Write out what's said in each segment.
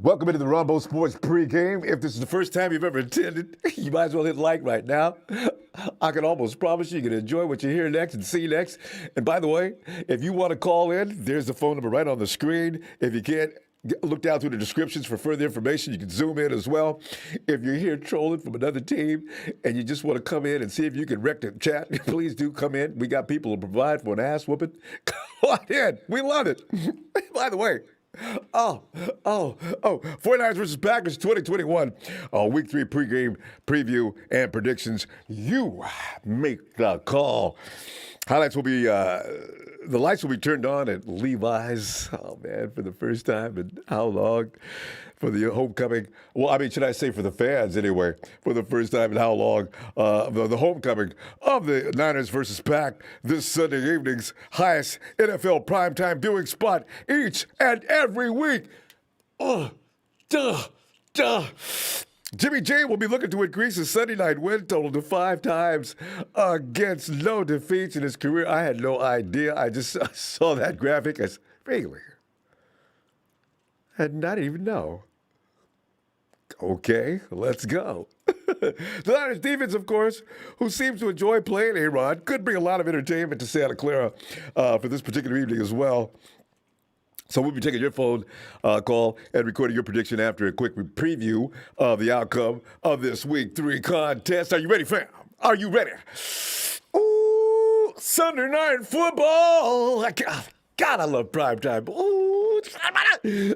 Welcome into the Ronbo Sports Pregame. If this is the first time you've ever attended, you might as well hit like right now. I can almost promise you can enjoy what you hear next and see next. And by the way, if you want to call in, there's the phone number right on the screen. If you can't, look down through the descriptions for further information. You can zoom in as well. If you're here trolling from another team and you just want to come in and see if you can wreck the chat, please do come in. We got people to provide for an ass whooping. Come on in. We love it. By the way, 49ers versus Packers 2021. Week 3 pregame preview and predictions. You make the call. Highlights will be, the lights will be turned on at Levi's. Oh, man, for the first time in how long? For the homecoming. Well, I mean, should I say for the fans anyway? For the first time in how long? The homecoming of the Niners versus Pack this Sunday evening's highest NFL primetime viewing spot each and every week. Jimmy J will be looking to increase his Sunday night win total to 5 times against no defeats in his career. I had no idea. I just saw that graphic as really. I didn't even know. Okay, let's go. The Niners defense, of course, who seems to enjoy playing Aaron, could bring a lot of entertainment to Santa Clara for this particular evening as well. So we'll be taking your phone call and recording your prediction after a quick preview of the outcome of this Week 3 contest. Are you ready, fam? Are you ready? Ooh, Sunday night football. God, I love primetime. Ooh, hey,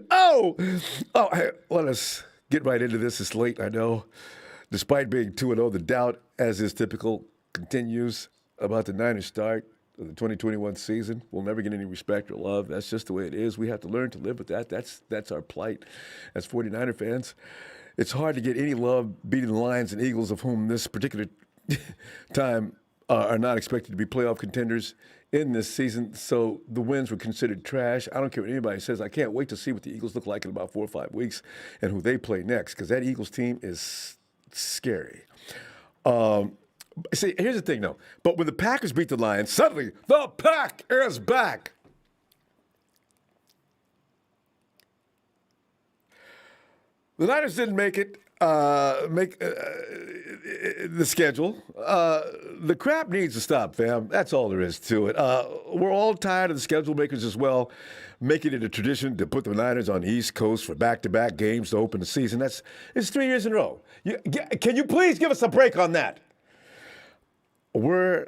let us get right into this. It's late, I know. Despite being 2-0, the doubt, as is typical, continues about the Niners start of the 2021 season. We'll never get any respect or love. That's just the way it is. We have to learn to live with that. That's our plight as 49er fans. It's hard to get any love beating the Lions and Eagles, of whom this particular time are not expected to be playoff contenders in this season. So the wins were considered trash. I don't care what anybody says. I can't wait to see what the Eagles look like in about 4 or 5 weeks and who they play next, because that Eagles team is scary. See, here's the thing, though. But when the Packers beat the Lions, suddenly the Pack is back. The Niners didn't make it, the schedule. The crap needs to stop, fam. That's all there is to it. We're all tired of the schedule makers as well, making it a tradition to put the Niners on the East Coast for back-to-back games to open the season. It's 3 years in a row. Can you please give us a break on that? We're,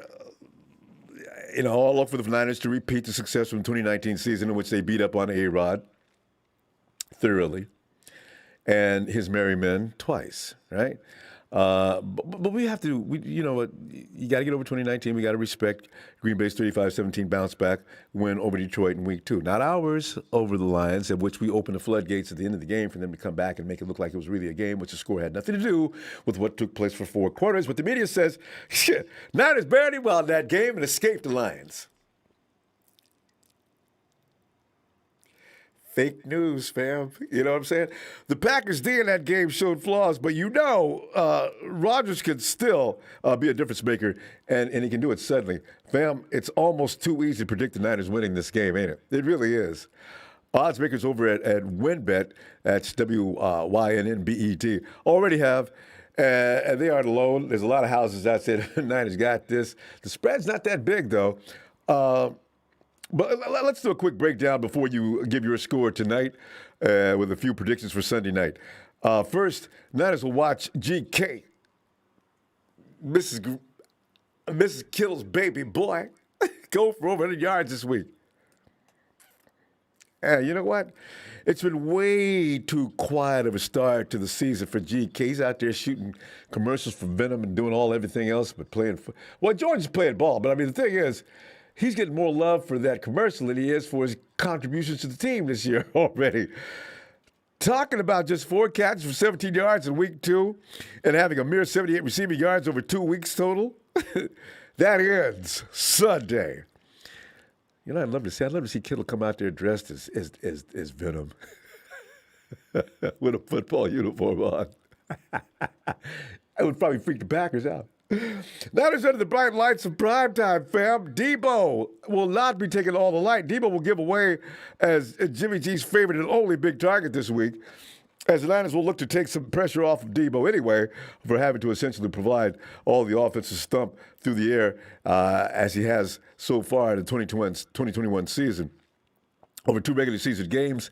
all look for the Niners to repeat the success from the 2019 season in which they beat up on A-Rod thoroughly and his merry men twice, right? But we have to, you know what, you got to get over 2019. We got to respect Green Bay's 35-17 bounce back win over Detroit in week 2. Not ours over the Lions, at which we opened the floodgates at the end of the game for them to come back and make it look like it was really a game, which the score had nothing to do with what took place for 4 quarters. But the media says, shit, Niners barely won that game and escaped the Lions. Fake news, fam. You know what I'm saying? The Packers D in that game showed flaws, but Rodgers could still be a difference maker, and he can do it suddenly. Fam, it's almost too easy to predict the Niners winning this game, ain't it? It really is. Odds makers over at WynnBET, that's WYNNBET, already have, and they aren't alone. There's a lot of houses that say the Niners got this. The spread's not that big, though. But let's do a quick breakdown before you give your score tonight with a few predictions for Sunday night. First, Niners will watch GK, Mrs. Kittle's baby boy, go for over 100 yards this week. And you know what? It's been way too quiet of a start to the season for GK. He's out there shooting commercials for Venom and doing everything else but playing. Well, George is playing ball, but I mean, the thing is, he's getting more love for that commercial than he is for his contributions to the team this year already. Talking about just 4 catches for 17 yards in week 2 and having a mere 78 receiving yards over 2 weeks total, that ends Sunday. You know, I'd love to see Kittle come out there dressed as Venom with a football uniform on. That would probably freak the Packers out. Niners under the bright lights of primetime, fam. Debo will not be taking all the light. Debo will give away as Jimmy G's favorite and only big target this week, as the Niners will look to take some pressure off of Debo anyway for having to essentially provide all the offensive stump through the air as he has so far in the 2021 season. Over 2 regular season games,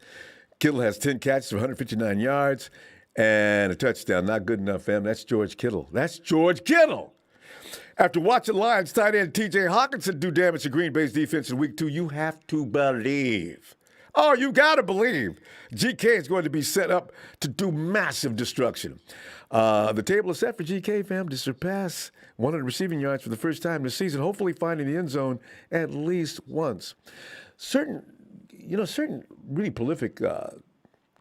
Kittle has 10 catches for 159 yards and a touchdown. Not good enough, fam. That's George Kittle. That's George Kittle. After watching Lions tight end T.J. Hawkinson do damage to Green Bay's defense in Week 2, you have to believe. Oh, you got to believe. GK is going to be set up to do massive destruction. The table is set for GK, fam, to surpass 100 receiving yards for the first time this season, hopefully finding the end zone at least once. Certain really prolific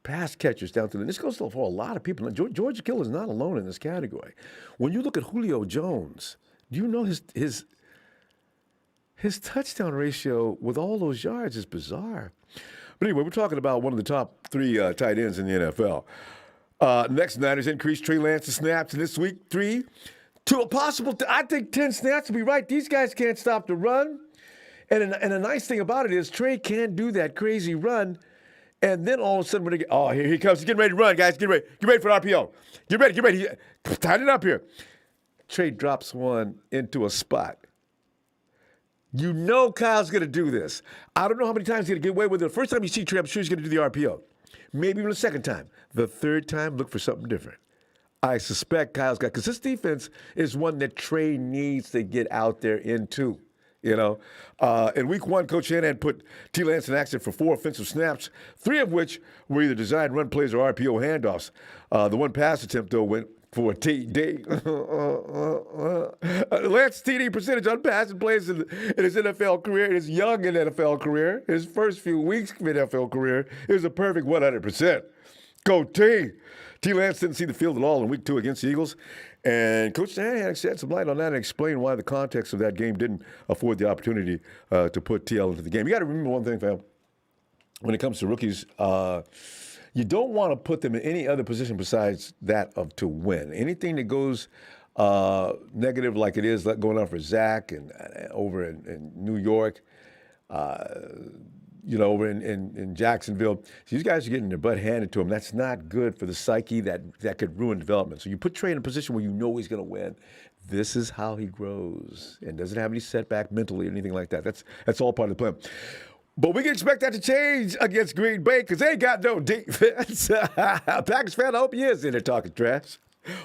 pass catchers down to this goes for a lot of people. George Kittle is not alone in this category. When you look at Julio Jones, do you know his touchdown ratio with all those yards is bizarre. But anyway, we're talking about one of the top 3 tight ends in the NFL. Next, Niners increased Trey Lance's snaps in this week 3 to a possible, I think 10 snaps to be right. These guys can't stop the run. And a nice thing about it is Trey can't do that crazy run. And then all of a sudden, here he comes. He's getting ready to run, guys. Get ready for the RPO. Get ready. Tighten it up here. Trey drops one into a spot. You know Kyle's going to do this. I don't know how many times he's going to get away with it. The first time you see Trey, I'm sure he's going to do the RPO. Maybe even the second time. The third time, look for something different. I suspect Kyle's got, because this defense is one that Trey needs to get out there into. In Week 1, Coach Shanahan put T. Lance in action for 4 offensive snaps, 3 of which were either designed run plays or RPO handoffs. The one pass attempt, though, went for a TD. Lance's TD percentage on passing plays in his NFL career, his young NFL career, his first few weeks of NFL career, is a perfect 100%. Go T. T. Lance didn't see the field at all in Week 2 against the Eagles. And Coach Shanahan shed some light on that and explained why the context of that game didn't afford the opportunity to put TL into the game. You got to remember one thing, fam. When it comes to rookies, you don't want to put them in any other position besides that of to win. Anything that goes negative, like it is going on for Zach and over in New York, over in Jacksonville. These guys are getting their butt handed to them. That's not good for the psyche. That could ruin development. So you put Trey in a position where you know he's going to win. This is how he grows and doesn't have any setback mentally or anything like that. That's all part of the plan. But we can expect that to change against Green Bay because they ain't got no defense. Packers fan, I hope he is in there talking trash.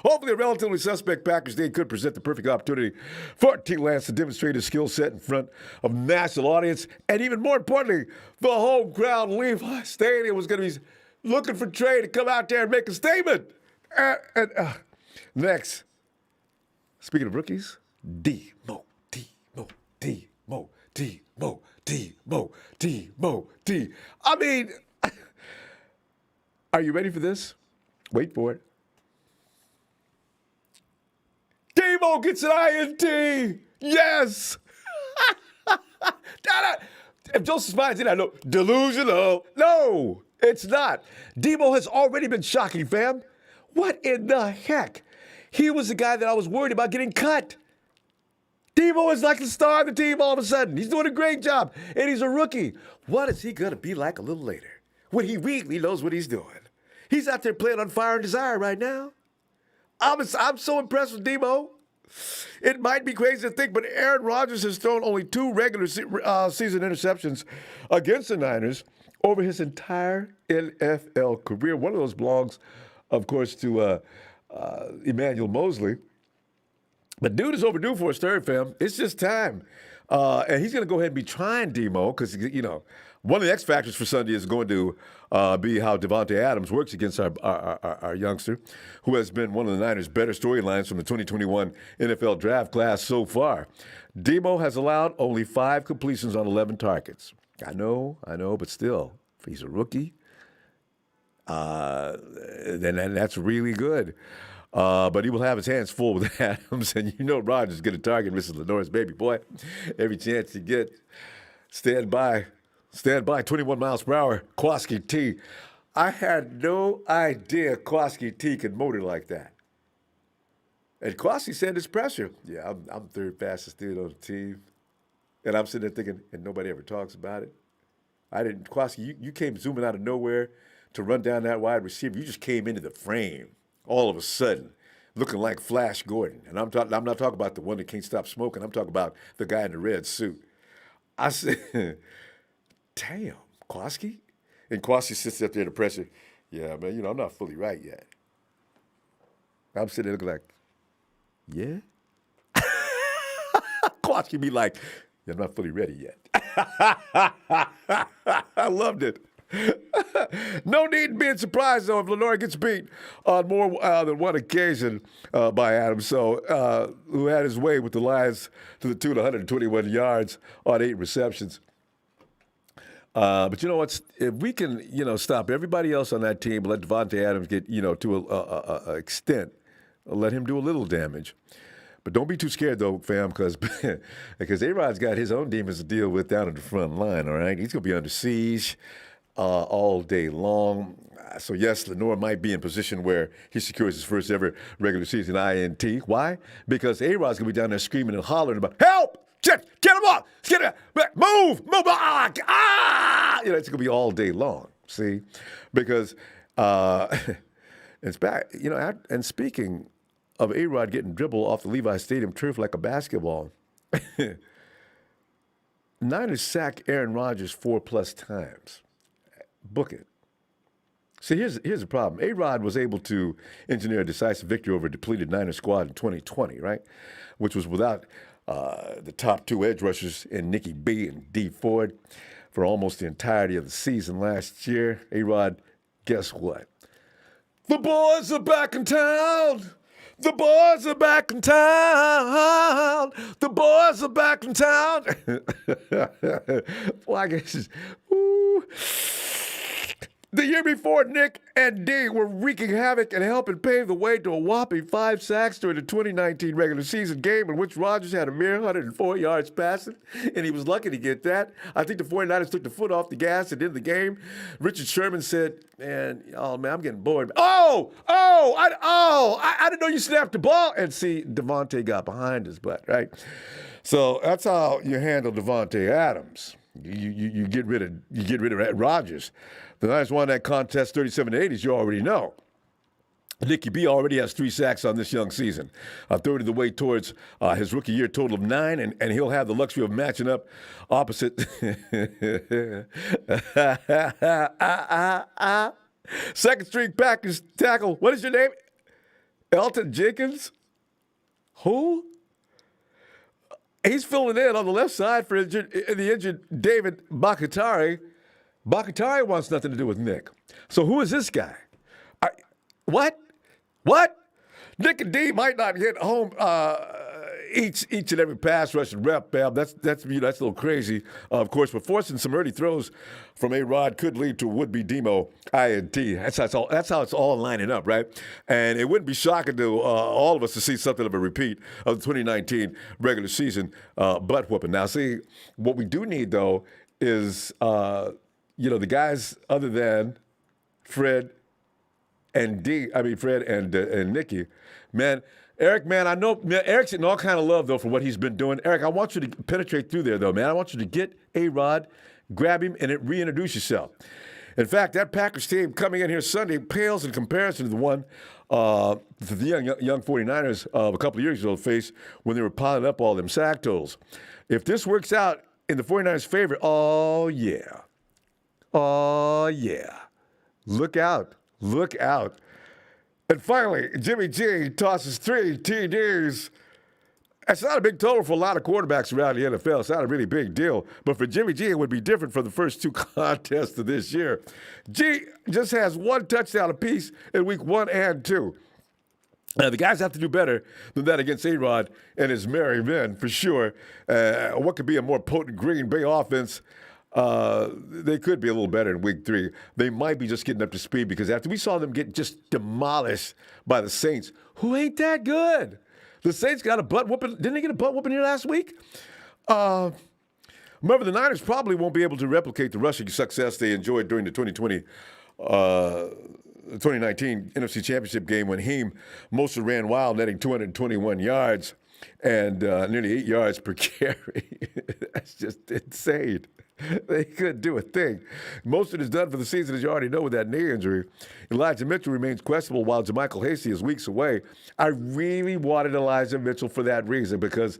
Hopefully a relatively suspect Packers day could present the perfect opportunity for T. Lance to demonstrate his skill set in front of a national audience. And even more importantly, the home crowd in Levi Stadium was going to be looking for Trey to come out there and make a statement. Next, speaking of rookies, D-Mo. I mean, are you ready for this? Wait for it. Demo gets an INT. Yes. If Joseph Smiley did, I know. Delusional. No, it's not. Debo has already been shocking, fam. What in the heck? He was the guy that I was worried about getting cut. Debo is like the star of the team all of a sudden. He's doing a great job, and he's a rookie. What is he going to be like a little later when he really knows what he's doing? He's out there playing on fire and desire right now. I'm so impressed with Debo. It might be crazy to think, but Aaron Rodgers has thrown only 2 regular season interceptions against the Niners over his entire NFL career. One of those belongs, of course, to Emmanuel Mosley. But dude is overdue for his third, fam. It's just time. And he's going to go ahead and be trying Demo because, one of the X factors for Sunday is going to be how Devontae Adams works against our youngster, who has been one of the Niners' better storylines from the 2021 NFL draft class so far. Demo has allowed only 5 completions on 11 targets. I know, but still, if he's a rookie, then that's really good. But he will have his hands full with Adams, and Rodgers is going to target Mrs. Lenore's baby boy every chance you get. Stand by, 21 miles per hour, Kowalski T. I had no idea Kowalski T could motor like that. And Kwasi said it's pressure. Yeah, I'm third fastest dude on the team. And I'm sitting there thinking, and nobody ever talks about it. Kwasi, you came zooming out of nowhere to run down that wide receiver. You just came into the frame all of a sudden, looking like Flash Gordon. And I'm not talking about the one that can't stop smoking. I'm talking about the guy in the red suit. I said, damn, Kwasi? And Kwasi sits up there under pressure. Yeah, man, I'm not fully right yet. I'm sitting there looking like, yeah? Kwasi be like, yeah, I'm not fully ready yet. I loved it. No need in being surprised, though, if Lenore gets beat on more than one occasion by Adams, who had his way with the Lions to the tune of 121 yards on 8 receptions. But you know what? If we can, stop everybody else on that team, let Devontae Adams get, to an extent, let him do a little damage. But don't be too scared, though, fam, because A-Rod's got his own demons to deal with down at the front line, all right? He's going to be under siege all day long. So, yes, Lenore might be in position where he secures his first ever regular season INT. Why? Because A-Rod's going to be down there screaming and hollering about, help! Get him off! Get him! Move! It's going to be all day long, see? Because it's back, and speaking of A-Rod getting dribbled off the Levi Stadium turf like a basketball. Niners sack Aaron Rodgers 4+ times. Book it. See, here's the problem. A-Rod was able to engineer a decisive victory over a depleted Niners squad in 2020, right? Which was without the top 2 edge rushers in Nicky B and D Ford for almost the entirety of the season last year. A-Rod, guess what? The boys are back in town. The boys are back in town. The boys are back in town. Well, I guess, ooh. The year before, Nick and D were wreaking havoc and helping pave the way to a whopping 5 sacks during the 2019 regular season game in which Rodgers had a mere 104 yards passing, and he was lucky to get that. I think the 49ers took the foot off the gas at the end of the game. Richard Sherman said, man, I'm getting bored. I didn't know you snapped the ball. And see, Devontae got behind his butt, right? So that's how you handle Devontae Adams. You get rid of Rodgers. The Niners won that contest 37-8, as you already know. Nicky B already has 3 sacks on this young season, a third of the way towards his rookie year total of 9, and he'll have the luxury of matching up opposite second string Packers tackle. What is your name? Elton Jenkins? Who? He's filling in on the left side for the injured David Bakatari. Bakatari wants nothing to do with Nick. So who is this guy? What? Nick and D might not hit home each and every pass rush and rep, Bam. That's a little crazy, of course. But forcing some early throws from A-Rod could lead to would-be Demo INT. That's how it's all lining up, right? And it wouldn't be shocking to all of us to see something of a repeat of the 2019 regular season butt whooping. Now, see, what we do need though is the guys other than Fred and Nicky, man. Eric, man, I know Eric's getting all kind of love, though, for what he's been doing. Eric, I want you to penetrate through there, though, man. I want you to get A-Rod, grab him, and reintroduce yourself. In fact, that Packers team coming in here Sunday pales in comparison to the one the young 49ers of a couple of years ago faced when they were piling up all them sack totals. If this works out in the 49ers' favor, oh, yeah. Look out. And finally, Jimmy G tosses 3 TDs. That's not a big total for a lot of quarterbacks around the NFL. It's not a really big deal. But for Jimmy G, it would be different for the first 2 contests of this year. G just has 1 touchdown apiece in week 1 and 2. The guys have to do better than that against A-Rod and his merry men, for sure. What could be a more potent Green Bay offense? They could be a little better in week 3. They might be just getting up to speed because after we saw them get just demolished by the Saints, who ain't that good. The Saints got a butt whooping. Didn't they get a butt whooping here last week? Remember, the Niners probably won't be able to replicate the rushing success they enjoyed during the 2020 the 2019 NFC Championship game when Mostert ran wild, netting 221 yards and nearly 8 yards per carry. That's just insane. They couldn't do a thing. Mostert is done for the season, as you already know, with that knee injury. Elijah Mitchell remains questionable while JaMychal Hasty is weeks away. I really wanted Elijah Mitchell for that reason because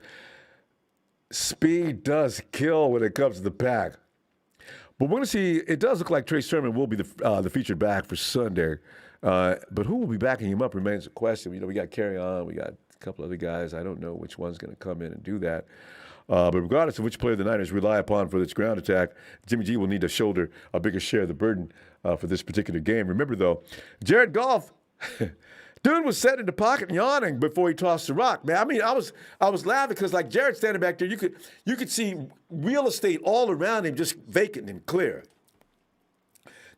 speed does kill when it comes to the pack. But we're going to see, it does look like Trey Sermon will be the featured back for Sunday. But who will be backing him up remains a question. We got Carry On, we got a couple other guys. I don't know which one's going to come in and do that. But regardless of which player the Niners rely upon for this ground attack, Jimmy G will need to shoulder a bigger share of the burden for this particular game. Remember, though, Jared Goff, dude was sitting in the pocket and yawning before he tossed the rock. Man, I mean, I was laughing because like Jared standing back there, you could see real estate all around him just vacant and clear.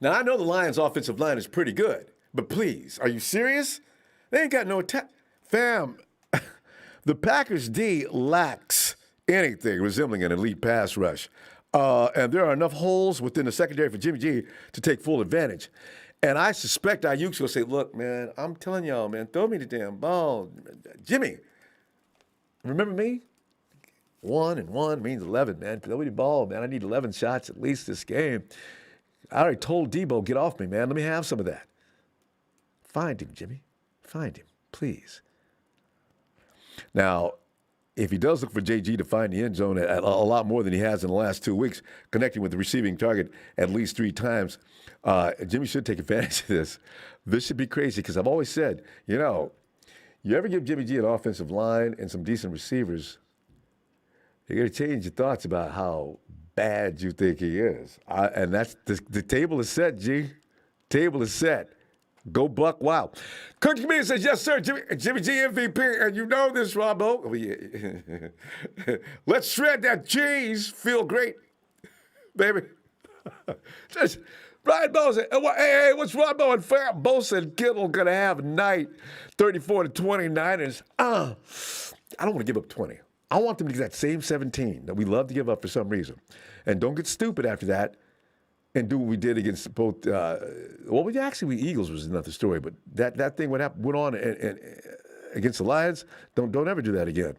Now, I know the Lions' offensive line is pretty good, but please, are you serious? They ain't got no attack. Fam, the Packers' D lacks anything resembling an elite pass rush. And there are enough holes within the secondary for Jimmy G to take full advantage. And I suspect Ayuk's going to say, look, man, I'm telling y'all, man, throw me the damn ball. Jimmy, remember me? 1 and 1 means 11, man. Throw me the ball, man. I need 11 shots at least this game. I already told Debo, get off me, man. Let me have some of that. Find him, Jimmy. Find him, please. Now, if he does look for JG to find the end zone a lot more than he has in the last 2 weeks, connecting with the receiving target at least 3 times, Jimmy should take advantage of this. This should be crazy because I've always said, you ever give Jimmy G an offensive line and some decent receivers, you're going to change your thoughts about how bad you think he is. And that's the table is set, G. Table is set. Go Buck Wild. Coach Comedian says, yes, sir, Jimmy G MVP. And you know this, Ronbo. Let's shred that cheese. Feel great, baby. Just Ryan Bosa. Hey, what's Ronbo and Fab Bosa and Kittle going to have a night? 34-29ers. I don't want to give up 20. I want them to get that same 17 that we love to give up for some reason. And don't get stupid after that. And do what we did against both. We Eagles was another story, but that thing went on and against the Lions. Don't ever do that again.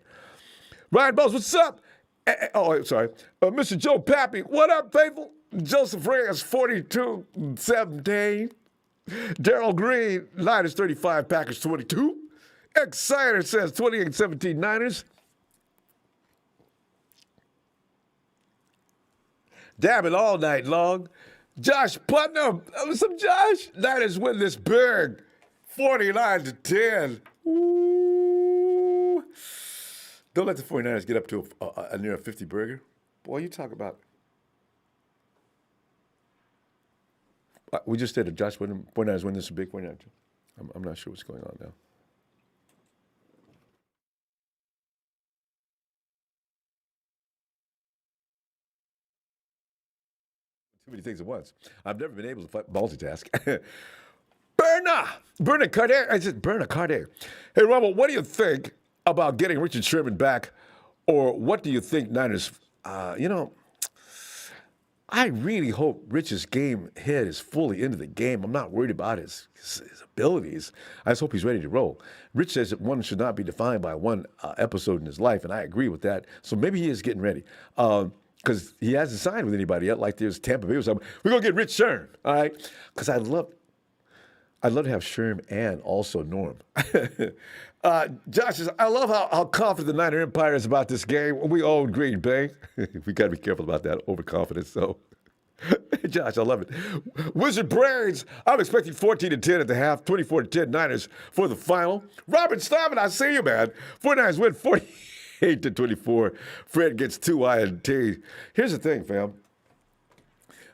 Ryan Bowles, what's up? Sorry, Mr. Joe Pappy, what up, faithful? Joseph Reyes, 42-17. Daryl Green, Niners 35, Packers 22. Exciter says 28-17 Niners. Damn it all night long. Josh Putnam. What's up, Josh? Niners win this big. 49-10. Ooh. Don't let the 49ers get up to a near a 50 burger. Boy, you talk about. We just did a Josh Putnam. 49ers win this big. 49ers. I'm not sure what's going on now. Too many things at once. I've never been able to multitask. Berna Cartier. I said Berna Cartier. Hey, Ronbo, what do you think about getting Richard Sherman back? Or what do you think Niners, I really hope Rich's game head is fully into the game. I'm not worried about his abilities. I just hope he's ready to roll. Rich says that one should not be defined by one episode in his life, and I agree with that. So maybe he is getting ready. Because he hasn't signed with anybody yet, like there's Tampa Bay or something. We're going to get Rich Sherm, all right? Because I'd love to have Sherm and also Norm. Josh says, I love how confident the Niner Empire is about this game. We own Green Bay. We got to be careful about that overconfidence, so. Josh, I love it. Wizard Brains, I'm expecting 14-10 at the half, 24-10 Niners for the final. Robert Steinman, I see you, man. 49ers win 48-24. Fred gets 2 INT. Here's the thing, fam.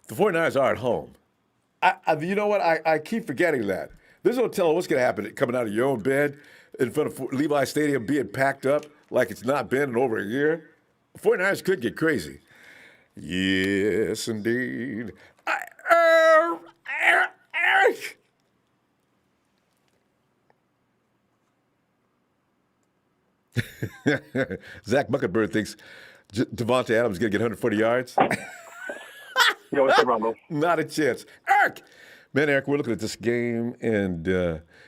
The 49ers are at home. You know what? I keep forgetting that. There's no telling what's going to happen coming out of your own bed in front of Levi Stadium being packed up like it's not been in over a year. 49ers could get crazy. Yes, indeed. Zach Muckenberg thinks Devontae Adams is going to get 140 yards. Yo, what's up, Ronbo? Not a chance. Eric, Man, Eric, we're looking at this game and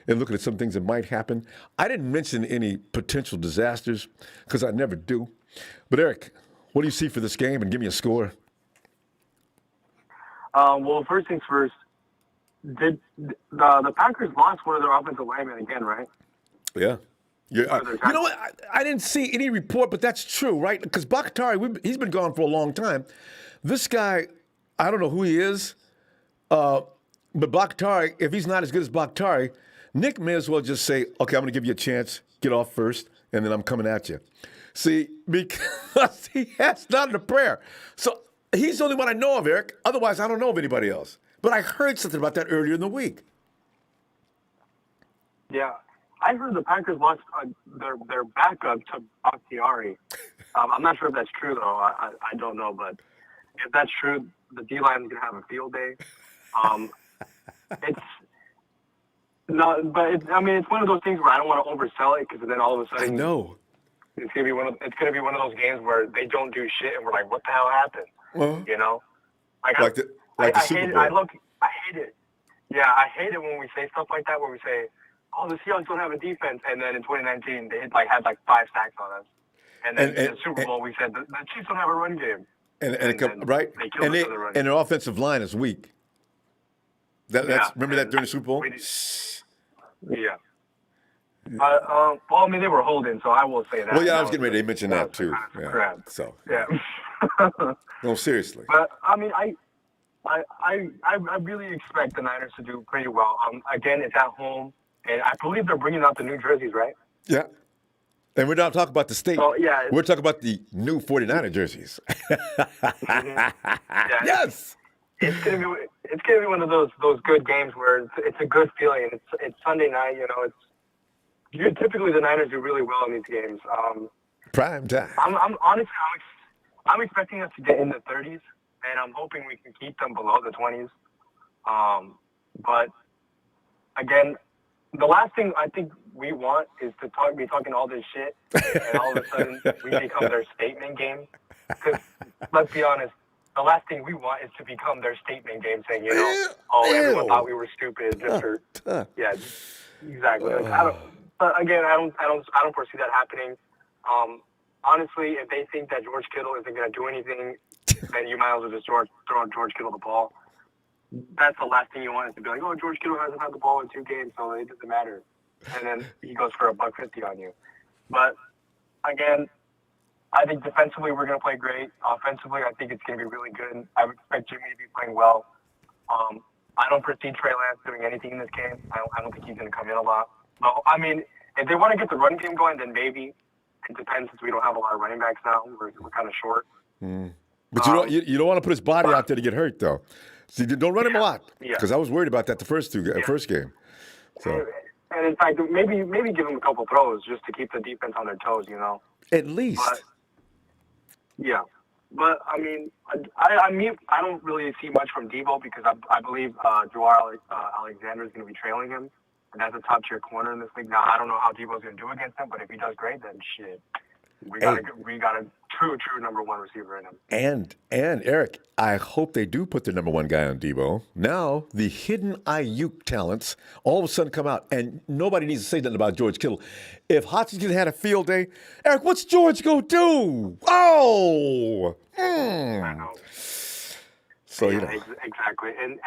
looking at some things that might happen. I didn't mention any potential disasters because I never do. But Eric, what do you see for this game? And give me a score. Well, first things first. Did the Packers lost one of their offensive linemen again, right? Yeah. You know what? I didn't see any report, but that's true, right? Because Bakhtiari, he's been gone for a long time. This guy, I don't know who he is, but Bakhtiari, if he's not as good as Bakhtiari, Nick may as well just say, okay, I'm going to give you a chance, get off first, and then I'm coming at you. See, because he has not a prayer. So he's the only one I know of, Eric. Otherwise, I don't know of anybody else. But I heard something about that earlier in the week. Yeah. I heard the Packers lost their backup to Bakhtiari. I'm not sure if that's true, though. I don't know. But if that's true, the D-line is going to have a field day. It's one of those things where I don't want to oversell it because then all of a sudden, it's going to be one of those games where they don't do shit and we're like, what the hell happened? Well, you know, like the Super Bowl. I hate it. Yeah, I hate it when we say stuff like that, where we say, "Oh, the Seahawks don't have a defense," and then in 2019 they had 5 sacks on us, and then in the Super Bowl we said the Chiefs don't have a run game, right? They killed us with the run game. And their offensive line is weak. Remember that during the Super Bowl? Yeah. Well, I mean, they were holding, so I will say that. Well, yeah, I was getting ready to mention that too. Kind of crap. So yeah. No, seriously. But I mean, I really expect the Niners to do pretty well. Again, it's at home, and I believe they're bringing out the new jerseys, right? Yeah. And we're not talking about the state. So, yeah, we're talking about the new 49er jerseys. Yeah, yes. It's gonna be one of those good games where it's a good feeling. It's Sunday night, you know. Typically the Niners do really well in these games. Prime time. I'm expecting us to get in the 30s, and I'm hoping we can keep them below the 20s. But again, the last thing I think we want is to be talking all this shit, and all of a sudden we become their statement game. Because let's be honest, the last thing we want is to become their statement game, saying, everyone thought we were stupid. Yeah, exactly. But again, I don't foresee that happening. Honestly, if they think that George Kittle isn't going to do anything, then you might as well just throw George Kittle the ball. That's the last thing you want is to be like, oh, George Kittle hasn't had the ball in 2 games, so it doesn't matter. And then he goes for $150 on you. But again, I think defensively we're going to play great. Offensively, I think it's going to be really good. I would expect Jimmy to be playing well. I don't foresee Trey Lance doing anything in this game. I don't think he's going to come in a lot. Well, I mean, if they want to get the run game going, then maybe. It depends since we don't have a lot of running backs now. We're kind of short. But you don't want to put his body out there to get hurt, though. So don't run him a lot because I was worried about that the first game. So. And in fact, maybe give him a couple throws just to keep the defense on their toes, you know. At least. But I mean, I don't really see much from Debo because I believe Joar Alexander is going to be trailing him, and that's a top tier corner in this league. Now I don't know how Debo's going to do against him, but if he does great, then shit, we got a true number 1 receiver in him. And Eric, I hope they do put their number 1 guy on Debo. Now the hidden Ayuk talents all of a sudden come out, and nobody needs to say nothing about George Kittle. If Hopkins had a field day, Eric, what's George go do? Oh, I know. So exactly, and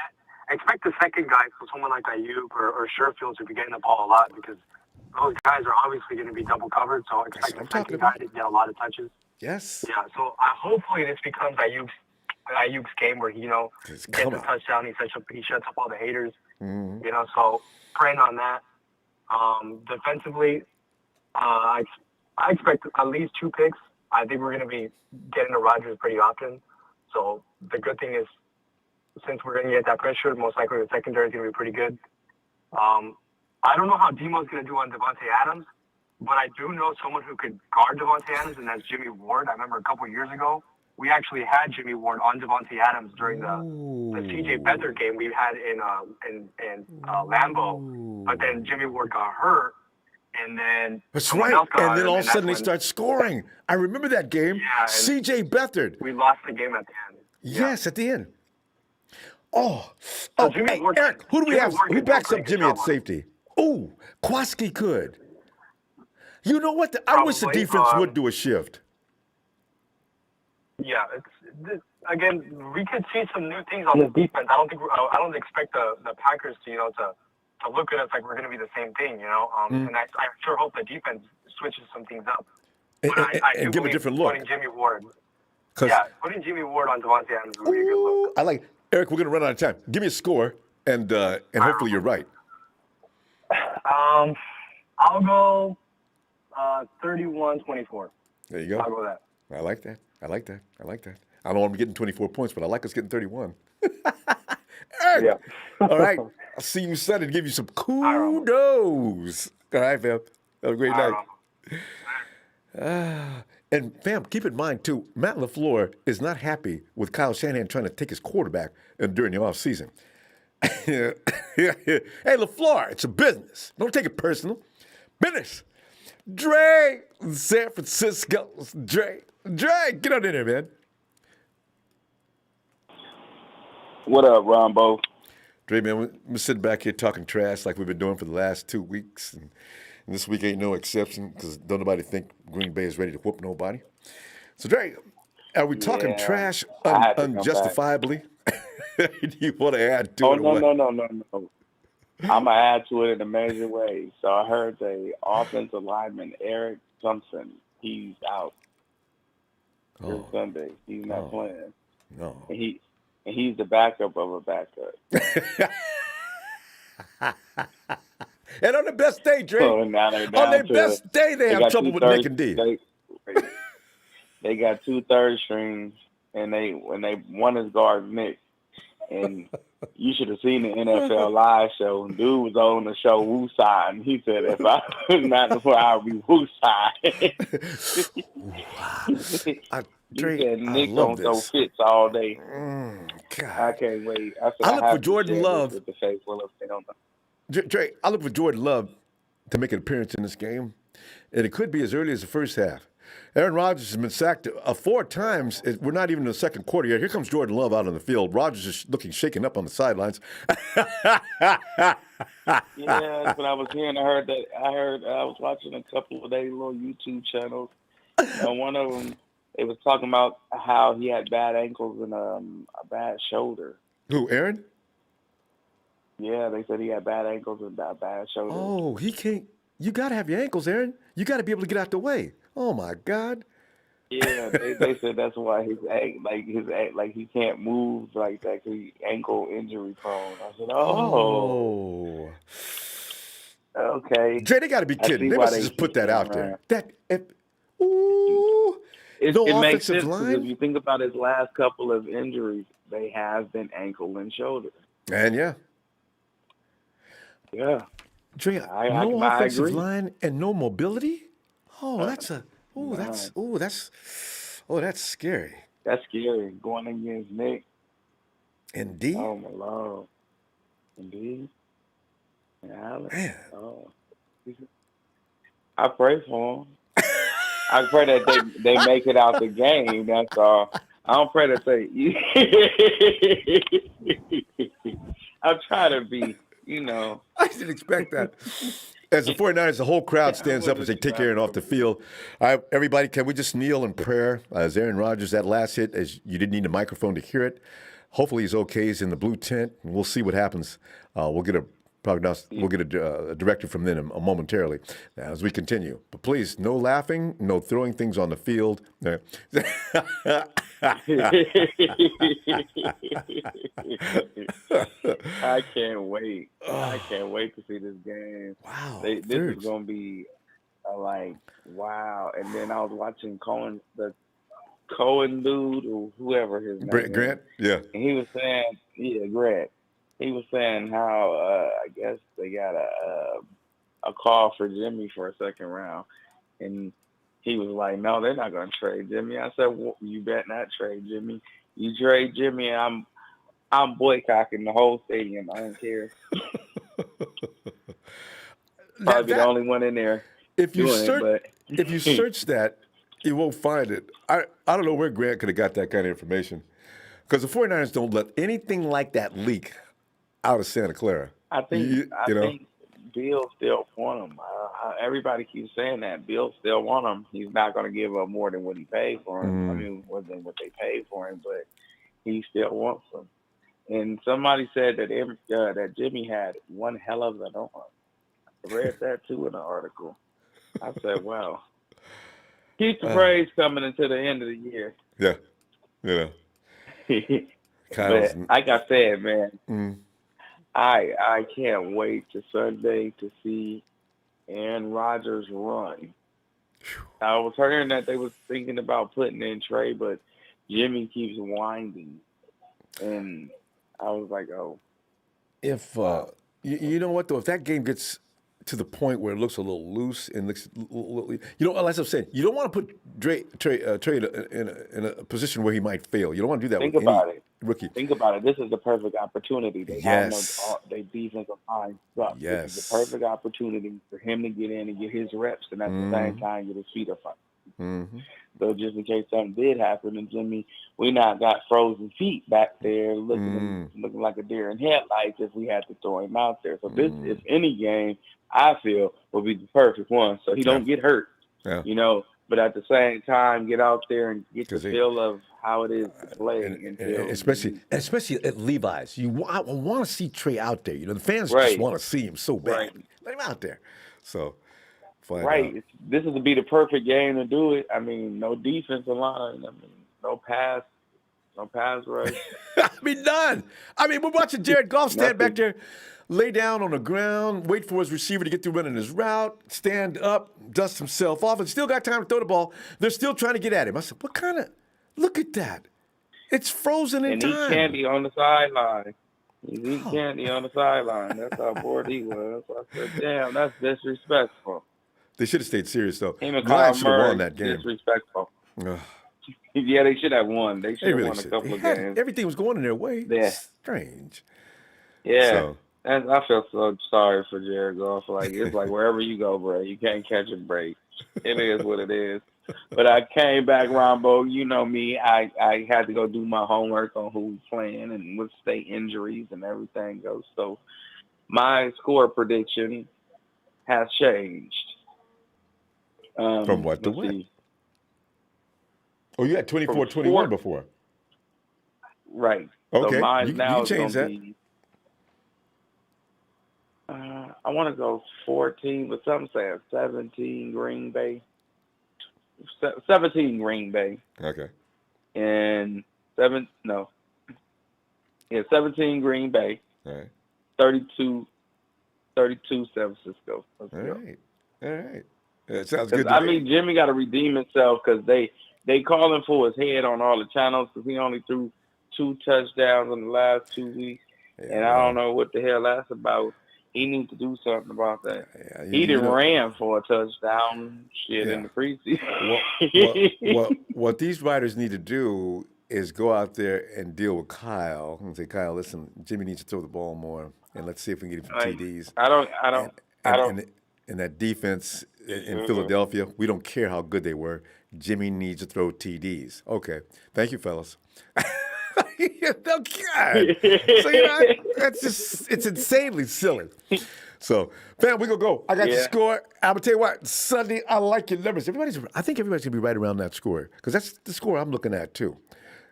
expect the second guy, so someone like Ayuk or Sherfield, to be getting the ball a lot because those guys are obviously going to be double covered. So expect the second guy to get a lot of touches. Yes. Yeah. So hopefully this becomes Ayuk's game where he gets a touchdown. He shuts up all the haters. Mm-hmm. You know. So praying on that. Defensively, I expect at least 2 picks. I think we're going to be getting to Rodgers pretty often. So the good thing is, since we're going to get that pressure, most likely the secondary is going to be pretty good. I don't know how Demo's going to do on Devontae Adams, but I do know someone who could guard Devontae Adams, and that's Jimmy Ward. I remember a couple of years ago, we actually had Jimmy Ward on Devontae Adams during the C.J. Beathard game we had in Lambeau. But then Jimmy Ward got hurt, and then that's right. And then all of a sudden they start scoring. I remember that game. Yeah, C.J. Beathard. We lost the game at the end. Yes, at the end. Oh, So oh, Jimmy hey, Ward, Eric, who do we Jimmy have? Ward Who could do a backs pretty up good Jimmy at job on it. safety? Oh, Kwaski could. You know what? I wish the Probably. defense would do a shift. Yeah, again, we could see some new things on the defense. I don't expect the Packers to to look at us like we're going to be the same thing. And I sure hope the defense switches some things up. And, But I and do give a believe different putting look. Jimmy Ward. Because Yeah, putting Jimmy Ward on Devontae Adams would be a good look. I like Eric. We're gonna run out of time. Give me a score, and hopefully you're right. I'll go 31-24. There you go. I'll go with that. I like that. I like that. I like that. I don't want to be getting 24 points, but I like us getting 31. Eric. Yeah. All right. I'll see you Sunday to give you some kudos. All right, fam. Have a great night. And fam, keep in mind too, Matt LaFleur is not happy with Kyle Shanahan trying to take his quarterback during the offseason. Hey, LaFleur, it's a business. Don't take it personal. Business. Dre, San Francisco. Dre, get on in there, man. What up, Ronbo? Dre, man, we're sitting back here talking trash like we've been doing for the last 2 weeks. And this week ain't no exception because don't nobody think Green Bay is ready to whoop nobody. So, Dre, are we talking trash unjustifiably? Do you want to add to it? No. I'm going to add to it in a major way. So I heard the offensive lineman, Eric Thompson, he's out this Sunday. He's not playing. No. And he's the backup of a backup. And on the best day, Dre, So now they're down on their to best day, they have trouble with Nick and D. They got 2 third strings, and one is guard Nick. And you should have seen the NFL live show. And dude was on the show Wooside, and he said, "If I was not before, I would be Wooside." Dre, said Nick I love don't throw this. fits all day. God. I can't wait. I look for Jordan Love. With the face full of film. Dre, I look for Jordan Love to make an appearance in this game, and it could be as early as the first half. Aaron Rodgers has been sacked 4 times. We're not even in the second quarter yet. Here comes Jordan Love out on the field. Rodgers is looking shaken up on the sidelines. Yeah, that's what I was hearing. I was watching a couple of their little YouTube channels. And one of them, they was talking about how he had bad ankles and a bad shoulder. Who, Aaron? Yeah, they said he had bad ankles and a bad shoulder. Oh, he can't. You got to have your ankles, Aaron. You got to be able to get out the way. Oh, my God. Yeah, they said that's why he can't move like that because he's ankle injury prone. I said, oh. Okay. Jay, they got to be kidding. They must have just put that out there. It no makes sense offensive line. because if you think about his last couple of injuries, they have been ankle and shoulder. And yeah. Dre, no offensive line and no mobility? Oh, that's scary. That's scary. Going against Nick. Indeed. Oh my Lord. Indeed. Alex. Man. Oh. I pray for him. I pray that they make it out the game. That's all. I don't pray that they. I'm trying to be, I didn't expect that. As the 49ers, the whole crowd stands up as they take Aaron off the field. All right, everybody, can we just kneel in prayer? As Aaron Rodgers, that last hit, as you didn't need a microphone to hear it. Hopefully he's okay. He's in the blue tent, and we'll see what happens. We'll get a directive from them momentarily as we continue. But please, no laughing, no throwing things on the field. I can't wait. I can't wait to see this game. Wow. This is going to be wow. And then I was watching the Cohen dude or whoever his name is. Grant? Yeah. And he was saying, Grant. He was saying how I guess they got a call for Jimmy for a second round. And he was like, no, they're not going to trade Jimmy. I said, well, you bet not trade Jimmy. You trade Jimmy, and I'm boycotting the whole stadium. I don't care. Probably the only one in there. If you search that, you won't find it. I don't know where Grant could have got that kind of information. Because the 49ers don't let anything like that leak out of Santa Clara. I think You know? think Bill still want him. Everybody keeps saying that Bill still want him. He's not going to give up more than what he paid for him. I mean, more than what they paid for him, but he still wants him. And somebody said that that Jimmy had one hell of an arm. I read that too in an article. I said, "Wow, keep the praise coming into the end of the year." Yeah, you know. But like I said, man, I can't wait to Sunday to see Aaron Rodgers run. I was hearing that they was thinking about putting in Trey, but Jimmy keeps winding, and I was like, "Oh." If you know what though, if that game gets to the point where it looks a little loose and looks, as I'm saying, you don't want to put Trey in a position where he might fail. You don't want to do that Think with about any it. rookie. Think about it. This is the perfect opportunity. They have their defensive line suck. Yes. This is the perfect opportunity for him to get in and get his reps, and at the same time get his feet up. So just in case something did happen, and Jimmy, we not got frozen feet back there looking like a deer in headlights if we had to throw him out there. So this, if any game, I feel will be the perfect one, so he don't get hurt. Yeah. You know, but at the same time, get out there and get the feel of how it is to play. Especially at Levi's. I want to see Trey out there. You know, the fans just want to see him so bad. Right. Let him out there. So, this is to be the perfect game to do it. I mean, no defensive line. I mean, no pass rush. I mean, none. I mean, we're watching Jared Goff stand back there, lay down on the ground, wait for his receiver to get through running his route, stand up, dust himself off, and still got time to throw the ball. They're still trying to get at him. I said, what kind of – look at that. It's frozen in time. And eat candy on the sideline. He's eating candy on the sideline. That's how bored he was. I said, damn, that's disrespectful. They should have stayed serious, though. Him and Kyle Kyle should have won Murray, that game. disrespectful. Yeah, they should have won. They should have won a couple of games. Everything was going in their way. Yeah. Strange. Yeah. So. And I feel so sorry for Jared Goff. Like, it's like wherever you go, bro, you can't catch a break. It is what it is. But I came back, Ronbo. You know me. I had to go do my homework on who's playing and what state injuries and everything goes. So my score prediction has changed. From what to what? Oh, you had 24-21 before. Right. Okay. So mine you now is change that. Be, I want to go 14, but some say 17 Green Bay. 17 Green Bay. Okay. And 17 Green Bay. All right. 32 San Francisco. All right. That sounds good to I me. mean, Jimmy got to redeem himself because they calling for his head on all the channels because he only threw 2 touchdowns in the last 2 weeks. Yeah, and I don't know what the hell that's about. He needs to do something about that. Yeah, he done ran for a touchdown in the preseason. What these writers need to do is go out there and deal with Kyle and say, Kyle, listen, Jimmy needs to throw the ball more, and let's see if we can get him some TDs. I don't. And that defense in Philadelphia, we don't care how good they were. Jimmy needs to throw TDs. Okay. Thank you, fellas. No, God. So, it's insanely silly. So, fam, we're going to go. I got the score. I'm going to tell you what, Sunday, I like your numbers. I think everybody's going to be right around that score because that's the score I'm looking at, too.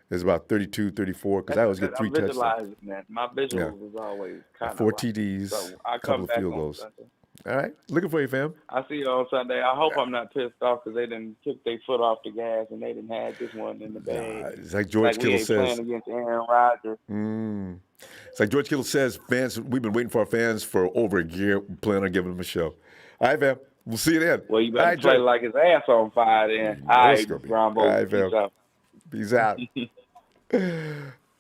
It's about 32, 34 because I always get 3 touchdowns. My visuals is always kind of 4 TDs, a couple of field goals. All right. Looking for you, fam. I'll see you on Sunday. I hope I'm not pissed off because they didn't took their foot off the gas and they didn't have this one in the bag. It's like George Kittle says. Playing against Aaron Rodgers. It's like George Kittle says, fans, we've been waiting for our fans for over a year. We plan on giving them a show. All right, fam. We'll see you then. Well, you better play like his ass on fire then. All right, Ronbo. All right, fam. Peace out.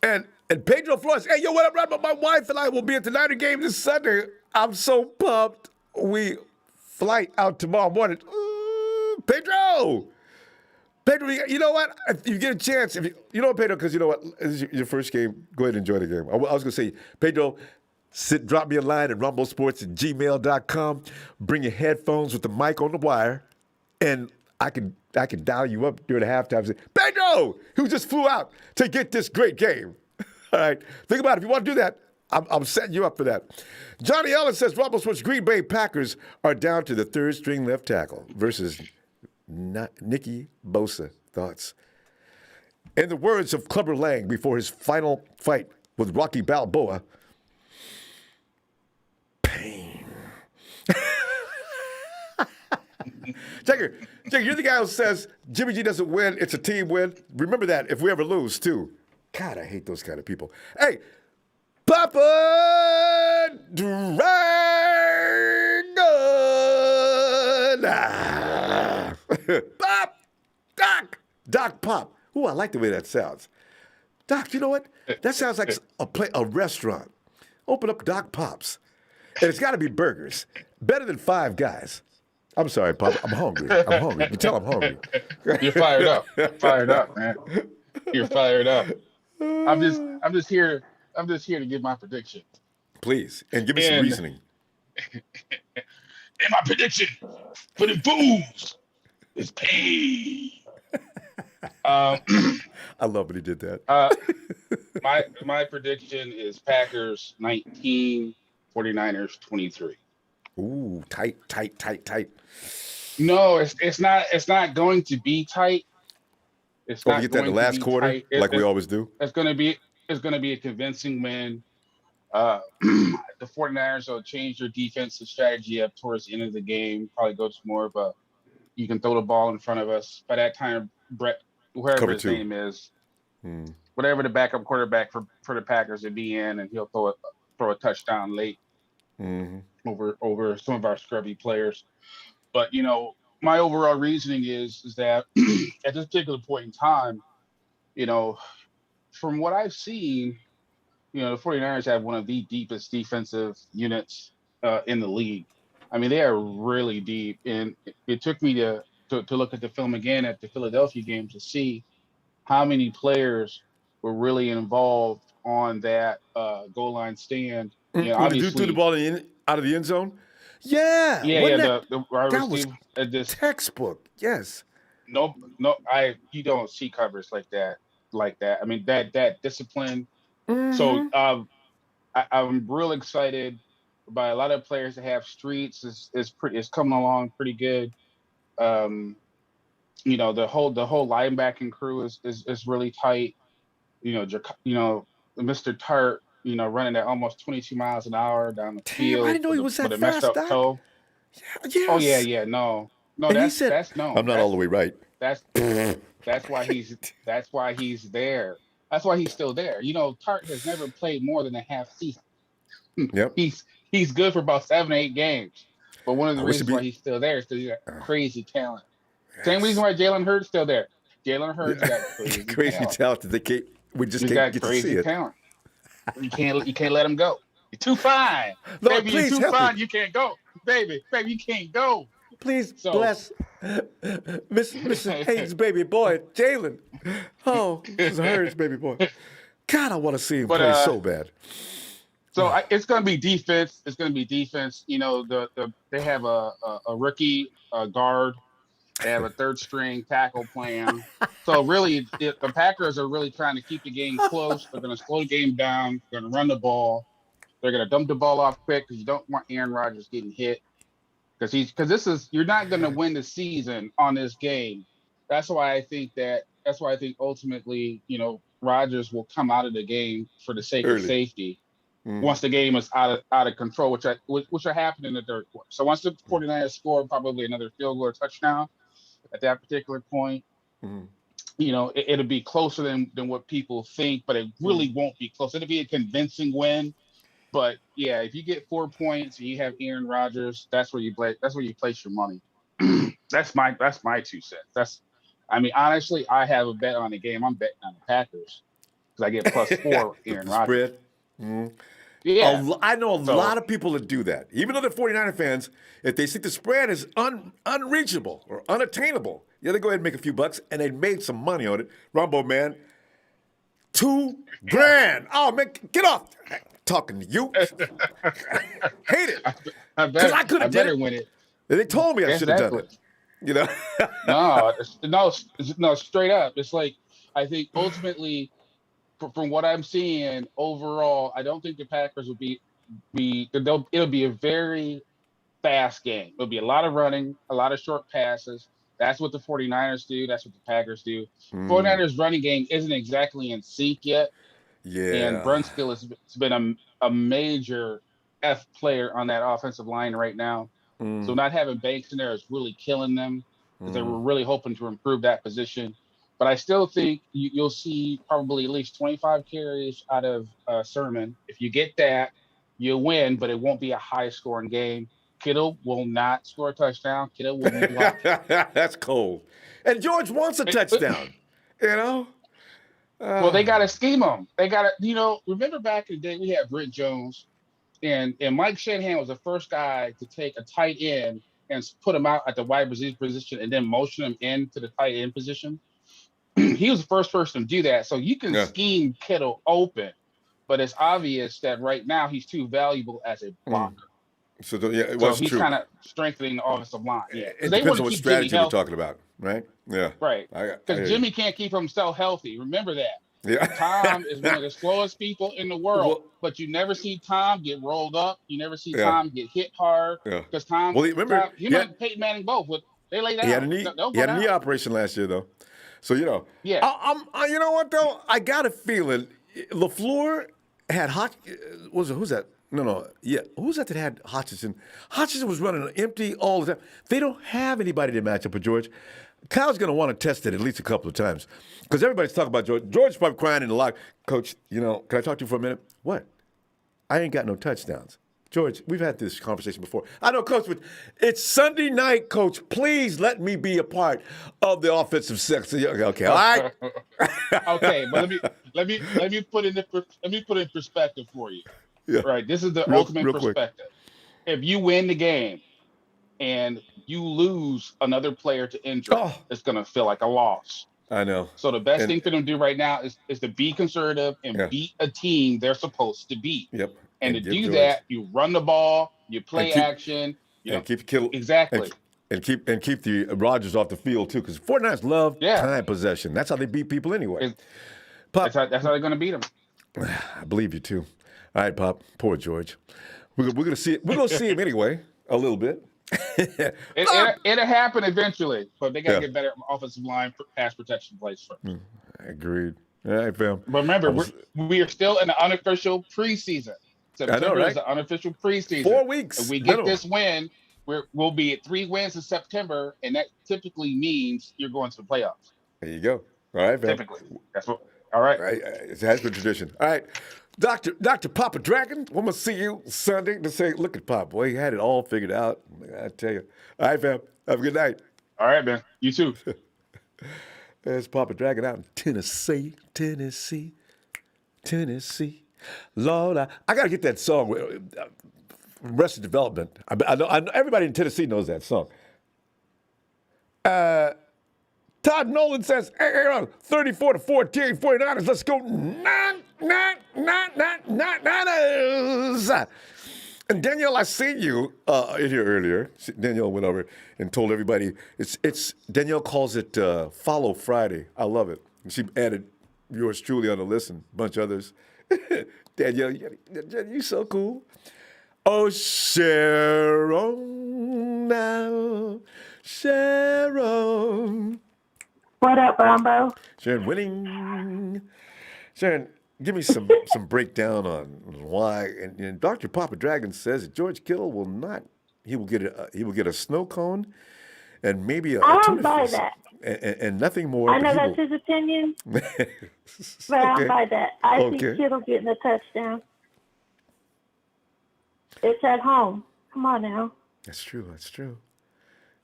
And Pedro Flores. Hey, yo, what up, Ronbo? My wife and I will be at the Niner game this Sunday. I'm so pumped. We flight out tomorrow morning. Pedro, you know what? If you get a chance, you know what, Pedro, because you know what? This is your first game. Go ahead and enjoy the game. I was going to say, Pedro, drop me a line at rumbosports@gmail.com. Bring your headphones with the mic on the wire, and I can dial you up during the halftime and say, Pedro, know who just flew out to get this great game. All right. Think about it. If you want to do that, I'm setting you up for that. Johnny Ellis says Ronbo Sports Green Bay Packers are down to the third string left tackle versus Nicky Bosa. Thoughts? In the words of Clubber Lang before his final fight with Rocky Balboa, pain. Checker, you're the guy who says Jimmy G doesn't win, it's a team win. Remember that if we ever lose, too. God, I hate those kind of people. Hey, Papa Dragon! Pop! Doc Pop. Ooh, I like the way that sounds. Doc, you know what? That sounds like a restaurant. Open up Doc Pops. And it's got to be burgers. Better than Five Guys. I'm sorry, Pop. I'm hungry. You can tell I'm hungry. You're fired up. Fired up, man. You're fired up. I'm just here to give my prediction. Please. And give me some reasoning. And my prediction for the Bulls is pain. I love when he did that. My prediction is Packers 19, 49ers 23. Ooh, tight. No, it's not going to be tight. It's not get that in the last quarter, tight. we always do. It's going to be a convincing win. The 49ers will change their defensive strategy up towards the end of the game. Probably go to more of a you can throw the ball in front of us. By that time, Brett, whoever Cover his two. name is, whatever the backup quarterback for the Packers would be in, and he'll throw a touchdown late over some of our scrubby players. But my overall reasoning is that at this particular point in time, from what I've seen, the 49ers have one of the deepest defensive units in the league. I mean, they are really deep, and it took me to look at the film again at the Philadelphia game to see how many players were really involved on that goal line stand. When the dude threw the ball out of the end zone? Yeah. The wide that was receiver, textbook. Yes. No, you don't see covers like that. I mean, that discipline. So I'm real excited by a lot of players that have streets is coming along pretty good. The whole linebacking crew is really tight. Mr. Tart, running at almost 22 miles an hour down the field. I didn't know he was that with a fast, messed up Doc. toe. Yes. Oh yeah. No, And that's no. I'm not all the way right. That's why he's there. That's why he's still there. Tart has never played more than a half season. Yep. He's good for about 7 or 8 games. But one of the reasons why he's still there is because he's got crazy talent. Yes. Same reason why Jalen Hurts still there. Jalen Hurts got crazy talent that we just he's can't got get crazy to see talent. You can't let him go. You're too fine. Lord, baby, please you're too fine. me. You can't go. Baby, you can't go. Please bless Mr. Haynes' baby boy, Jalen. Oh, this Hurts baby boy. God, I want to see him play so bad. So it's going to be defense. It's going to be defense. They have a rookie guard. They have a third string tackle plan. So really, the Packers are really trying to keep the game close. They're going to slow the game down. They're going to run the ball. They're going to dump the ball off quick because you don't want Aaron Rodgers getting hit. Because you're not going to win the season on this game. That's why I think ultimately, Rodgers will come out of the game for the sake of safety. Once the game is out of control, which will happen in the third quarter. So once the 49ers score probably another field goal or touchdown at that particular point, it'll be closer than what people think, but it really won't be close. It'll be a convincing win. But yeah, if you get 4 points and you have Aaron Rodgers, that's where you place your money. That's my 2 cents. Honestly, I have a bet on the game. I'm betting on the Packers because I get +4 Aaron Rodgers. Yeah, I know a lot of people that do that. Even though they're 49er fans, if they think the spread is unreachable or unattainable, they go ahead and make a few bucks, and they made some money on it. Ronbo, man, $2,000. Oh, man, get off. I'm talking to you. Hate it. Because I could have done it. Win it. They told me I should have done it. No, straight up. It's like I think ultimately, from what I'm seeing overall, I don't think the Packers will it'll be a very fast game. It'll be a lot of running, a lot of short passes. That's what the 49ers do. That's what the Packers do. 49ers running game isn't exactly in sync yet. And Yeah. Brunskill has been a major F player on that offensive line right now. So not having Banks in there is really killing them because they were really hoping to improve that position. But I still think you'll see probably at least 25 carries out of Sermon. If you get that, you'll win, but it won't be a high-scoring game. Kittle will not score a touchdown. Kittle will be blocked. That's cold. And George wants a touchdown. You know? Well, they got to scheme them. They got to, remember back in the day we had Britt Jones, and Mike Shanahan was the first guy to take a tight end and put him out at the wide receiver position and then motion him into the tight end position. He was the first person to do that. So you can scheme Kittle open, but it's obvious that right now he's too valuable as a blocker. So he's kind of strengthening the offensive line. Yeah, it depends on what strategy we're talking about, right? Yeah, right. Because Jimmy can't keep himself healthy. Remember that. Yeah, Tom is one of the slowest people in the world, but you never see Tom get rolled up. You never see Tom get hit hard because Tom. Well, remember and Peyton Manning both. They laid down. He had a knee operation last year, though. So Yeah. You know what though? I got a feeling LaFleur had who's that? No. Yeah. Who's that had Hutchinson? Hutchinson was running empty all the time. They don't have anybody to match up with George. Kyle's going to want to test it at least a couple of times because everybody's talking about George. George's probably crying in the locker. Coach, can I talk to you for a minute? What? I ain't got no touchdowns. George, we've had this conversation before. I know, Coach, but it's Sunday night, Coach. Please let me be a part of the offensive section. Okay, all right. Okay, but let me put in perspective for you. Yeah. Right, this is the ultimate perspective. If you win the game and you lose another player to injury, it's going to feel like a loss. I know. So the best thing for them to do right now is to be conservative and beat a team they're supposed to beat. Yep. And to do that, you run the ball, you play action, keep Kittle exactly, and keep the Rodgers off the field too, because 49ers love time possession. That's how they beat people anyway. Pop, that's how they're going to beat them. I believe you too. All right, Pop. Poor George. We're gonna see it. We're gonna see him anyway, a little bit. It'll happen eventually, but they got to get better offensive line pass protection plays first. Agreed. All right, fam. But remember, we are still in the unofficial preseason. September is the unofficial preseason. 4 weeks. If we get this win, we'll be at 3 wins in September, and that typically means you're going to the playoffs. There you go. All right, fam. Typically, that's what. All right. It has been tradition. All right. Dr. Papa Dragon, I'm going to see you Sunday to say, look at Pop. Boy, he had it all figured out. I tell you. All right, fam. Have a good night. All right, man. You too. There's Papa Dragon out in Tennessee. Lord, I got to get that song, Arrested Development. I know everybody in Tennessee knows that song. Todd Nolan says, hey, 34-14, 49ers, let's go. Niners. And Danielle, I seen you in here earlier. Danielle went over and told everybody, Danielle calls it Follow Friday. I love it. And she added yours truly on the list and a bunch of others. Danielle, you're so cool. Oh, Sharon now, Sharon. What up, Ronbo? Sharon winning. Sharon, give me some breakdown on why. And Dr. Papa Dragon says that George Kittle will not. He will get a snow cone, and maybe a I don't tuna buy fish, that. and nothing more. I know that's his opinion, but I don't buy that. I think Kittle getting a touchdown. It's at home. Come on now. That's true.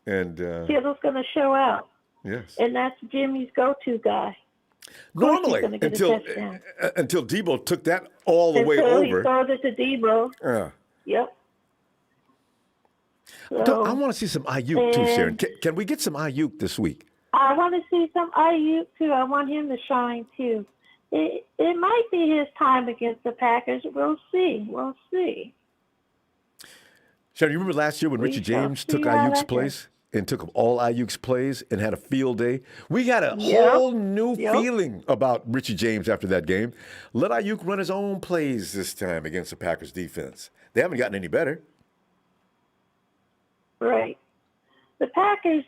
And Kittle's going to show out. Yes. And that's Jimmy's go-to guy. Normally, until Debo took that all the way over. He throws it to Debo. Yep. So, I want to see some Ayuk too, Sharon. Can we get some Ayuk this week? I want to see some Ayuk too. I want him to shine too. It might be his time against the Packers. We'll see. Sharon, you remember last year when Richie James took Ayuk's place? and took up all Ayuk's plays and had a field day. We had a whole new feeling about Richie James after that game. Let Ayuk run his own plays this time against the Packers defense. They haven't gotten any better. Right. The Packers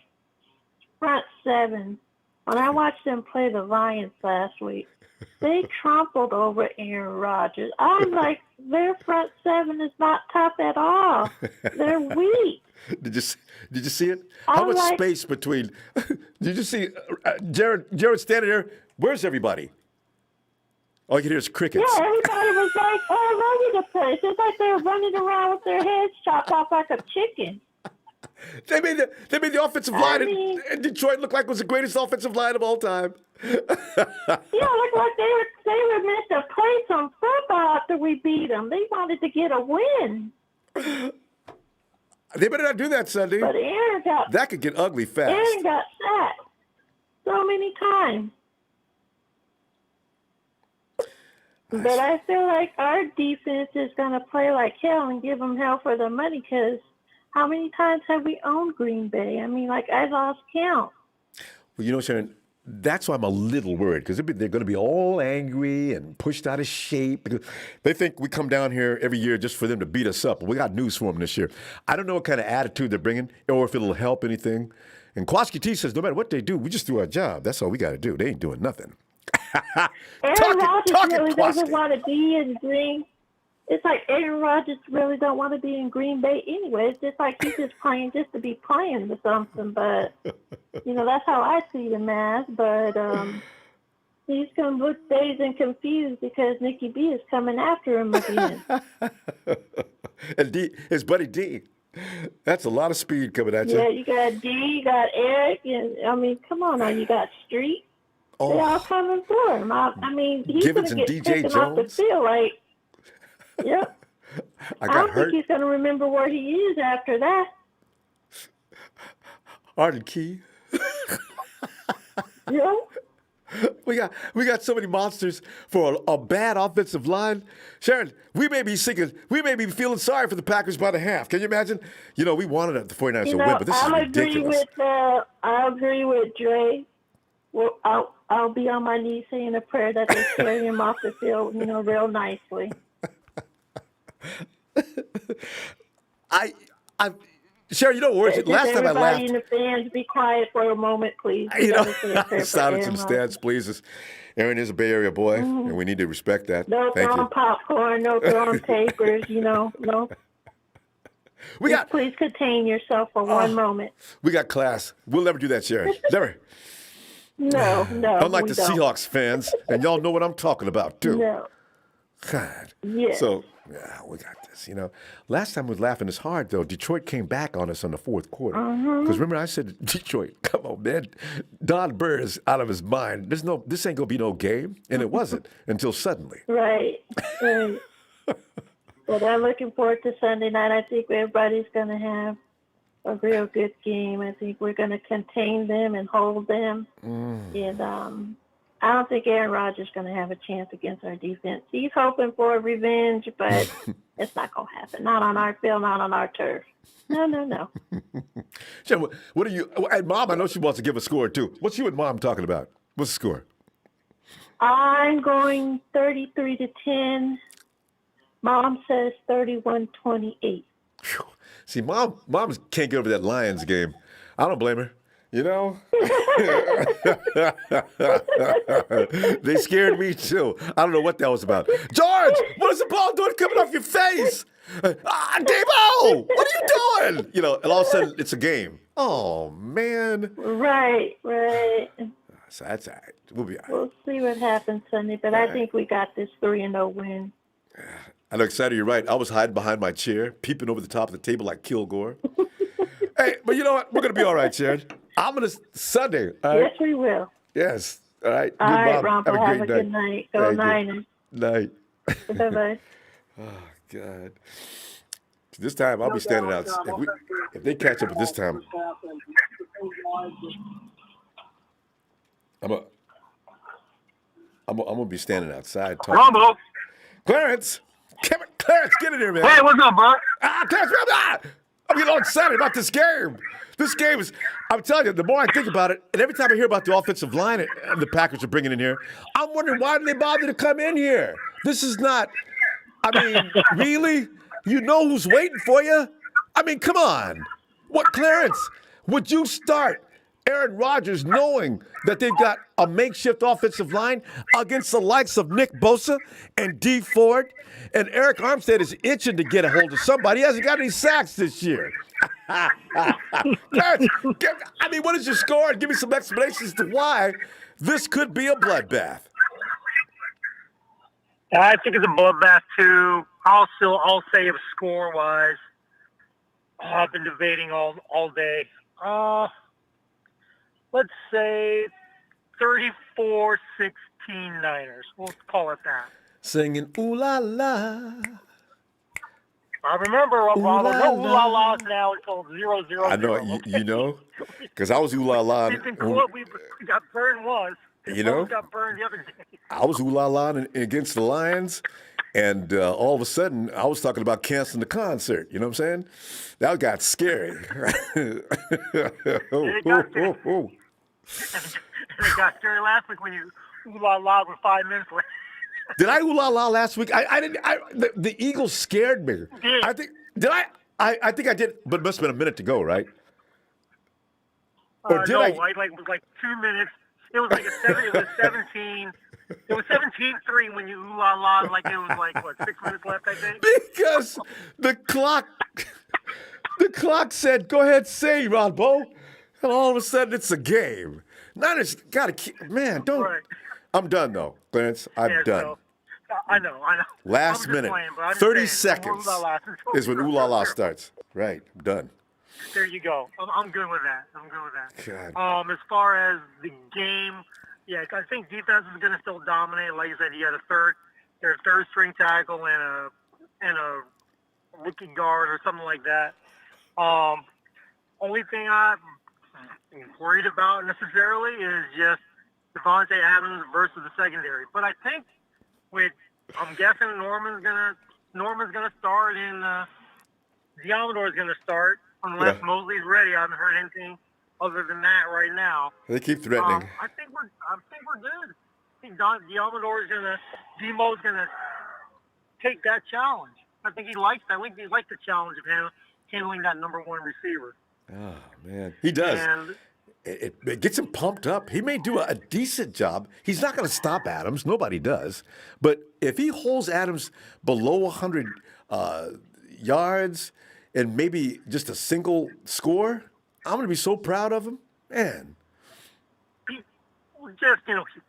front seven, when I watched them play the Lions last week, they trampled over Aaron Rodgers. I'm like, their front seven is not tough at all. They're weak. Did you see it? How much space between? Did you see Jared standing there? Where's everybody? All you can hear is crickets. Yeah, everybody was like all over the place. It's like they were running around with their heads chopped off like a chicken. They made the offensive line in Detroit look like it was the greatest offensive line of all time. Yeah, looked like they were meant to play some football after we beat them. They wanted to get a win. They better not do that Sunday. But that could get ugly fast. Aaron got sacked so many times. But I feel like our defense is going to play like hell and give them hell for their money because how many times have we owned Green Bay? I mean, like, I lost count. Well, you know, Sharon, that's why I'm a little worried because they're going to be all angry and pushed out of shape. Because they think we come down here every year just for them to beat us up. But we got news for them this year. I don't know what kind of attitude they're bringing or if it'll help anything. And Kwaski T says no matter what they do, we just do our job. That's all we got to do. They ain't doing nothing. Aaron Rodgers really doesn't want to be in Green. It's like Aaron Rodgers really don't want to be in Green Bay anyway. It's just like he's just playing just to be playing or something. But, you know, that's how I see him as. But he's going to look dazed and confused because Nikki B is coming after him again. And his buddy D. That's a lot of speed coming at you. Yeah, you got D, you got Eric. And I mean, come on now. You got Street. Oh. They're all coming for him. I mean, he's going to get taken off the field like, yep. I don't think he's going to remember where he is after that. Arden Key. Yeah. We got so many monsters for a bad offensive line. Sharon, we may be feeling sorry for the Packers by the half. Can you imagine? You know, we wanted the 49ers to win, but this is ridiculous. I agree with Dre. Well, I'll be on my knees saying a prayer that they carry him off the field, you know, real nicely. Sharon, you know, last time I laughed. Everybody in the fans, be quiet for a moment, please. You know, silence in the stands, please. Aaron is a Bay Area boy, and we need to respect that. No throwing popcorn, no throwing papers, you know, no. Please contain yourself for one moment. We got class. We'll never do that, Sharon. Never. No. Unlike the Seahawks fans, and y'all know what I'm talking about, too. No. God. Yes. So, yeah, we got this, you know. Last time we was laughing this hard, though. Detroit came back on us in the fourth quarter. Because remember I said, Detroit, come on, man. Don Burr is out of his mind. This ain't going to be no game. And it wasn't until suddenly. Right. But I'm looking forward to Sunday night. I think everybody's going to have a real good game. I think we're going to contain them and hold them. And I don't think Aaron Rodgers is going to have a chance against our defense. He's hoping for revenge, but it's not going to happen. Not on our field, not on our turf. No. Sharon, what are you? And Mom, I know she wants to give a score too. What's you and Mom talking about? What's the score? I'm going 33-10. Mom says 31-28. See, Mom can't get over that Lions game. I don't blame her. You know? They scared me, too. I don't know what that was about. George, what is the ball doing coming off your face? Debo, what are you doing? You know, and all of a sudden, it's a game. Oh, man. Right. So that's all right. We'll be all right. We'll see what happens Sunday, but I think we got this 3-0 win. I know, excited. You're right. I was hiding behind my chair, peeping over the top of the table like Kilgore. Hey, but you know what? We're going to be all right, Sharon. I'm going to Sunday. All right? Yes, we will. Yes. All right. All right, Ronbo. Have a good night. Go Niners. Night. Bye-bye. Oh, God. This time, I'll be standing out. If they catch up at this time, I'm going to be standing outside talking. Ronbo. Clarence, get in here, man. Hey, what's up, bro? Clarence, I'm getting all excited about this game. This game is, I'm telling you, the more I think about it, and every time I hear about the offensive line the Packers are bringing in here, I'm wondering why did they bother to come in here? This is not, I mean, really? You know who's waiting for you? I mean, come on. What, Clarence, would you start Aaron Rodgers knowing that they've got a makeshift offensive line against the likes of Nick Bosa and Dee Ford? And Eric Armstead is itching to get a hold of somebody. He hasn't got any sacks this year. Clarence, I mean, what is your score? And give me some explanations to why this could be a bloodbath. I think it's a bloodbath too. I'll say if score-wise, I've been debating all day. Let's say 34-16 Niners. We'll call it that. Singing ooh la la. I remember, Ooh la no ooh la la. la's now until 0-0. I know, you know, because I was ooh la la. We got burned once. You know? We got burned the other day. I was ooh la la against the Lions, and all of a sudden I was talking about canceling the concert. You know what I'm saying? That got scary. It got scary last week when you ooh la la with 5 minutes left. Did I ooh la la last week? I didn't. The Eagles scared me. Yeah. I think I think I did, but it must have been a minute to go, right? Or did no, I? it was like 2 minutes. It was like it was 17. It was 17-3 when you ooh la la. Like it was like what 6 minutes left, I think. Because the clock said, "Go ahead, say, Ronbo," and all of a sudden it's a game. Niners got to keep. Man, don't. Right. I'm done though, Clarence. I'm done. So, I know. Last minute, playing, 30 seconds is when ooh la la starts. Right, I'm done. There you go. I'm good with that. God. As far as the game, yeah, I think defense is going to still dominate. Like you said, you got their third string tackle and a rookie guard or something like that. Only thing I'm worried about necessarily is just Devontae Adams versus the secondary. But I think I'm guessing Norman's gonna start and Diamador's gonna start unless Mosley's ready. I haven't heard anything other than that right now. They keep threatening. I think we're good. I think Demo's gonna take that challenge. I think he likes that. I think he likes the challenge of handling that number one receiver. Oh man, he does. And It gets him pumped up. He may do a decent job. He's not going to stop Adams. Nobody does. But if he holds Adams below 100 yards and maybe just a single score, I'm going to be so proud of him. Man.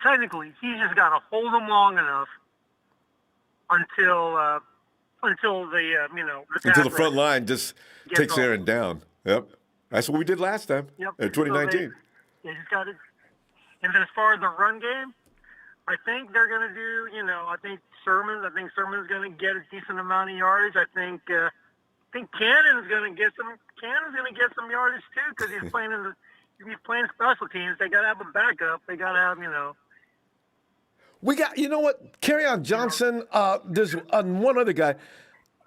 Technically, he's just got to hold them long enough until the front line just takes Aaron down. Yep. That's what we did last time in 2019. They just got it. And then as far as the run game, I think they're going to do, I think Sermon's going to get a decent amount of yardage. I think Cannon's going to get some yardage too because he's playing special teams. They got to have a backup. They got to have, We got, you know what? Kerryon Johnson. There's one other guy.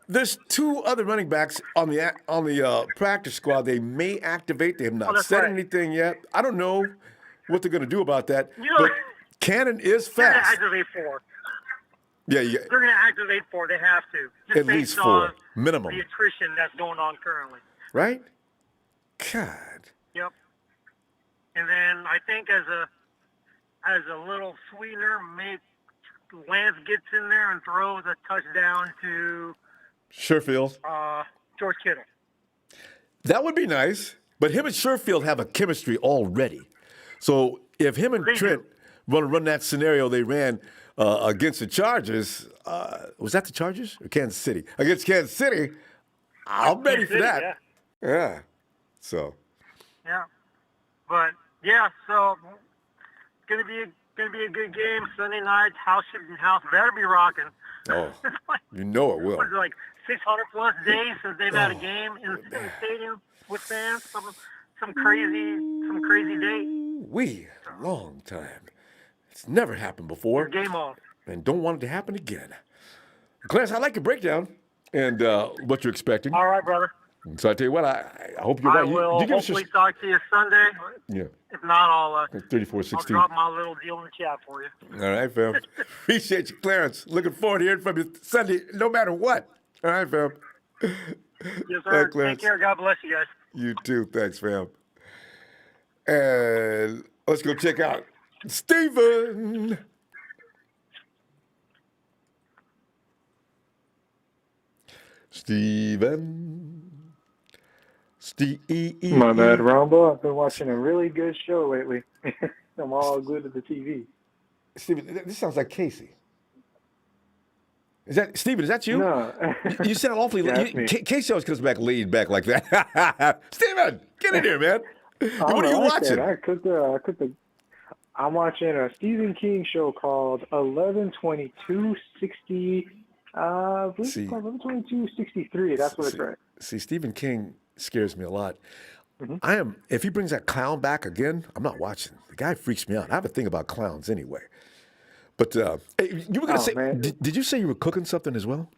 There's two other running backs on the practice squad. They may activate. They have not said anything yet. I don't know what they're going to do about that. But Cannon is they're fast. going to activate 4. Yeah. They're going to activate 4. They have to. Just At least 4, on minimum. the attrition that's going on currently. Right? God. Yep. And then I think as a little sweetener, maybe Lance gets in there and throws a touchdown to Sherfield. George Kittle. That would be nice. But him and Sherfield have a chemistry already. So if him and Trent want to run that scenario they ran against the Chargers, was that the Chargers or Kansas City? Against Kansas City, I'm ready for that. Yeah. So. Yeah. But so it's gonna be a good game Sunday night. House better be rocking. Oh, you know it will. It's like 600 plus days since they've had a game in the stadium with fans. Some crazy date. A long time. It's never happened before. Game off. And don't want it to happen again. Clarence, I like your breakdown and what you're expecting. All right, brother. So I tell you what, I hope you're I right. will You give us hopefully talk to you Sunday. yeah, If not, I'll 34-16. drop my little deal in the chat for you. All right, fam. Appreciate you, Clarence. Looking forward to hearing from you Sunday, no matter what. All right, fam. Yes, All sir. right, Clarence. Take care. God bless you guys. You too. Thanks, fam. And let's go check out Steven. My bad, Ronbo. I've been watching a really good show lately. I'm all glued to the TV. Steven, this sounds like Casey. Is that Steven? Is that you? No. You sound awfully. Yeah, that's me. Casey always comes back laid back like that. Steven, get in here, man. What are you like watching? that. I'm watching a Stephen King show called 11/22/60. I believe it's called 11/22/63. That's what it's right. See, Stephen King scares me a lot. Mm-hmm. If he brings that clown back again, I'm not watching. The guy freaks me out. I have a thing about clowns anyway. But hey, you were going to say, did you say you were cooking something as well?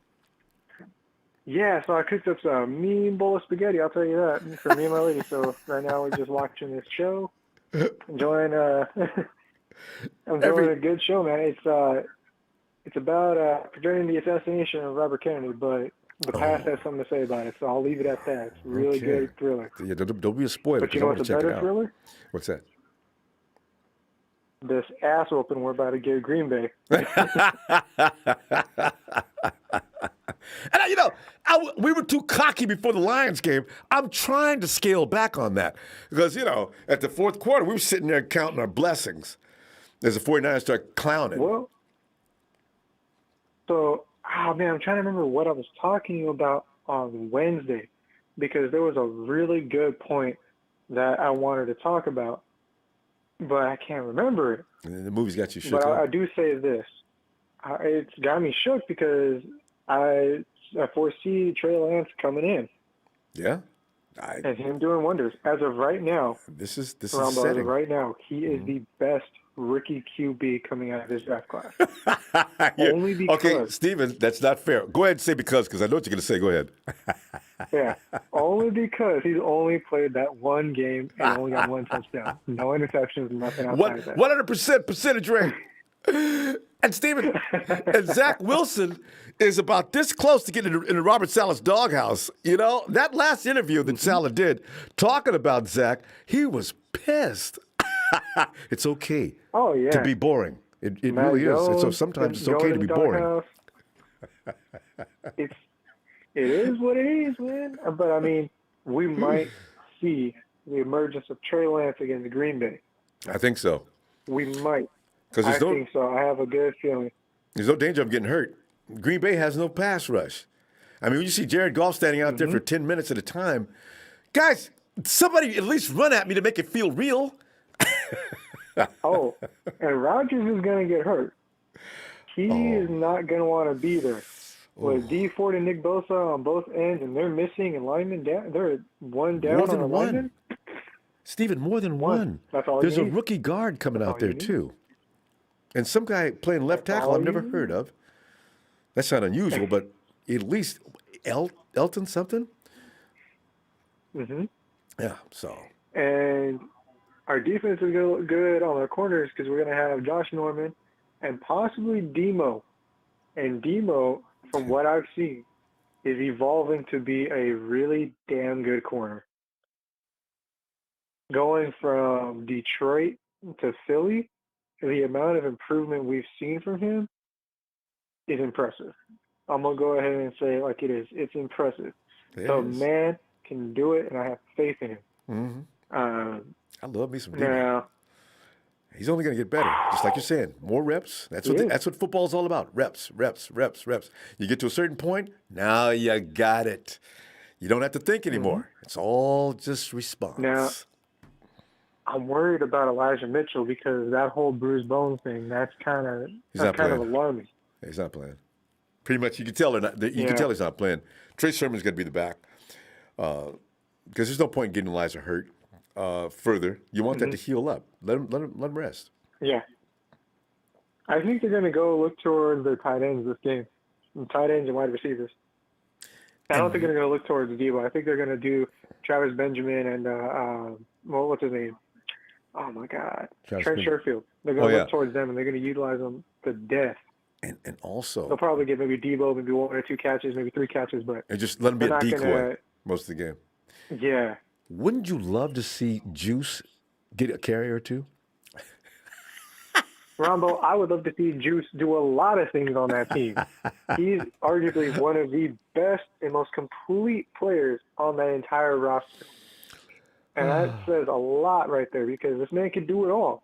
Yeah, so I cooked up some mean bowl of spaghetti, I'll tell you that, for me and my lady. So right now we're just watching this show, enjoying a good show, man. It's about preventing the assassination of Robert Kennedy, but the past has something to say about it, so I'll leave it at that. It's a really good thriller. Yeah, don't be a spoiler. But you know what's a better thriller? What's that? This ass whooping we're about to give Green Bay. And we were too cocky before the Lions game. I'm trying to scale back on that because, at the fourth quarter, we were sitting there counting our blessings as the 49ers start clowning. Well, I'm trying to remember what I was talking about on Wednesday because there was a really good point that I wanted to talk about, but I can't remember it. And the movie's got you shook But up. I do say this. It's got me shook because I foresee Trey Lance coming in. Yeah? And him doing wonders. As of right now, this is Ronbo, setting. as of right now, he is the best rookie QB coming out of this draft class. Only because. Okay, Steven, that's not fair. Go ahead and say because I know what you're going to say. Go ahead. Yeah, only because he's only played that one game and only got one touchdown. No interceptions, nothing outside of that. 100% percentage rate. And Steven, and Zach Wilson is about this close to getting into Robert Sala's doghouse. That last interview that Salah did talking about Zach, he was pissed. It's okay to be boring. It really is. So sometimes it's okay to be boring. It is what it is, man. But, we might see the emergence of Trey Lance against Green Bay. I think so. We might. I think so. I have a good feeling. There's no danger of getting hurt. Green Bay has no pass rush. When you see Jared Goff standing out there for 10 minutes at a time, guys, somebody at least run at me to make it feel real. And Rodgers is going to get hurt. He is not going to want to be there. With D Ford and Nick Bosa on both ends, and they're missing a lineman down. They're one down on a lineman. Steven, more than one. That's all. There's a rookie guard coming out there too, and some guy playing left tackle I've never heard of. That's not unusual, but at least Elton something. Mm-hmm. Yeah. So. And our defense is going to look good on our corners because we're going to have Josh Norman and possibly Demo. And Demo, from what I've seen, is evolving to be a really damn good corner. Going from Detroit to Philly, the amount of improvement we've seen from him is impressive. I'm going to go ahead and say it like it is. It's impressive. The man can do it, and I have faith in him. Mm-hmm. I love me some Demo. Now, he's only going to get better, just like you're saying. More reps. That's what football's all about. Reps. You get to a certain point, now you got it. You don't have to think anymore. It's all just response. Now, I'm worried about Elijah Mitchell because that whole bruised bone thing, that's kind of alarming. He's not playing. Pretty much, you can tell can tell he's not playing. Trey Sermon's going to be the back because there's no point in getting Elijah hurt. Further, you want that to heal up. Let him rest. Yeah, I think they're going to go look toward the tight ends this game, tight ends and wide receivers. I don't think they're going to look towards Debo. I think they're going to do Travis Benjamin and what's his name? Oh my God, Trent Sherfield. They're going to look towards them, and they're going to utilize them to death. And also, they'll probably get maybe Debo, maybe 1 or 2 catches, maybe 3 catches, but and just let him be a decoy most of the game. Yeah. Wouldn't you love to see Juice get a carry or two? Ronbo, I would love to see Juice do a lot of things on that team. He's arguably one of the best and most complete players on that entire roster. And that says a lot right there because this man can do it all.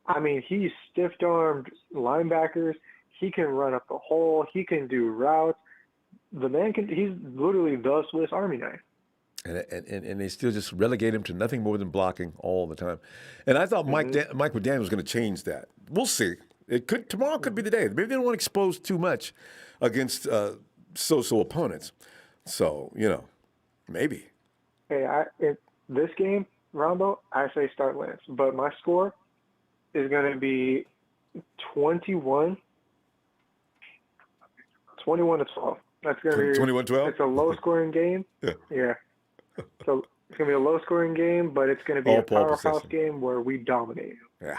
I mean, he's stiff-armed linebackers. He can run up the hole. He can do routes. The man he's literally the Swiss Army knife. And they still just relegate him to nothing more than blocking all the time. And I thought Mike McDaniel was going to change that. We'll see. Tomorrow could be the day. Maybe they don't want to expose too much against so-so opponents. So, maybe. Hey, in this game, Ronbo, I say start Lance. But my score is going to be 21-12. That's going to be 21-12? It's a low-scoring game. Yeah. So it's going to be a low-scoring game, but it's going to be a powerhouse game where we dominate. Yeah.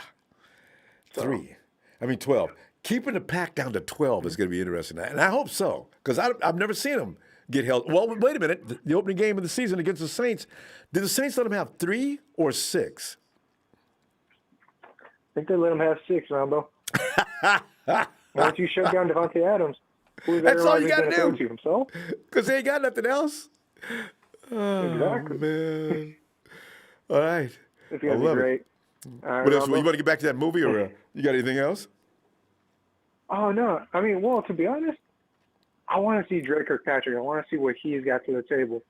12. Keeping the pack down to 12 is going to be interesting. And I hope so, because I've never seen them get held. Well, wait a minute. The opening game of the season against the Saints, did the Saints let them have 3 or 6? I think they let them have 6, Ronbo. Once you shut down Devontae Adams, that's all you got to do. Himself? Because they ain't got nothing else. Oh, exactly. Man. All right. It's going to be great. What else? You want to get back to that movie, or you got anything else? Oh, no. I mean, well, to be honest, I want to see Drake Kirkpatrick. I want to see what he's got to the table.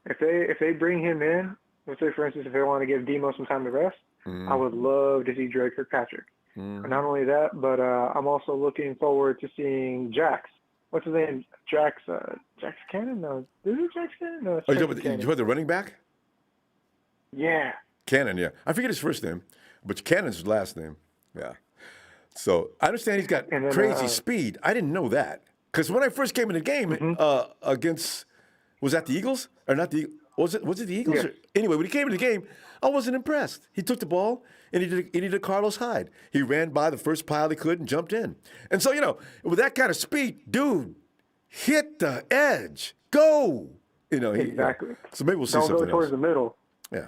If they bring him in, let's say, for instance, if they want to give Demo some time to rest, I would love to see Drake Kirkpatrick. And not only that, but I'm also looking forward to seeing Jax. What's his name? Jax Cannon? No. Is it Jax Cannon? No, it's you talking about the running back? Yeah. Cannon, yeah. I forget his first name, but Cannon's his last name. Yeah. So I understand he's got crazy speed. I didn't know that. Because when I first came in the game against, was that the Eagles? Or not the Was it the Eagles? Yeah. Anyway, when he came in the game, I wasn't impressed. He took the ball, and he did a Carlos Hyde. He ran by the first pile he could and jumped in. And so, with that kind of speed, dude, hit the edge. Go. Exactly. So maybe we'll see something else. Don't go towards the middle. Yeah.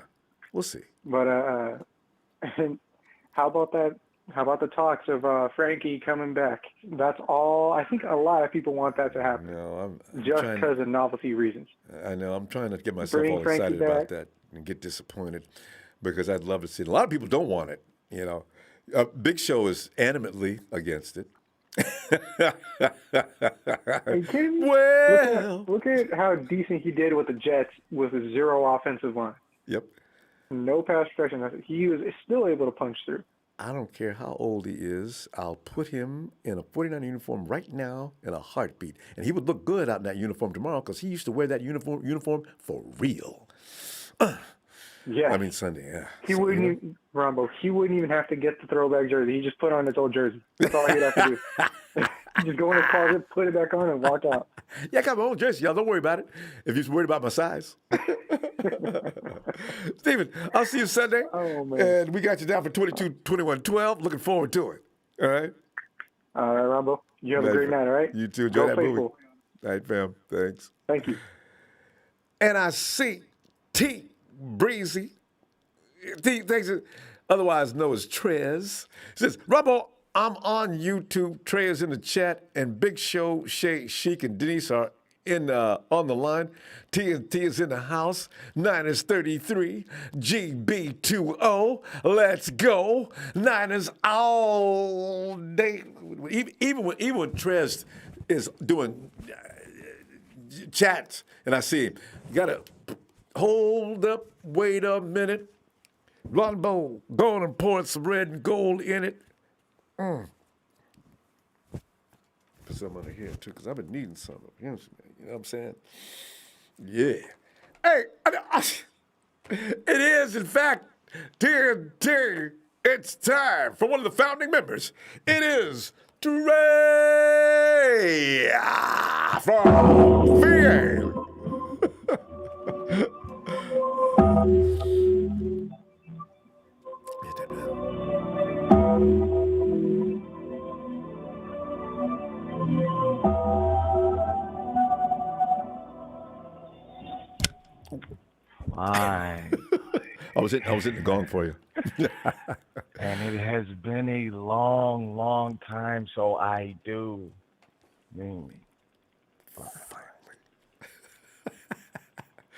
We'll see. But and how about that? How about the talks of Frankie coming back? That's all. I think a lot of people want that to happen. No, I'm just because of novelty reasons. I know. I'm trying to get myself all excited about that and get disappointed because I'd love to see it. A lot of people don't want it. Big Show is animately against it. Look at how decent he did with the Jets with a 0 offensive line. Yep. No pass protection. He was still able to punch through. I don't care how old he is. I'll put him in a 49er uniform right now in a heartbeat. And he would look good out in that uniform tomorrow because he used to wear that uniform for real. Yeah. I mean, Sunday, yeah. He wouldn't even have to get the throwback jersey. He just put on his old jersey. That's all he'd have to do. Just go in his closet, put it back on, and walk out. Yeah, I got my own jersey, y'all. Don't worry about it. If you're worried about my size. Steven, I'll see you Sunday. Oh, man. And we got you down for 22-21-12. Looking forward to it. All right? All right, Ronbo. You have a great night, all right? You too. Enjoy that movie. All right, fam. Thanks. Thank you. And I see T. Breezy. T. Thanks. Otherwise known as Trez. Says, Ronbo, I'm on YouTube. Trey is in the chat, and Big Show, Shay, Sheik, and Denise are on the line. TNT is in the house. 9 33. GB20. Let's go. Niners all day. Even when Trez is doing chats, and I see him, you gotta hold up. Wait a minute. Ronbo, go on and pour some red and gold in it. Put some under here, too, because I've been needing some. You know what I'm saying? Yeah. Hey, it is, in fact, TNT, it's time for one of the founding members. It is Trey from Pregame. Hit that bell. Fine. I was hitting the gong for you. And it has been a long, long time, so I do.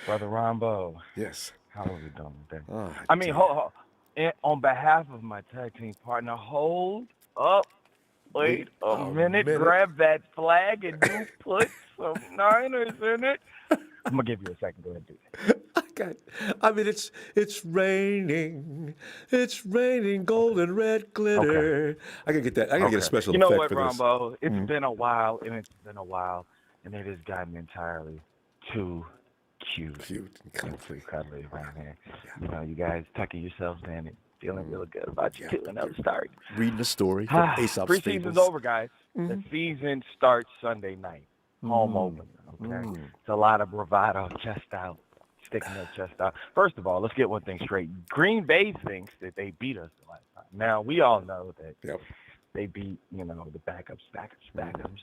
Brother Ronbo, Yes. how are we doing today? Oh, I mean, hold. On behalf of my tag team partner, hold up. Wait a minute. Grab that flag and you put some Niners in it. I'm going to give you a second. Go ahead and do that. I mean, it's raining. It's raining golden red glitter. Okay. I gotta get that. I gotta get a special You know effect what, for this. Rombo? It's been a while, and it has gotten entirely too cute. Cute and cuddly. Cuddly around here. You know, you guys tucking yourselves in and feeling real good about you too. And that'll start. Reading a story from Aesop's Preseason's Fables. over, guys. The season starts Sunday night. Home opener. Okay, it's a lot of bravado, chest out, sticking their chest out. First of all, let's get one thing straight. Green Bay thinks that they beat us the last time. Now we all know that they beat, the backups,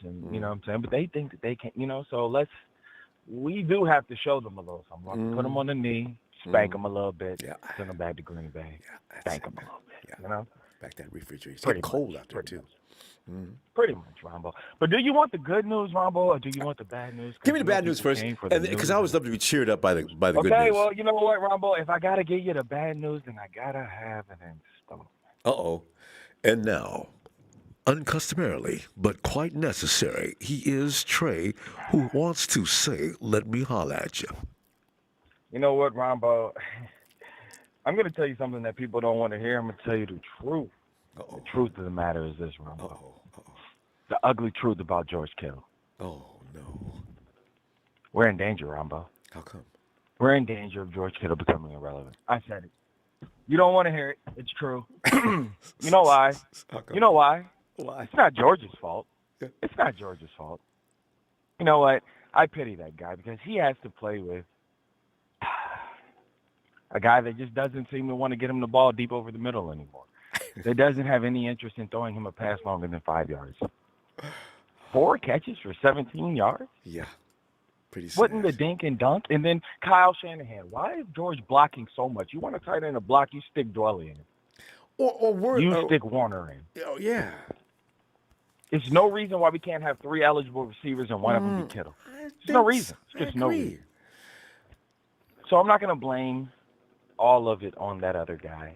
and you know what I'm saying. But they think that they can, So we do have to show them a little something. Put them on the knee, spank them a little bit, send them back to Green Bay, spank them a little bit. Back that refrigerator. It's getting cold out there too. Pretty much, Rombo. But do you want the good news, Rombo, or do you want the bad news? Give me the bad news first, because I always love to be cheered up by the good news. Okay, well, you know what, Rombo? If I gotta give you the bad news, then I gotta have an installment. And now, uncustomarily but quite necessary, he is Trey, who wants to say, "Let me holla at you." You know what, Rombo? I'm gonna tell you something that people don't want to hear. I'm gonna tell you the truth. The truth of the matter is this, Ronbo. The ugly truth about George Kittle. Oh, no. We're in danger, Ronbo. How come? We're in danger of George Kittle becoming irrelevant. I said it. You don't want to hear it. It's true. You know why? You know why? Why? It's not George's fault. It's not George's fault. You know what? I pity that guy because he has to play with a guy that just doesn't seem to want to get him the ball deep over the middle anymore. That doesn't have any interest in throwing him a pass longer than 5 yards. 4 catches for 17 yards? Yeah. Pretty sad. Putting the dink and dunk. And then Kyle Shanahan. Why is George blocking so much? You want to tight end a block, you stick Dwelly in. You stick Warner in. Oh, yeah. There's no reason why we can't have 3 eligible receivers and one of them be Kittle. There's no reason. There's just no reason. So I'm not going to blame all of it on that other guy.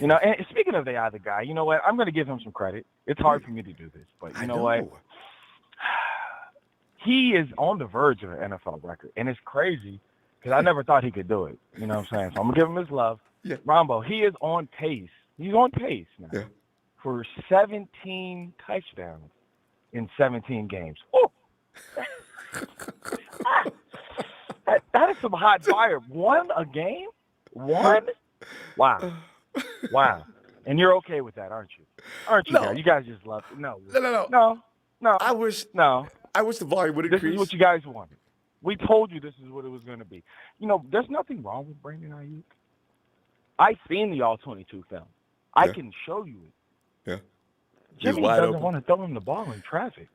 And speaking of the other guy, you know what? I'm going to give him some credit. It's hard for me to do this, but you know what? He is on the verge of an NFL record, and it's crazy because I never thought he could do it. You know what I'm saying? So I'm going to give him his love. Yeah. Rombo, he is on pace. He's on pace now for 17 touchdowns in 17 games. Oh! That is some hot fire. 1 a game? 1? Wow. Wow. And you're okay with that, aren't you? Aren't you? No. You guys just love it. No. No. I wish the volume would increase. This is what you guys wanted. We told you this is what it was going to be. There's nothing wrong with Brandon Ayuk. I've seen the All-22 film. I can show you it. Yeah. Jimmy doesn't want to throw him the ball in traffic.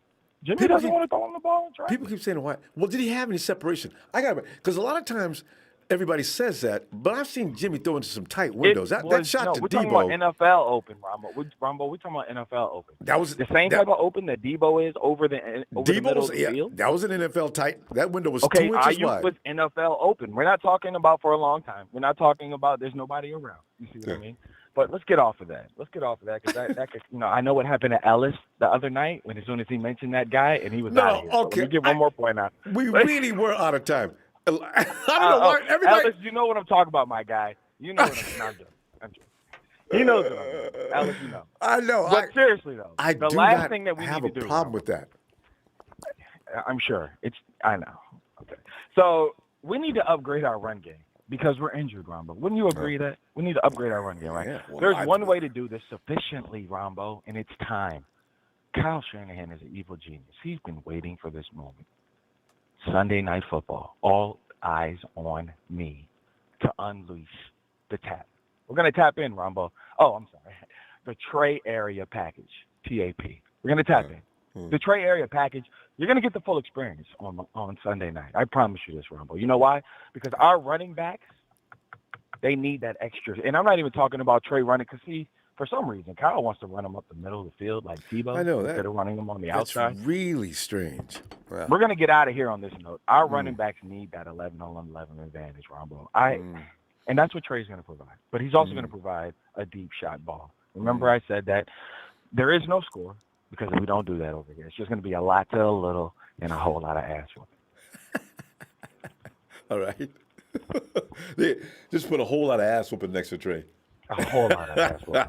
Jimmy doesn't want to throw him the ball in traffic. People keep saying, why? Well, did he have any separation? Because a lot of times everybody says that, but I've seen Jimmy throw into some tight windows. That shot to we're Debo. Talking about NFL open, Rombo. We're talking about NFL open. That was the same type of open that Debo is over the middle of the field. That was an NFL tight. That window was 2 inches Ayuk wide. was NFL open. We're not talking about for a long time. We're not talking about there's nobody around. You see what I mean? But let's get off of that. Because that could, I know what happened to Ellis the other night as soon as he mentioned that guy and he was out of here. Okay. So let me get one more point out. We really were out of time. I don't know why everybody. Ellis, you know what I'm talking about, my guy. You know what I'm doing. I'm joking. He knows what I'm doing. Ellis, you know. I know. But seriously though, the last thing that we have need to a do. problem with that. I'm sure. I know. Okay. So we need to upgrade our run game. Because we're injured, Rombo. Wouldn't you agree that? We need to upgrade our run game, right? Yeah, well, There's one way to do this sufficiently, Rombo, and it's time. Kyle Shanahan is an evil genius. He's been waiting for this moment. Sunday Night Football. All eyes on me. to unleash the tap. We're going to tap in, Ronbo. Oh, I'm sorry. The Trey Area Package, TAP. We're going to tap in. The Trey Area Package, you're going to get the full experience on Sunday night. I promise you this, Ronbo. You know why? Because our running backs, they need that extra. And I'm not even talking about Trey running because for some reason, Kyle wants to run them up the middle of the field like Tebow. I know that. Instead of running them on the outside. That's really strange. Wow. We're going to get out of here on this note. Our running backs need that 11-on-11 advantage, Ronbo. And that's what Trey's going to provide. But he's also going to provide a deep shot ball. Remember I said that there is no score because we don't do that over here. It's just going to be a lot to a little and a whole lot of ass whooping. All right. Just put a whole lot of ass whooping next to Trey. A whole lot of ass whooping.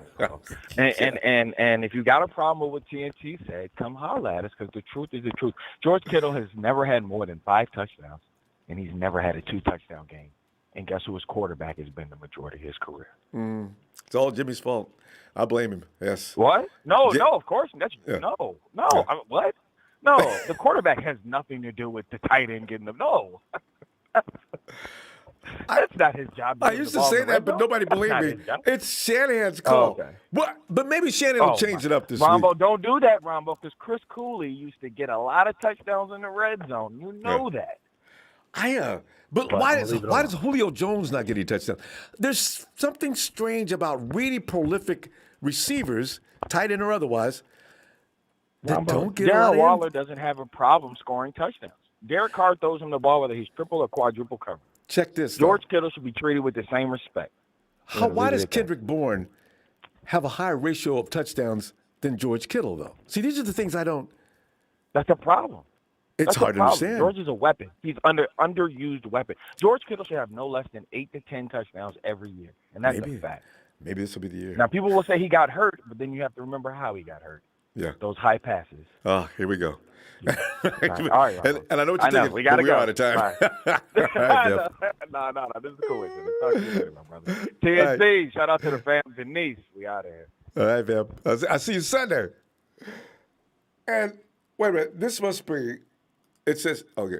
And if you got a problem with what TNT said, come holler at us because the truth is the truth. George Kittle has never had more than 5 touchdowns, and he's never had a 2-touchdown game. And guess who his quarterback has been the majority of his career? It's all Jimmy's fault. I blame him. Yes. What? No, of course. No. What? No, the quarterback has nothing to do with the tight end getting them. No. That's not his job. I used to say that, but nobody believed me. It's Shanahan's call. Okay. But maybe Shanahan will change it up this Ronbo, week. don't do that, Ronbo, because Chris Cooley used to get a lot of touchdowns in the red zone. You know that. But why does Julio Jones not get any touchdowns? There's something strange about really prolific receivers, tight end or otherwise, that don't get a lot Darren Waller doesn't have a problem scoring touchdowns. Derek Carr throws him the ball whether he's triple or quadruple covered. Check this. George Kittle should be treated with the same respect. Why does Kendrick Bourne have a higher ratio of touchdowns than George Kittle, though? See, these are the things I don't. That's a problem. It's hard to understand. George is a weapon. He's underused weapon. George Kittle should have no less than 8 to 10 touchdowns every year, and that's a fact. Maybe this will be the year. Now, people will say he got hurt, but then you have to remember how he got hurt. Yeah. Those high passes. Oh, here we go. Yeah. All right, and I know what you're thinking. We got to go. We're out of time. All right. No. This is cool. Talk to you later, my brother. TSC, right. Shout out to the fam. Denise, we out of here. All right, fam. I'll see you Sunday. And wait a minute. This must be, it says, okay,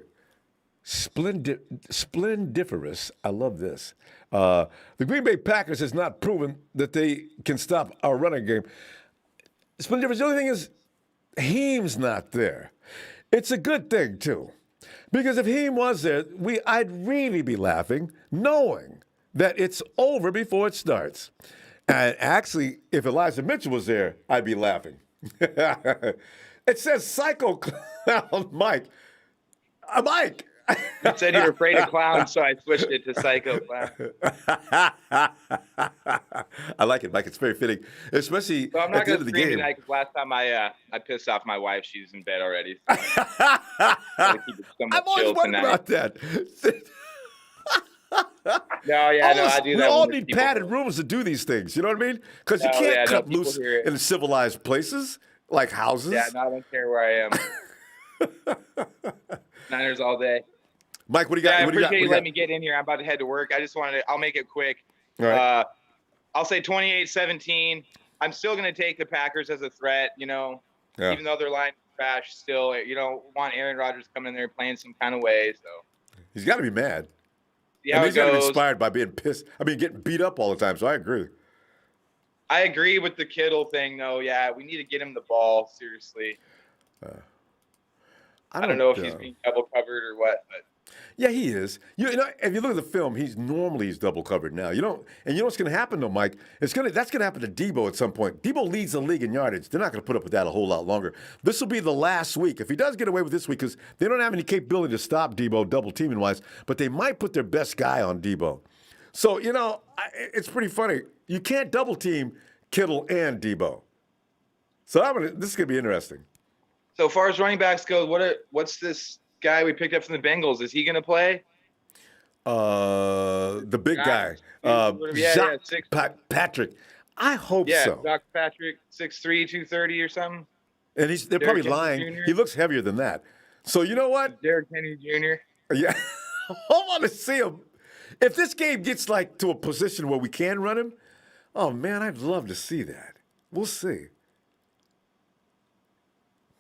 splendiferous. I love this. The Green Bay Packers has not proven that they can stop our running game. Splendiferous. The only thing is, Heem's not there. It's a good thing, too. Because if Heem was there, I'd really be laughing, knowing that it's over before it starts. And actually, if Elijah Mitchell was there, I'd be laughing. It says Psycho Clown Mike. Mike! You said you were afraid of clowns, so I switched it to Psycho Clown. I like it, Mike. It's very fitting, especially so I'm not at the end of the game. Tonight, because last time I pissed off my wife, she's in bed already. So I'm always worried about that. I do that. We all need padded rooms to do these things. You know what I mean? Because you can't cut loose in civilized places like houses. Yeah, no, I don't care where I am. Niners all day. Mike, what do you got? I appreciate you letting me get in here. I'm about to head to work. I'll make it quick. All right. I'll say 28-17. I'm still going to take the Packers as a threat, even though their line is trash still, want Aaron Rodgers coming in there playing some kind of way. So he's got to be mad. Yeah, he's got to be inspired by being pissed. Getting beat up all the time, so I agree. I agree with the Kittle thing, though. Yeah, we need to get him the ball, seriously. I don't know if he's being double covered or what, but yeah, he is. If you look at the film, he's double covered now. And you know what's going to happen though, Mike? That's going to happen to Debo at some point. Debo leads the league in yardage. They're not going to put up with that a whole lot longer. This will be the last week. If he does get away with this week, because they don't have any capability to stop Debo double teaming wise, but they might put their best guy on Debo. So it's pretty funny. You can't double team Kittle and Debo. So this is going to be interesting. So far as running backs go, what's this guy we picked up from the Bengals? Is he going to play? The big guy. Patrick. I hope so. Yeah, Doc Patrick, 6'3", 230 or something. And they're probably lying. Jr. He looks heavier than that. So you know what? Derrick Henry Jr. Yeah. I want to see him. If this game gets to a position where we can run him, oh, man, I'd love to see that. We'll see.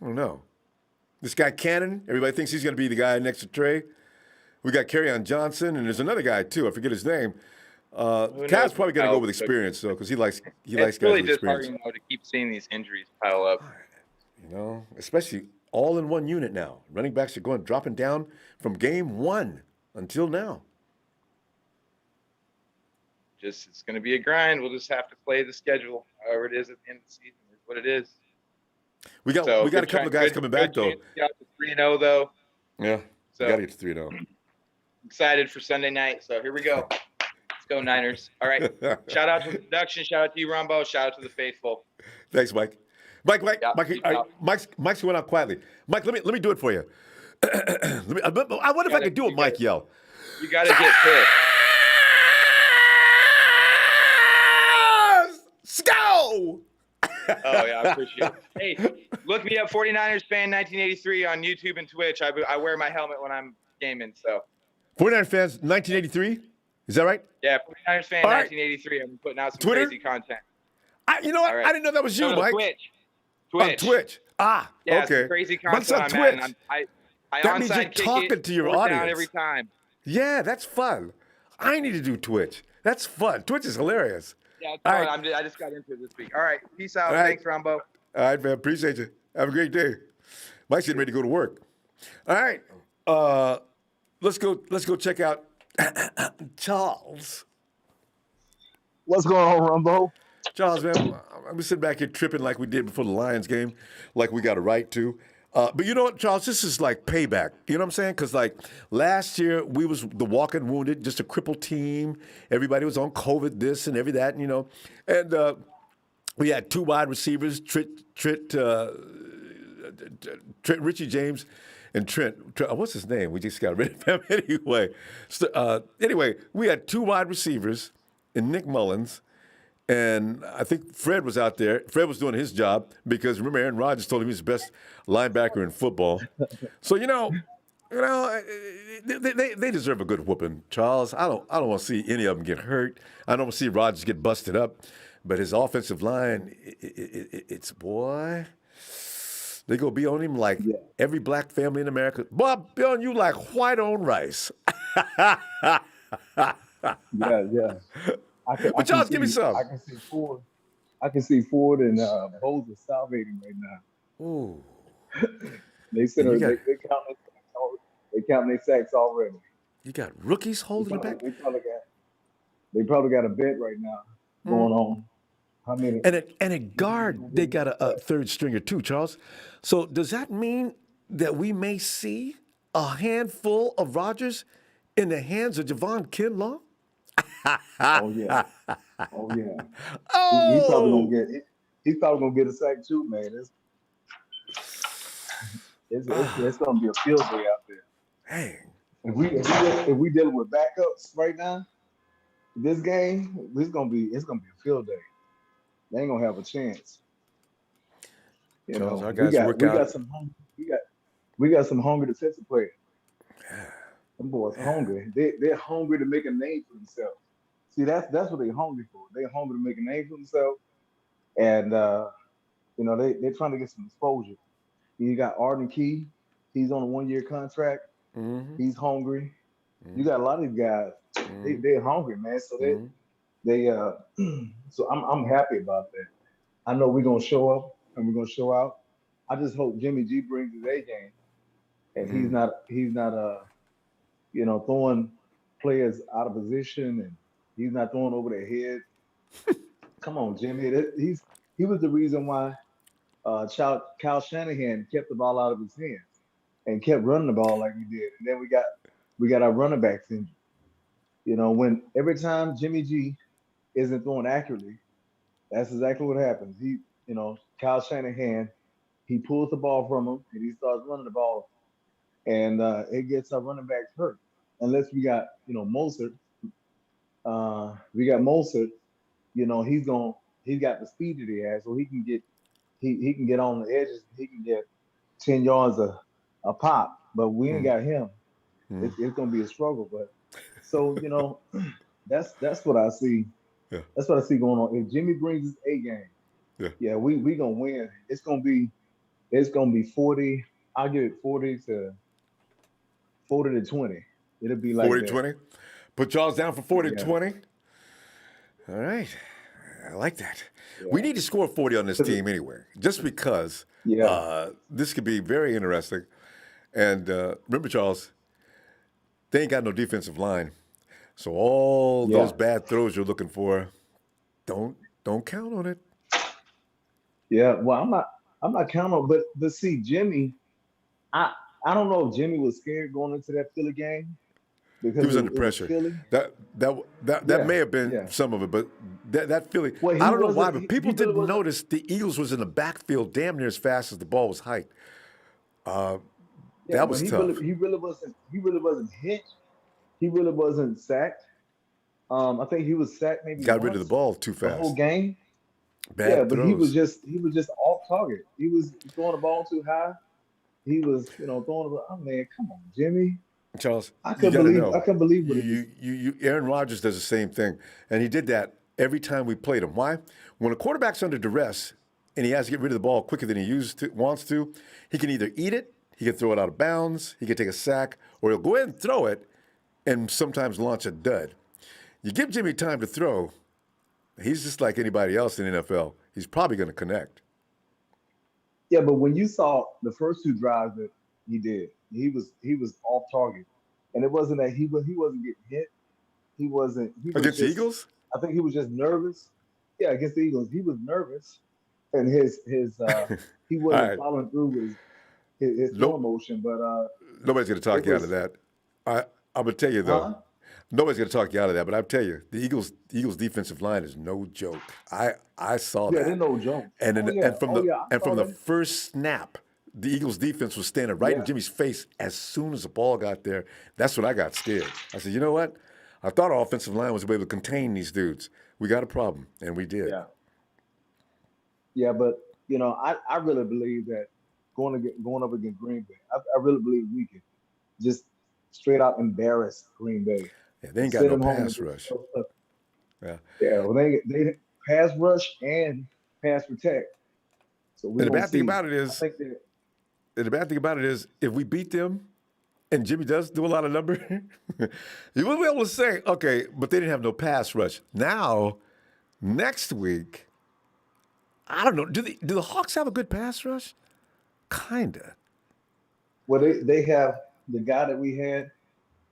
I don't know. This guy Cannon, everybody thinks he's going to be the guy next to Trey. We got Kerryon Johnson, and there's another guy too. I forget his name. Who Cal's knows probably going to go with what experience, though, because he likes It's guys really with experience. disheartening, though, to keep seeing these injuries pile up. You know, especially all in one unit now. Running backs are dropping down from game one until now. It's going to be a grind. We'll just have to play the schedule, however it is at the end of the season. Is what it is. We got a couple of guys coming back, though. Got to 3-0, though. Yeah, so got to get to 3-0. Excited for Sunday night. So here we go. Let's go, Niners. All right. Shout out to the production. Shout out to you, Ronbo. Shout out to the faithful. Thanks, Mike. Mike, Yeah, Mike's going out quietly. Mike, let me do it for you. I wonder if I could do what Mike yell. You got to get pissed. Go! Oh, yeah, I appreciate it. Hey, look me up, 49ers fan 1983 on YouTube and Twitch. I wear my helmet when I'm gaming, so. 49ers fans 1983? Is that right? Yeah, 49ers fan 1983. I'm putting out some Twitter? crazy content. You know what? Right. I didn't know that was you, no, Mike. Twitch. Oh, Twitch. Yeah, okay. Some crazy content on Twitch. I that means you're talking to your audience down every time. Yeah, that's fun. I need to do Twitch. That's fun. Twitch is hilarious. Yeah, it's fun. Right. I just got into it this week. All right, peace out. Thanks, Ronbo. All right, man. Appreciate you. Have a great day. Mike's getting ready to go to work. All right. Let's go check out Charles. What's going on, Ronbo? Charles, man, I'm sitting back here tripping like we did before the Lions game, like we got a right to. But you know what, Charles? This is like payback. You know what I'm saying? Because like last year, we was the walking wounded, just a crippled team. Everybody was on COVID, this and every that, you know. And we had two wide receivers, Richie James and Trent. What's his name? We just got rid of him anyway. Anyway, we had two wide receivers in Nick Mullins. And I think Fred was out there. Fred was doing his job because remember Aaron Rodgers told him he's the best linebacker in football. So they deserve a good whooping, Charles. I don't want to see any of them get hurt. I don't want to see Rodgers get busted up. But his offensive line, it's boy, they gonna be on him like every black family in America. Boy, be on you like white on rice. Yeah. But Charles, give me some. I can see Ford and Bose salivating right now. Ooh. They count their sacks already. You got rookies holding it back. They probably got a bet right now going on. How many? And at guard, they got a third stringer too, Charles. So does that mean that we may see a handful of Rodgers in the hands of Javon Kinlaw? Oh yeah. Oh, he's probably gonna get a sack too, man. It's gonna be a field day out there. Dang. If we dealing with backups right now, this game, it's gonna be a field day. They ain't gonna have a chance. You Charles, know, our guys we got some hungry defensive players. Them boys are hungry. They're hungry to make a name for themselves. See, that's what they're hungry for. They're hungry to make a name for themselves, and they're trying to get some exposure. You got Arden Key. He's on a 1-year contract. Mm-hmm. He's hungry. Mm-hmm. You got a lot of these guys. Mm-hmm. They're hungry, man. So so I'm happy about that. I know we're gonna show up and we're gonna show out. I just hope Jimmy G brings his A game, and he's not throwing players out of position, and he's not throwing over their head. Come on, Jimmy. He was the reason why Kyle Shanahan kept the ball out of his hands and kept running the ball like we did. And then we got our running backs injured. You know, when every time Jimmy G isn't throwing accurately, that's exactly what happens. Kyle Shanahan, he pulls the ball from him and he starts running the ball, and it gets our running backs hurt. Unless we got Mostert. We got Mostert. He's got the speed that he has, so he can get on the edges. He can get 10 yards a pop, but we ain't got him. It's gonna be a struggle. But so that's what I see. Yeah. That's what I see going on. If Jimmy brings his A game, we gonna win. It's gonna be 40. I'll give it 40 to 20. It'll be like 40-20. Put Charles down for 40-20. Yeah. All right. I like that. Yeah. We need to score 40 on this team anyway, just because this could be very interesting. And remember, Charles, they ain't got no defensive line. So all those bad throws you're looking for, don't count on it. Yeah, well, I'm not counting on, but see, Jimmy, I don't know if Jimmy was scared going into that Philly game because he was under pressure. That may have been some of it, but that Philly, I don't know why, but people didn't notice the Eagles was in the backfield damn near as fast as the ball was hiked. That was tough. He really wasn't hit. He really wasn't sacked. I think he was sacked maybe. Got rid of the ball too fast. The whole game. Bad but throws. he was just off target. He was throwing the ball too high. He was, throwing the ball. Oh man, come on, Jimmy. Charles, I couldn't believe what Aaron Rodgers does the same thing, and he did that every time we played him. Why? When a quarterback's under duress and he has to get rid of the ball quicker than he wants to, he can either eat it, he can throw it out of bounds, he can take a sack, or he'll go ahead and throw it and sometimes launch a dud. You give Jimmy time to throw, he's just like anybody else in the NFL. He's probably going to connect. Yeah, but when you saw the first two drives that he did, he was off target, and it wasn't that he wasn't getting hit. He was against the Eagles. I think he was just nervous. Yeah, against the Eagles, he was nervous, and his he wasn't following through with his throw motion. But nobody's going to talk you out of that. I'm going to tell you though. Nobody's going to talk you out of that, but I'll tell you, the Eagles defensive line is no joke. I saw that. Yeah, they're no joke. And from the first snap, the Eagles defense was standing right in Jimmy's face as soon as the ball got there. That's when I got scared. I said, you know what? I thought our offensive line was able to contain these dudes. We got a problem, and we did. Yeah, but I really believe that going up against Green Bay, I really believe we can just straight out embarrass Green Bay. Yeah, they ain't got no pass rush. Well, they pass rush and pass protect. So the bad thing about it is, if we beat them, and Jimmy does do a lot of number, you will be able to say, okay, but they didn't have no pass rush. Now, next week, I don't know. Do the Hawks have a good pass rush? Kinda. Well, they have the guy that we had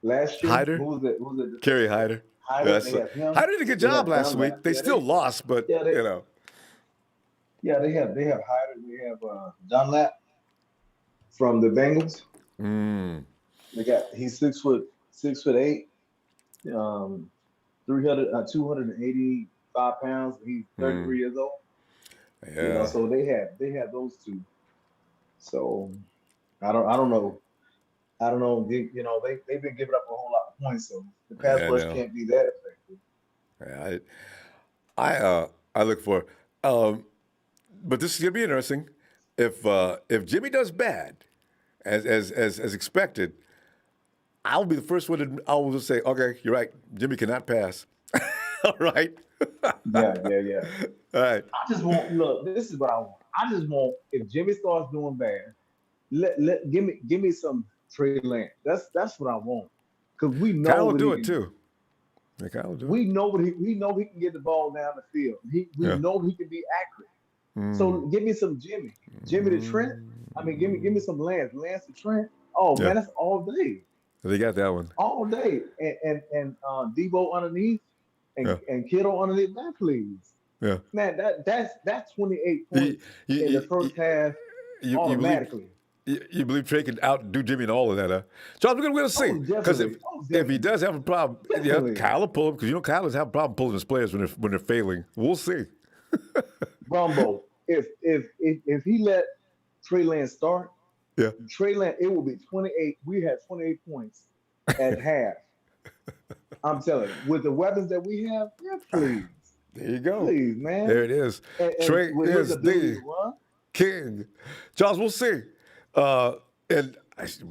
last year. Hyder? Who was it? Kerry Hyder. Hyder did a good job last week. They still lost, but Yeah, they have Hyder. They have Dunlap from the Bengals. He's 6'8", 285 pounds. He's 33 years old. Yeah. So they have those two. So I don't know. They've been giving up a whole lot of points, so the pass rush can't be that effective. Yeah, I look for, but this is gonna be interesting. If Jimmy does bad, as expected, I'll be the first one to I will say, okay, you're right. Jimmy cannot pass. All right. Yeah. All right. I just want this is what I want. I just want if Jimmy starts doing bad, give me some Trey Lance. That's what I want. Because we know Kyle will do it too. Yeah, Kyle will do it. We know he can get the ball down the field. We know he can be accurate. So give me some Jimmy to Trent. I mean, give me some Lance to Trent. Oh man, that's all day. They got that one all day, and Debo underneath, and Kittle underneath. That please, man, that's 28 points in the first half automatically. You believe Trey can outdo Jimmy in all of that, huh? Charles, we're going to see. Because if he does have a problem, Kyle will pull him, because Kyle does have a problem pulling his players when they're failing. We'll see. Ronbo, if he let Trey Lance start, Trey Lance, it will be 28. We had 28 points at half. I'm telling you, with the weapons that we have, please. There you go. Please, man. There it is. Trey is the king. Charles, we'll see. And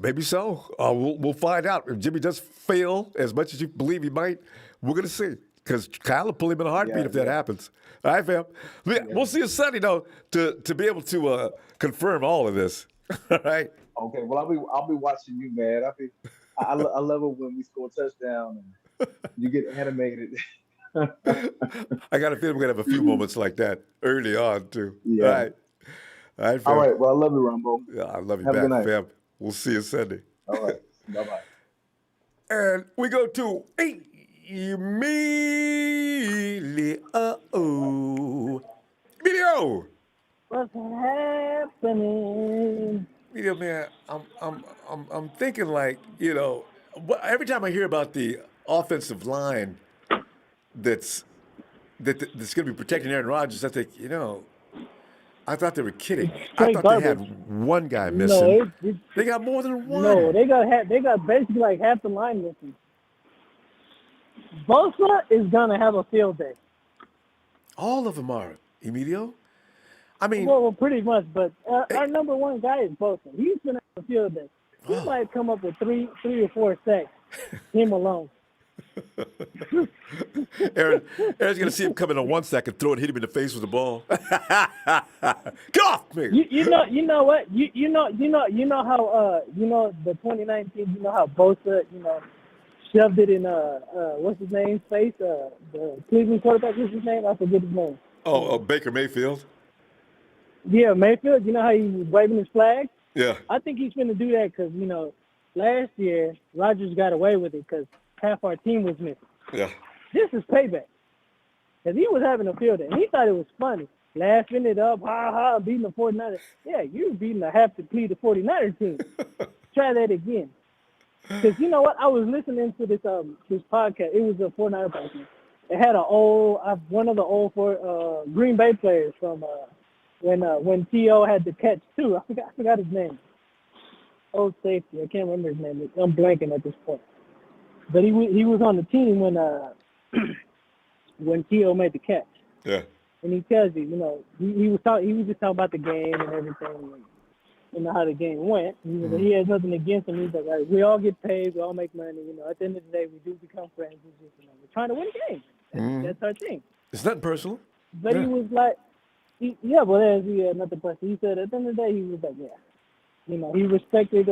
maybe so. We'll find out. If Jimmy does fail as much as you believe he might, we're going to see. Because Kyle will pull him in a heartbeat if that happens. All right, fam. We'll see you Sunday, though, to be able to confirm all of this. All right. Okay. Well, I'll be watching you, man. I love it when we score a touchdown and you get animated. I got a feeling we're gonna have a few moments like that early on too. Yeah. All right, All fam. right. Well, I love you, Ronbo. Yeah, I love you Have a back, good night. fam. We'll see you Sunday. All right. Bye-bye. And we go to Emilio. What's happening? Emilio, man, I'm thinking like, every time I hear about the offensive line that's going to be protecting Aaron Rodgers, I think, I thought they were kidding. I thought garbage. they had one guy missing. No, they got more than one. No, they got basically like half the line missing. Bosa is gonna have a field day. All of them are, Emilio. I mean, well, pretty much. But our number one guy is Bosa. He's gonna have a field day. He might come up with three or four sacks. Him alone. Aaron's gonna see him coming on 1 second, throw it, hit him in the face with the ball. Get off me! You know what? You know how the 2019. You know how Bosa shoved it in what's his name's face? The Cleveland quarterback. What's his name? I forget his name. Oh, Baker Mayfield. Yeah, Mayfield. You know how he was waving his flag? Yeah. I think he's going to do that because last year Rodgers got away with it because half our team was missing. Yeah. This is payback. Because he was having a field day, and he thought it was funny. Laughing it up, ha, beating the 49ers. Yeah, you were beating a half-depleted 49er team. Try that again. Because you know what? I was listening to this podcast. It was a 49er podcast. It had one of the old Green Bay players from when T.O. had the catch, too. I forgot his name. Old safety. I can't remember his name. I'm blanking at this point. But he was on the team when T.O. made the catch. Yeah. And he tells you, he was just talking about the game and everything, and how the game went. He has nothing against him. He's like, we all get paid, we all make money. At the end of the day, we do become friends. It's just, we're trying to win a game. That's our thing. It's nothing personal. But he was like, he had nothing personal. He said at the end of the day, he was like, he respected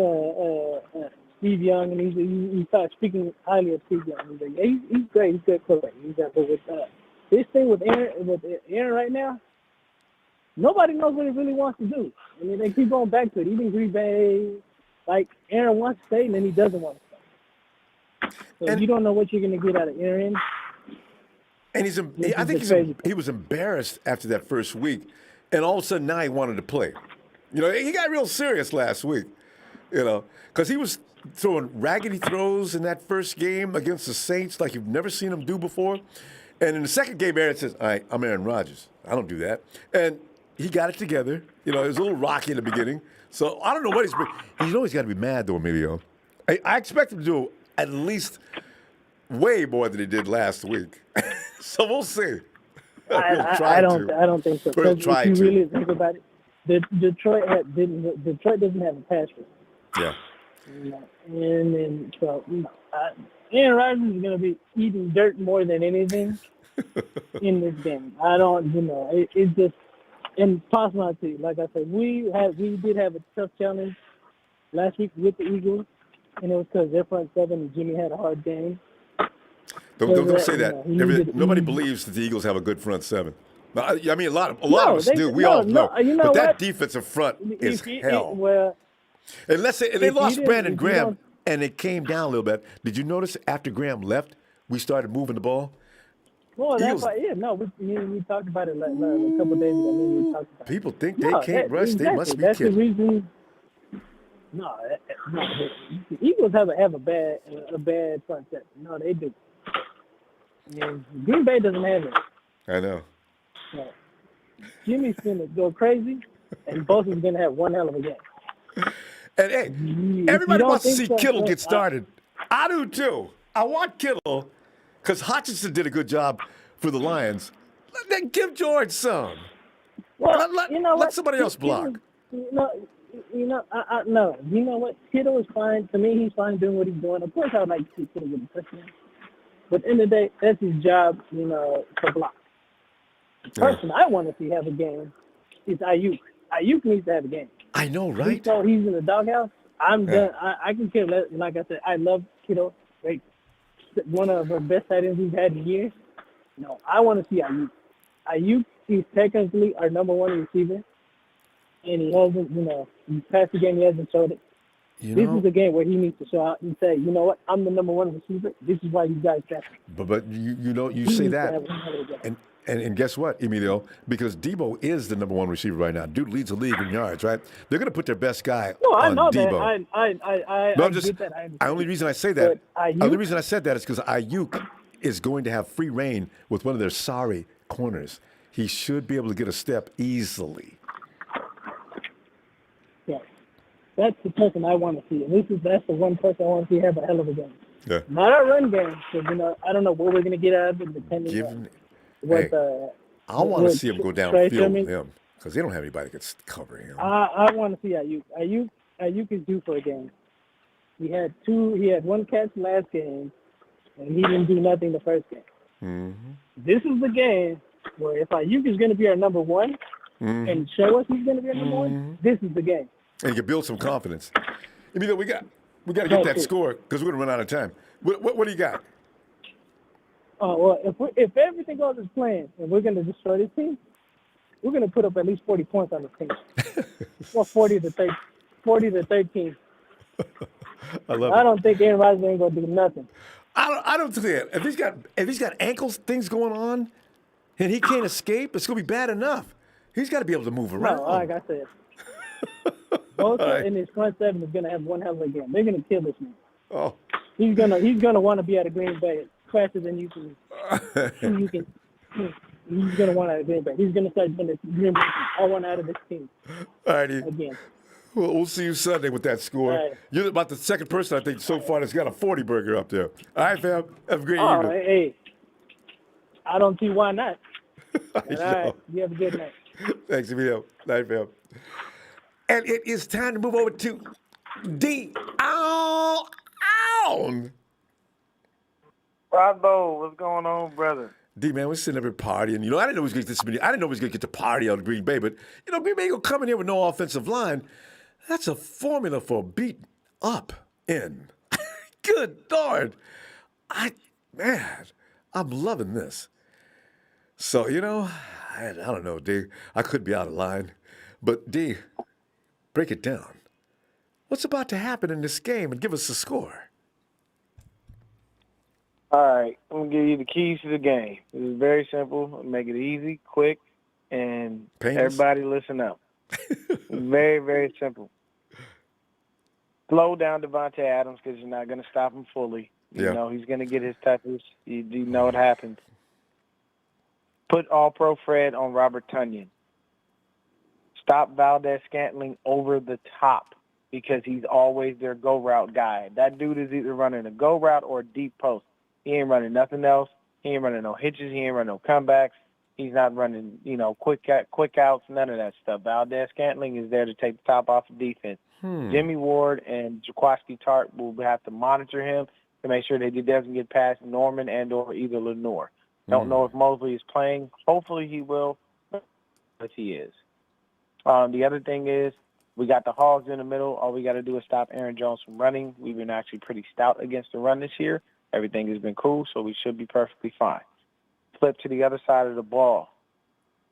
Steve Young, and he started speaking highly of Steve Young. He's like, he's great. He's good quarterback. He's like, but with this thing with Aaron right now, nobody knows what he really wants to do. I mean, they keep going back to it. Even Green Bay, like Aaron wants to stay, and then he doesn't want to stay. So you don't know what you're going to get out of Aaron. And I think he was embarrassed after that first week, and all of a sudden now he wanted to play. He got real serious last week, because he was throwing raggedy throws in that first game against the Saints like you've never seen him do before. And in the second game, Aaron says, all right, I'm Aaron Rodgers. I don't do that. And he got it together. It was a little rocky in the beginning. So I don't know what he's got to be mad, though, Emilio. I expect him to do at least way more than he did last week. So we'll see. I don't think so. We'll try if you to. really think about it, Detroit doesn't have a pass rush. Yeah. And then Aaron Rodgers is going to be eating dirt more than anything in this game. I don't, it's just impossible to. Like I said, we did have a tough challenge last week with the Eagles, and it was because their front seven and Jimmy had a hard game. Don't say that. Nobody believes that the Eagles have a good front seven. I mean, a lot of us do. We all know. But that defensive front is hell. And let's say they lost Brandon Graham, and it came down a little bit. Did you notice after Graham left, we started moving the ball? Well, that's why. Yeah, no, we talked about it a couple of days ago. We talked about people think they can't rush. Exactly. They must be kidding. That's kidding. The reason. No, the Eagles have a bad front seven. No, they do. And Green Bay doesn't have it. I know. No. Jimmy's gonna go crazy, and both is gonna have one hell of a game. And hey, everybody wants to see Kittle get started. I do too. I want Kittle because Hutchinson did a good job for the Lions. Then give George some. Well, let somebody else block. No. You know what? Kittle is fine. To me, he's fine doing what he's doing. Of course, I would like to see Kittle get a touchdown. But at the end of the day, that's his job, to block. The person I want to see have a game is Ayuk. Ayuk needs to have a game. I know, right? So he's in the doghouse. I'm done. I can care less. Like I said, I love Kittle. Like one of the best tight ends we've had in years. No, I want to see Ayuk. Ayuk is technically our number one receiver, and he hasn't. He passed the game. He hasn't showed it. This is a game where he needs to show out and say, you know what, I'm the number one receiver. This is why you guys got me. But you say that, and guess what, Emilio? Because Debo is the number one receiver right now. Dude leads the league in yards, right? They're going to put their best guy on Debo. I get that. The only reason I say that, only reason I said that is because Ayuk is going to have free reign with one of their sorry corners. He should be able to get a step easily. Yeah. That's the person I want to see. And that's the one person I want to see have a hell of a game. Yeah. Not our run game, because I don't know what we're going to get out of it depending on what I want to see him go downfield with him because they don't have anybody that can cover him. I want to see Ayuk. Ayuk is due for a game. He had one catch last game, and he didn't do nothing the first game. Mm-hmm. This is the game where if Ayuk is going to be our number one and show us he's going to be our number one, this is the game. And you can build some confidence. Emilio, we got to get that score because we're going to run out of time. What do you got? Well, if everything goes as planned and we're going to destroy this team, we're going to put up at least 40 points on this team. Well, 40 to 13. I love it. I don't think Aaron Rodgers ain't going to do nothing. I don't see it. If he's got ankles things going on and he can't escape, it's going to be bad enough. He's got to be able to move around. No, like I said. Bosa in his front seven is going to have one hell of a game. They're going to kill this man. Oh. He's gonna want to be out of Green Bay faster than you can. He's gonna want out of Green Bay. He's gonna start doing this Green Bay. I want out of this team. All righty. Again. Well, we'll see you Sunday with that score. Right. You're about the second person I think so far that's got a 40 burger up there. All right, fam. Have a great evening. Hey, I don't see why not. All right. You have a good night. Thanks, Emilio. Night, fam. And it is time to move over to D. Ronbo, what's going on, brother? D, man, we're sitting up here partying. I didn't know he was going to get to party out of Green Bay, but Green Bay gonna come in here with no offensive line. That's a formula for beating up in. Good Lord. I'm loving this. So, I don't know, D. I could be out of line. But D, break it down. What's about to happen in this game and give us a score? All right, I'm going to give you the keys to the game. This is very simple. I'll make it easy, quick, and everybody listen up. Very, very simple. Slow down Devontae Adams because you're not going to stop him fully. You know he's going to get his touches. You know what happens. Put All-Pro Fred on Robert Tonyan. Stop Valdez-Scantling over the top because he's always their go-route guy. That dude is either running a go-route or a deep post. He ain't running nothing else. He ain't running no hitches. He ain't running no comebacks. He's not running, quick outs, none of that stuff. Valdez-Scantling is there to take the top off of defense. Jimmy Ward and Jaquaski Tart will have to monitor him to make sure that he doesn't get past Norman and or either Lenore. Don't know if Mosley is playing. Hopefully he will, but he is. The other thing is we got the Hogs in the middle. All we got to do is stop Aaron Jones from running. We've been actually pretty stout against the run this year. Everything has been cool, so we should be perfectly fine. Flip to the other side of the ball.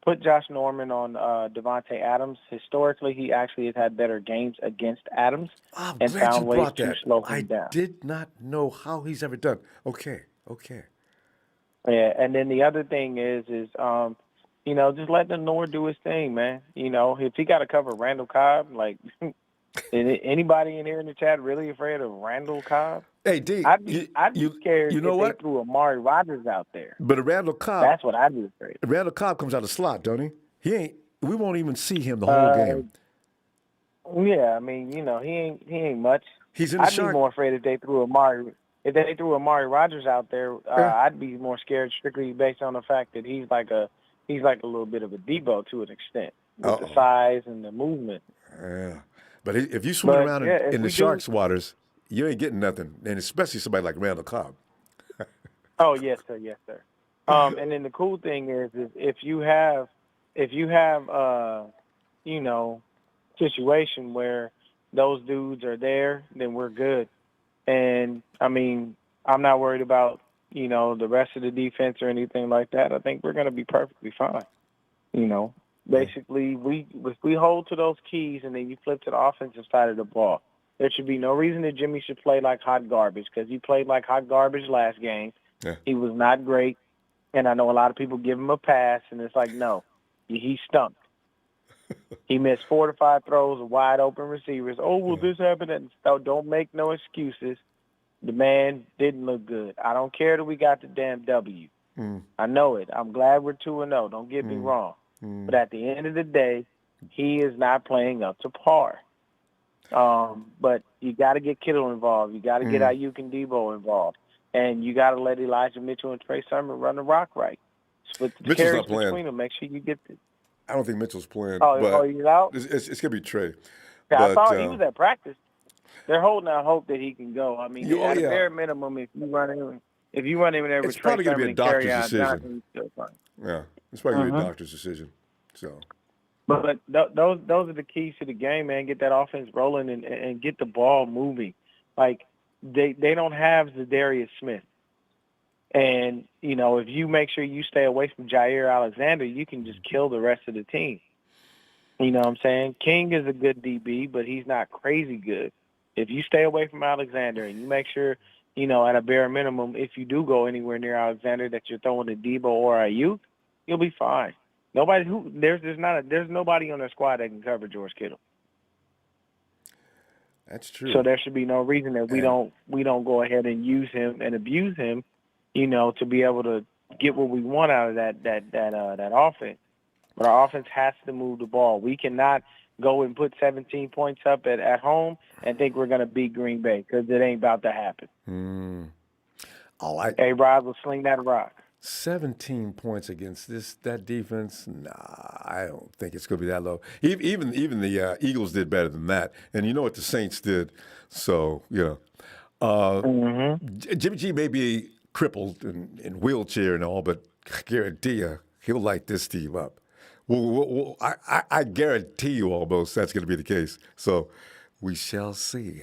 Put Josh Norman on Devontae Adams. Historically, he actually has had better games against Adams and found ways to slow him down. I did not know how he's ever done. Okay. Yeah, and then the other thing is just let the Nord do his thing, man. If he got to cover Randall Cobb, is anybody in here in the chat really afraid of Randall Cobb? Hey, D, I'd be scared if they threw Amari Rodgers out there. But Randall Cobb, that's what I'd be afraid of. Randall Cobb comes out of the slot, don't he? We won't even see him the whole game. Yeah, I mean, he ain't much. He's in the I'd be more afraid if they threw Amari Rodgers out there. I'd be more scared strictly based on the fact that he's like a little bit of a Debo to an extent with the size and the movement. Yeah. But if you swim around in the Sharks' waters, you ain't getting nothing, and especially somebody like Randall Cobb. Oh, yes, sir. And then the cool thing is if you have situation where those dudes are there, then we're good. And, I mean, I'm not worried about, the rest of the defense or anything like that. I think we're going to be perfectly fine. Basically, if we hold to those keys and then you flip to the offensive side of the ball, there should be no reason that Jimmy should play like hot garbage, because he played like hot garbage last game. Yeah. He was not great, and I know a lot of people give him a pass, and it's like, no, he stunk. He missed 4 to 5 throws of wide open receivers. Oh, well, this happened. And don't make no excuses. The man didn't look good. I don't care that we got the damn W. I know it. I'm glad we're 2-0. Don't get me wrong. But at the end of the day, he is not playing up to par. But you got to get Kittle involved. You got to get Ayuk and Debo involved. And you got to let Elijah Mitchell and Trey Sermon run the rock right. Split the Mitchell's carries not playing. between them. Make sure you get the – I don't think Mitchell's playing. Oh, he's out? It's going to be Trey. Yeah, I But, thought he was at practice. They're holding out hope that he can go. I mean, at a bare minimum, if you run him in there with It's probably Trey going to be Sermon a and doctor's Kerryon decision. Johnson, he's still fine. Yeah, it's probably going to be a doctor's decision. So, But those are the keys to the game, man. Get that offense rolling and get the ball moving. Like, they don't have Zadarius Smith. And, if you make sure you stay away from Jair Alexander, you can just kill the rest of the team. You know what I'm saying? King is a good DB, but he's not crazy good. If you stay away from Alexander and you make sure, at a bare minimum, if you do go anywhere near Alexander, that you're throwing to Debo or Ayuk, you'll be fine. There's nobody on their squad that can cover George Kittle. that's true. So there should be no reason that we don't go ahead and use him and abuse him, to be able to get what we want out of that offense. But our offense has to move the ball. We cannot go and put 17 points up at home and think we're going to beat Green Bay, because it ain't about to happen. A-Rod will sling that rock. 17 points against that defense? Nah, I don't think it's going to be that low. Even the Eagles did better than that, and you know what the Saints did. So Jimmy G may be crippled and in wheelchair and all, but I guarantee you he'll light this team up. Well, I guarantee you almost that's going to be the case. So we shall see.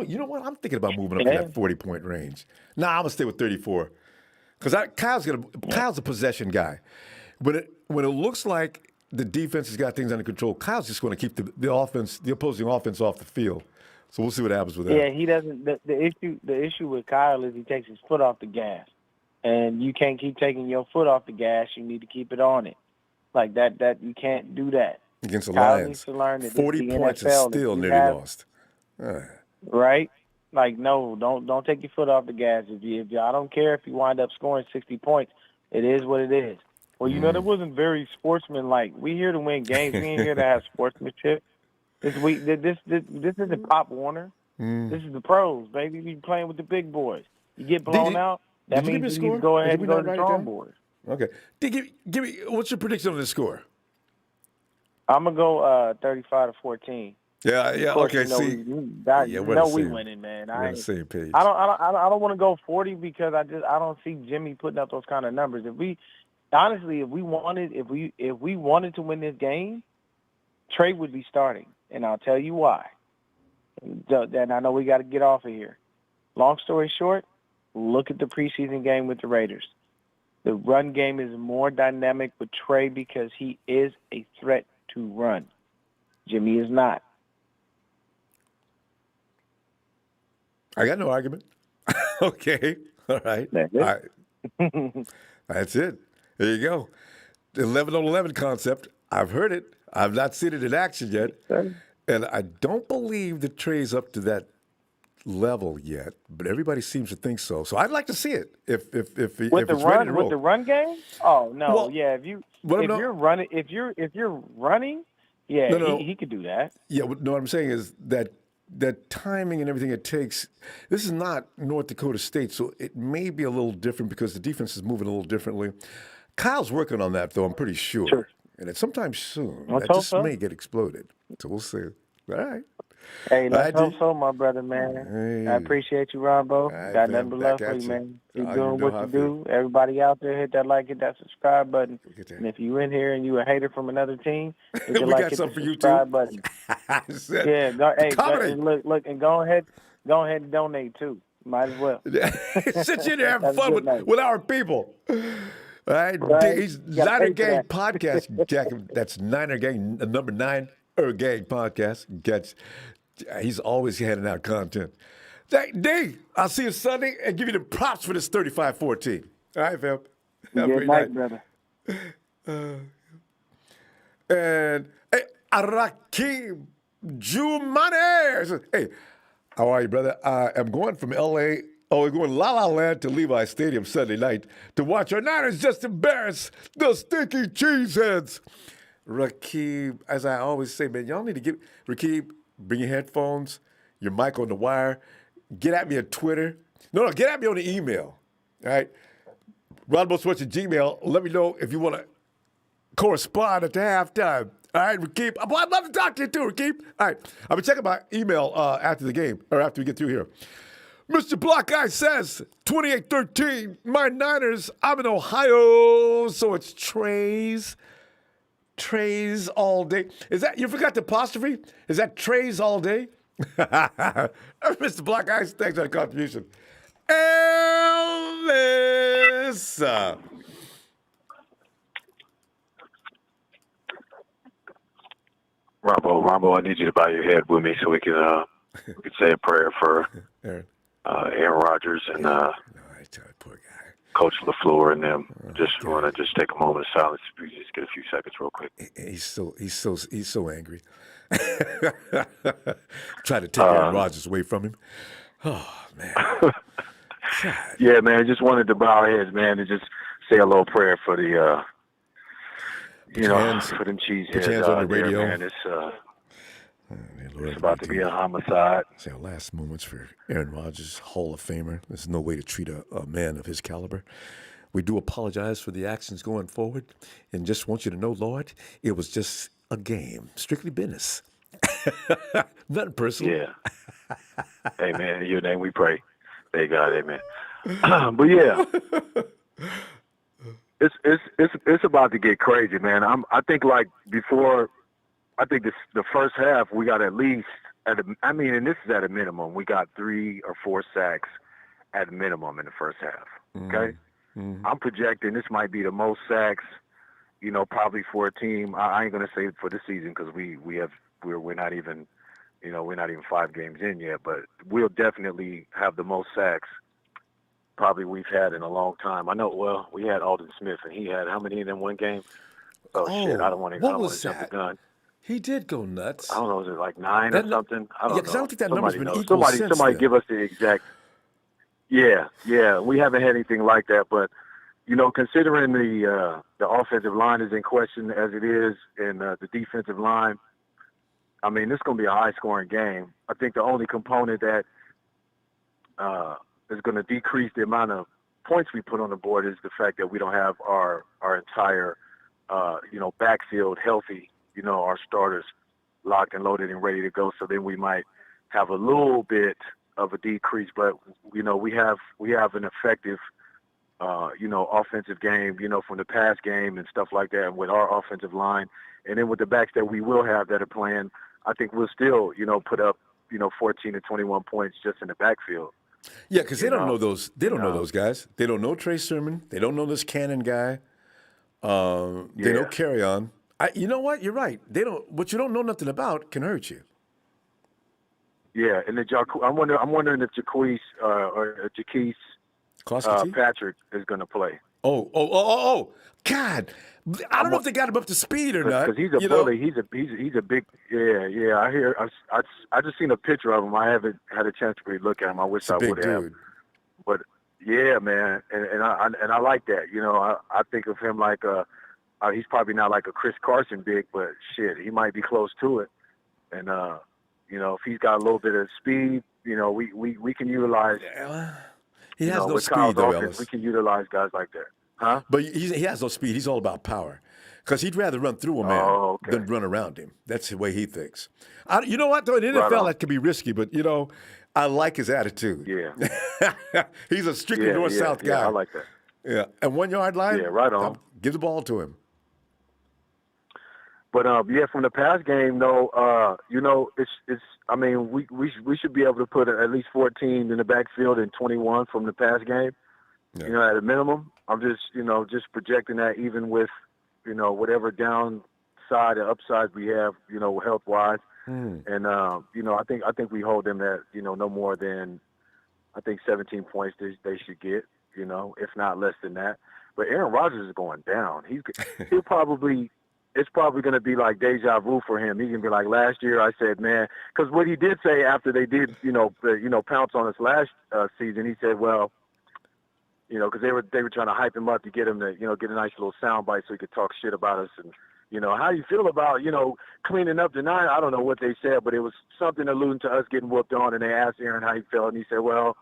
You know what? I'm thinking about moving up to that 40-point range. Nah, I'm going to stay with 34. Because Kyle's a possession guy. When it looks like the defense has got things under control, Kyle's just going to keep the opposing offense off the field. So we'll see what happens with that. Yeah, he doesn't. The issue with Kyle is he takes his foot off the gas, and you can't keep taking your foot off the gas. You need to keep it on it. Like that you can't do that. Against the Kyle Lions, needs to learn that 40 points is NFL, still nearly lost. Right? Like, no, don't take your foot off the gas. If I don't care if you wind up scoring 60 points. It is what it is. Well, that wasn't very sportsmanlike. We here to win games. We ain't here to have sportsmanship. This isn't Pop Warner. This is the pros, baby. We playing with the big boys. You get blown out, that means you need to go ahead and go to the drawing board. Okay. Give me what's your prediction on the score? I'm gonna go 35-14. Yeah. Okay. See, we winning, man. We're on the same page. I don't want to go 40 because I don't see Jimmy putting up those kind of numbers. If we wanted to win this game, Trey would be starting, and I'll tell you why. And I know we got to get off of here. Long story short, look at the preseason game with the Raiders. The run game is more dynamic with Trey because he is a threat to run. Jimmy is not. I got no argument. Okay. All right. That's it. There you go. The 11-on-11 concept. I've heard it. I've not seen it in action yet. And I don't believe that Trey's up to that level yet, but everybody seems to think so. So I'd like to see it if it's ready to roll. With the run game? Oh no, well, yeah. If you're running, yeah, no. He could do that. Yeah, no. What I'm saying is that timing and everything it takes. This is not North Dakota State, so it may be a little different because the defense is moving a little differently. Kyle's working on that, though. I'm pretty sure. And it's sometime soon. That just may get exploded. So we'll see. All right. Hey, let's All right, hope D? so, my brother, man. Hey. I appreciate you, Ronbo. All right, Got fam, nothing but back love for at you, you. man. Keep You doing know what how you I feel. do. Everybody out there, hit that like, hit that subscribe button. Get that. And if you in here and you a hater from another team, hit the We like, got hit the something for you, too. subscribe button. I said, Yeah, go, hey, go, accommodate. and look, and go ahead and donate too. Might as well. Sit you there having Have a fun good night. with our people. All right, Right. he's You gotta Niner pay for Gang that. Podcast. Jack, that's Niner Gang, number 9 Gang Podcast. He's always handing out content. D, I'll see you Sunday and give you the props for this 35-14. All right, fam. Have a Good great night, night. brother. And hey, Arakim Jumane. Hey, how are you, brother? I am going from L.A. Oh, we're going La La Land to Levi Stadium Sunday night to watch our Niners just embarrass the stinky cheeseheads. Rakeem, as I always say, man, y'all need to get Rakeem, bring your headphones, your mic on the wire. Get at me on Twitter. No, get at me on the email. All right? Ronbo Sports at Gmail. Let me know if you want to correspond at the halftime. All right, Rakeem. I'd love to talk to you too, Rakeem. All right, I'll be checking my email after the game, or after we get through here. Mr. Block Guy says, 28-13, my Niners, I'm in Ohio, so it's Trays all day. Is that, you forgot the apostrophe? Is that Trays all day? Mr. Block Guy, thanks for the contribution. Ellis. Ronbo, I need you to bow your head with me so we can say a prayer for Aaron. Aaron Rodgers and poor guy. Coach LaFleur and them. Just want to just take a moment of silence. Just get a few seconds real quick. He's so angry. Try to take Aaron Rodgers away from him. Oh man. Yeah, man. Just wanted to bow our heads, man, and just say a little prayer for the for them cheeseheads on the radio. there, man. It's about to be a homicide. Say our last moments for Aaron Rodgers, Hall of Famer. There's no way to treat a man of his caliber. We do apologize for the actions going forward, and just want you to know, Lord, it was just a game, strictly business, nothing personal. Yeah. Amen. In your name we pray. Thank God, amen. But yeah, it's about to get crazy, man. I think like before. I think the first half we got at least and this is at a minimum. We got 3 or 4 sacks at a minimum in the first half. Okay, I'm projecting this might be the most sacks, probably for a team. I ain't gonna say for this season because we're not even, we're not even 5 games in yet. But we'll definitely have the most sacks probably we've had in a long time. I know. Well, we had Alden Smith and he had how many in one game? Oh shit! I don't want to jump the gun. He did go nuts. I don't know, is it like 9 or something? I don't know. Because I don't think that number's been equal since Somebody then. give us the exact. Yeah. We haven't had anything like that, but considering the offensive line is in question as it is, and the defensive line, I mean, this is going to be a high-scoring game. I think the only component that is going to decrease the amount of points we put on the board is the fact that we don't have our entire backfield healthy. Our starters locked and loaded and ready to go. So then we might have a little bit of a decrease, but we have an effective, offensive game, from the pass game and stuff like that. And with our offensive line, and then with the backs that we will have that are playing, I think we'll still, put up, 14 to 21 points just in the backfield. Yeah, because they don't know those. They don't know those guys. They don't know Trey Sermon. They don't know this Cannon guy. They don't carry on. You know what? You're right. They don't. What you don't know nothing about can hurt you. Yeah, and I'm wondering if Jaquise or Jaquise Patrick is going to play. Oh! God, I don't know if they got him up to speed or not. Because he's a bully. He's a big. Yeah. I just seen a picture of him. I haven't had a chance to really look at him. I wish I would have. But yeah, man, and I like that. I think of him like he's probably not like a Chris Carson big, but shit, he might be close to it. And if he's got a little bit of speed, we can utilize. He has no with speed, Kyle's though, offense, Ellis. we can utilize guys like that, huh? But he has no speed. He's all about power. Because he'd rather run through a man than run around him. That's the way he thinks. You know what, though? In the NFL, that could be risky, but, I like his attitude. Yeah. He's a strictly north-south guy. Yeah, I like that. Yeah, and 1 yard line. Yeah, right on. Give the ball to him. But from the pass game, though, it's. I mean, we should be able to put at least 14 in the backfield and 21 from the pass game. Yeah. At a minimum. I'm just projecting that even with, whatever downside and upside we have, health wise. And I think we hold them at no more than, I think 17 points they should get. If not less than that. But Aaron Rodgers is going down. He'll probably. It's probably going to be like deja vu for him. He can be like, last year I said, man, because what he did say after they did, pounce on us last season, he said, well, because they were trying to hype him up to get him to, get a nice little soundbite so he could talk shit about us. And, how do you feel about, cleaning up tonight? I don't know what they said, but it was something alluding to us getting whooped on. And they asked Aaron how he felt. And he said, well,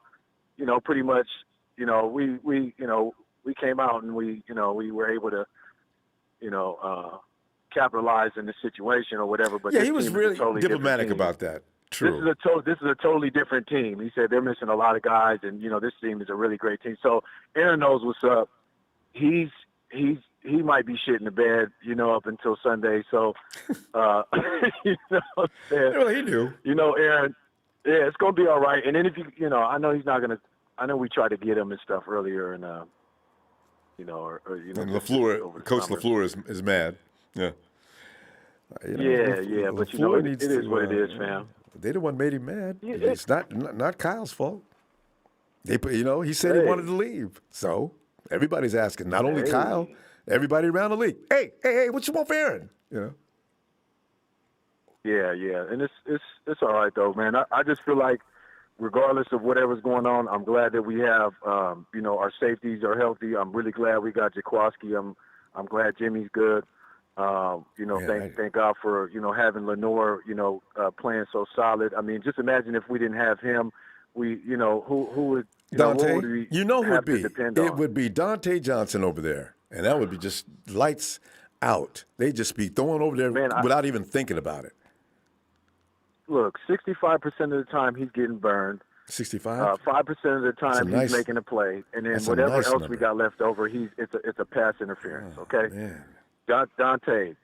pretty much, we came out and we were able to, capitalize in the situation or whatever. But he was really diplomatic about that. True. This is a totally different team. He said they're missing a lot of guys, and this team is a really great team. So Aaron knows what's up. He might be shit in the bed, up until Sunday. So, Well, he knew. Aaron. Yeah, it's gonna be all right. And then if I know he's not gonna. I know we tried to get him and stuff earlier, and and LaFleur, Coach LaFleur is mad. Yeah. But it is what it is, fam. They the one made him mad. It's not Kyle's fault. He said he wanted to leave. So everybody's asking, not only Kyle, everybody around the league. Hey, what you want for Aaron? Yeah, and it's all right though, man. I just feel like, regardless of whatever's going on, I'm glad that we have, our safeties are healthy. I'm really glad we got Jaquaski. I'm glad Jimmy's good. Thank God for, having Lenore, playing so solid. I mean, just imagine if we didn't have him, who would, Dante, who would we who have would be? to depend on? It would be Dante Johnson over there, and that would be just lights out. They'd just be throwing over there without even thinking about it. Look, 65% of the time he's getting burned. 65. 5% of the time he's making a play, and then whatever else we got left over, it's a pass interference. Okay, man. Dante,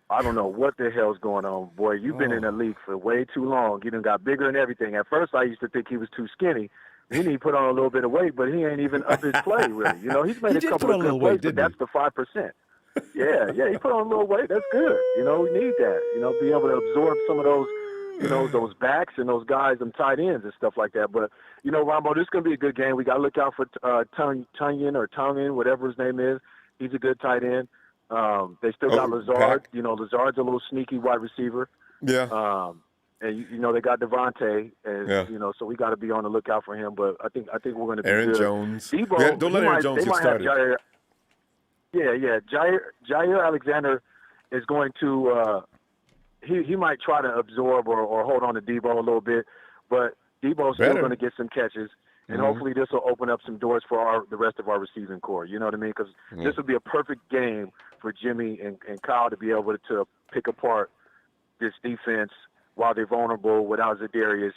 I don't know what the hell's going on, boy. You've been in the league for way too long. You done got bigger and everything. At first, I used to think he was too skinny. He need to put on a little bit of weight, but he ain't even up his play really. He's made a couple of good plays, but that's the 5%. Yeah, he put on a little weight. That's good. We need that. Be able to absorb some of those. Those backs and those guys, them tight ends and stuff like that. But, Ronbo, this is going to be a good game. We got to look out for Tunyon, whatever his name is. He's a good tight end. They still got Lazard. Pack. Lazard's a little sneaky wide receiver. Yeah. And, they got Devontae. And, so we got to be on the lookout for him. But I think we're going to be Aaron good. Jones. Debo, don't let Aaron Jones get started. Jair Alexander is going to he might try to absorb or hold on to Debo a little bit, but Debo's still going to get some catches, and hopefully this will open up some doors for the rest of our receiving core. You know what I mean? Because this would be a perfect game for Jimmy and Kyle to be able to pick apart this defense while they're vulnerable without Zadarius,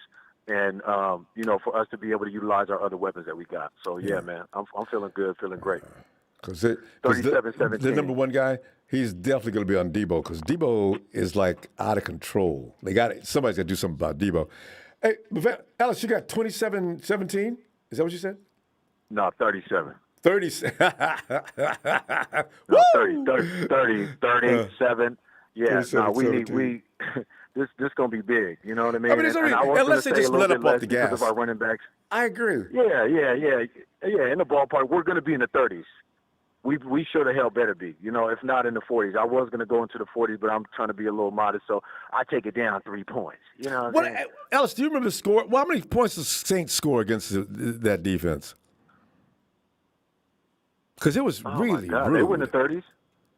and for us to be able to utilize our other weapons that we got. So man, I'm feeling good, feeling great. Because 37-17. The number one guy, he's definitely going to be on Debo because Debo is like out of control. Somebody's got to do something about Debo. Hey, Alice, you got 27-17? Is that what you said? No, 37. 37. No, 37. Yeah, we this gonna be big. You know what I mean? And let's say just let up off the gas because of our running backs. I agree. Yeah. In the ballpark, we're gonna be in the 30s. We should have held better be, if not in the 40s. I was going to go into the 40s, but I'm trying to be a little modest, so I take it down 3 points. Alice, do you remember the score? Well, how many points did Saints score against that defense? Because it was really rude. They were in the 30s,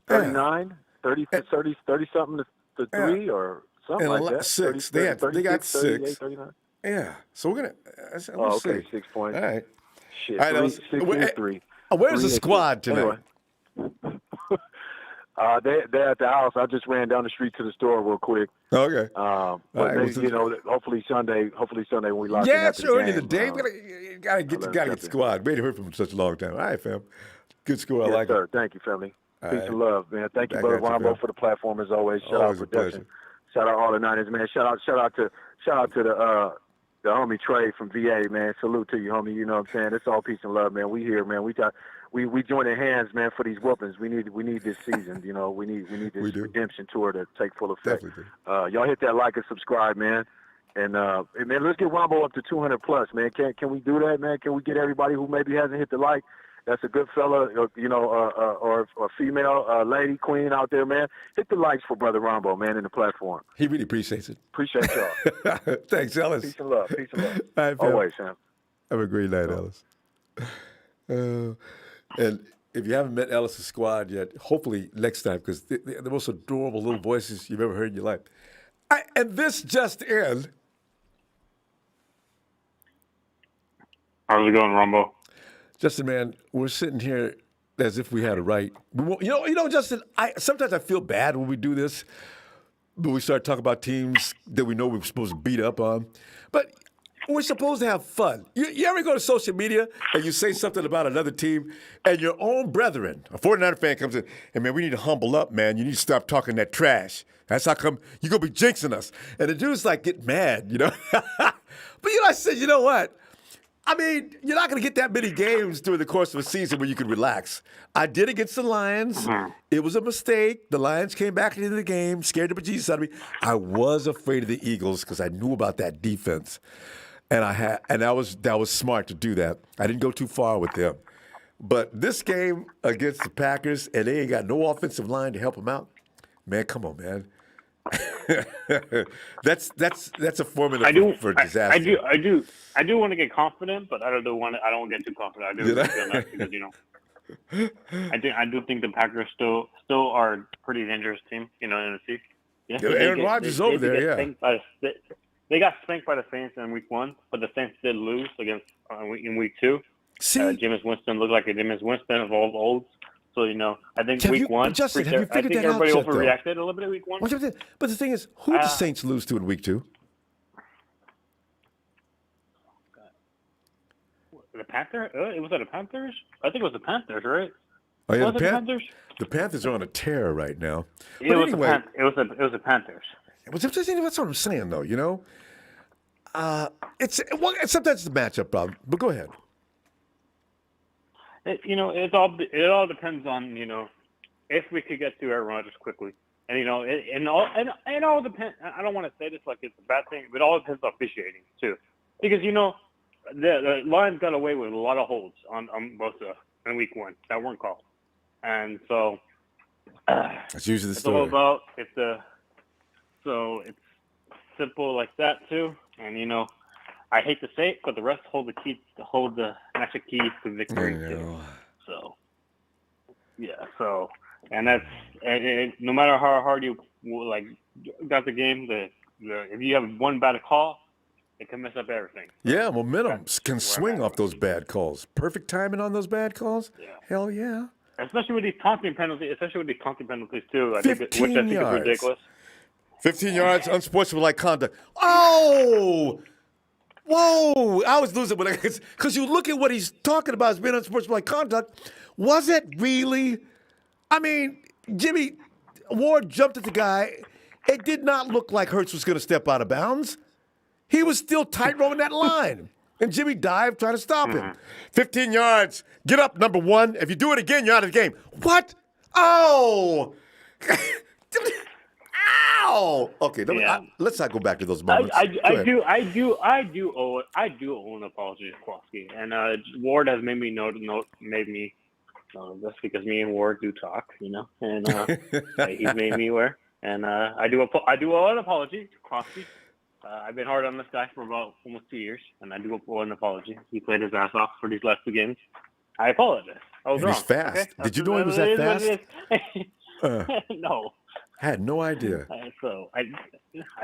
39, 30-something to 3 or something like that. 6. 30, they got 6. 39. Yeah, so we're going to 6 points. All right. Shit, 3. Where's the squad tonight? Anyway. They're at the house. I just ran down the street to the store real quick. Okay. But right, maybe, hopefully Sunday when we lock in yeah, after sure. the End of the game. day, we gotta get the squad. We ain't heard from him such a long time. All right, fam. Good score. I Yes, like sir. it. Thank you, family. All Peace right. and love, man. Thank you, Back brother at you, Ronbo, fam. for the platform as always. Shout Always out a production. pleasure. Shout out all the Niners, man. Shout out to the homie Trey from VA, man. Salute to you, homie. You know what I'm saying? It's all peace and love, man. We here, man. We joining hands, man, for these whoopings. We need this season. We need this redemption tour to take full effect. Definitely. Y'all hit that like and subscribe, man. And man, let's get Ronbo up to 200 plus, man. Can we do that, man? Can we get everybody who maybe hasn't hit the like? That's a good fella, or female lady, queen out there, man. Hit the likes for Brother Ronbo, man, in the platform. He really appreciates it. Appreciate y'all. Thanks, Ellis. Peace and love. Peace and love. All right, fam. Always, Sam. Have a great night, Ellis. And if you haven't met Ellis' squad yet, hopefully next time, because they're the most adorable little voices you've ever heard in your life. And this just in. How's it going, Ronbo? Justin, man, we're sitting here as if we had a right. Justin, sometimes I feel bad when we do this, but we start talking about teams that we know we're supposed to beat up on. But we're supposed to have fun. You ever go to social media and you say something about another team, and your own brethren, a 49er fan, comes in, and man, we need to humble up, man. You need to stop talking that trash. That's how come you're going to be jinxing us. And the dudes get mad, But I said, you know what? I mean, you're not going to get that many games during the course of a season where you can relax. I did against the Lions. Mm-hmm. It was a mistake. The Lions came back into the game, scared the bejesus out of me. I was afraid of the Eagles because I knew about that defense, and that was smart to do that. I didn't go too far with them. But this game against the Packers, and they ain't got no offensive line to help them out. Man, come on, man. that's a formula for disaster. I do want to get confident, but I don't want to get too confident. I do feel nice because I do think the Packers still are a pretty dangerous team, in the NFC. Yeah, Aaron Rodgers over there. Yeah, they got spanked by the Saints in Week 1, but the Saints did lose against in Week 2. See, Jameis Winston looked like a Jameis Winston of old olds. So, I think Week 1, Justin, have you figured that out everybody yet, overreacted a little bit at Week 1. But the thing is, who did the Saints lose to in Week 2? The Panthers? Was it the Panthers? I think it was the Panthers, right? Oh yeah, the Panthers. The Panthers are on a tear right now. It was the Panthers. That's what I'm saying, though. Sometimes it's a matchup problem. But go ahead. It all depends on if we could get to Aaron Rodgers quickly, and it all depends. I don't want to say this like it's a bad thing, but it all depends on officiating too, because the Lions got away with a lot of holds on both in Week 1 that weren't called, and so that's usually the story. It's all about so it's simple like that too, and I hate to say it, but the refs hold the magic key to victory too. So, yeah. So, and that's no matter how hard you got the game, if you have one bad call, it can mess up everything. Yeah, momentum can swing off those bad calls. Perfect timing on those bad calls. Yeah. Hell yeah. Especially with these taunting penalties too. 15 which I think is ridiculous. 15 yards, unsportsmanlike conduct. Oh. Whoa! I was losing because you look at what he's talking about as being unsportsmanlike conduct. Was it really? I mean, Jimmy Ward jumped at the guy. It did not look like Hurts was going to step out of bounds. He was still tight rolling that line, and Jimmy dived trying to stop him. 15 yards. Get up, number one. If you do it again, you're out of the game. What? Oh! Ow! Okay, let's not go back to those moments. I do owe an apology to Kowalski, and Ward has made me that's because me and Ward do talk, and he's made me aware, and I do owe an apology to Kowalski. I've been hard on this guy for about almost 2 years, and I do owe an apology. He played his ass off for these last 2 games. I apologize. I was wrong. He's fast. Okay? Did you know he was that fast? No. I had no idea. So I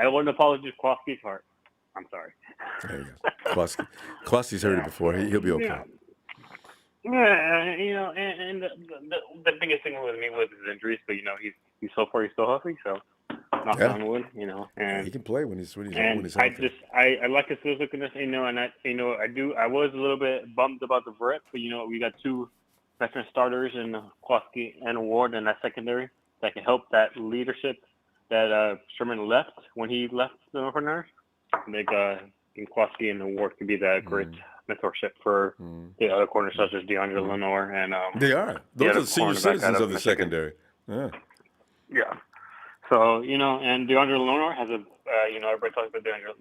owe an apology to Kowalski's heart. I'm sorry. There you go. Kowalski's heard it before. He'll be okay. Yeah, and the biggest thing with me was his injuries, but he's so far he's still healthy, so knock on wood, and he can play when he's healthy. I like his physicalness, and I was a little bit bummed about the Brett, but we got two veteran starters in Kowalski and Ward in that secondary that can help that leadership that Sherman left when he left the North Runners. I think Kowalski and Ward could be that great mentorship for the other corners such as DeAndre Lenore and they are. Those are the senior citizens of the secondary. Yeah. Yeah. So, and DeAndre Lenore has everybody talks about DeAndre.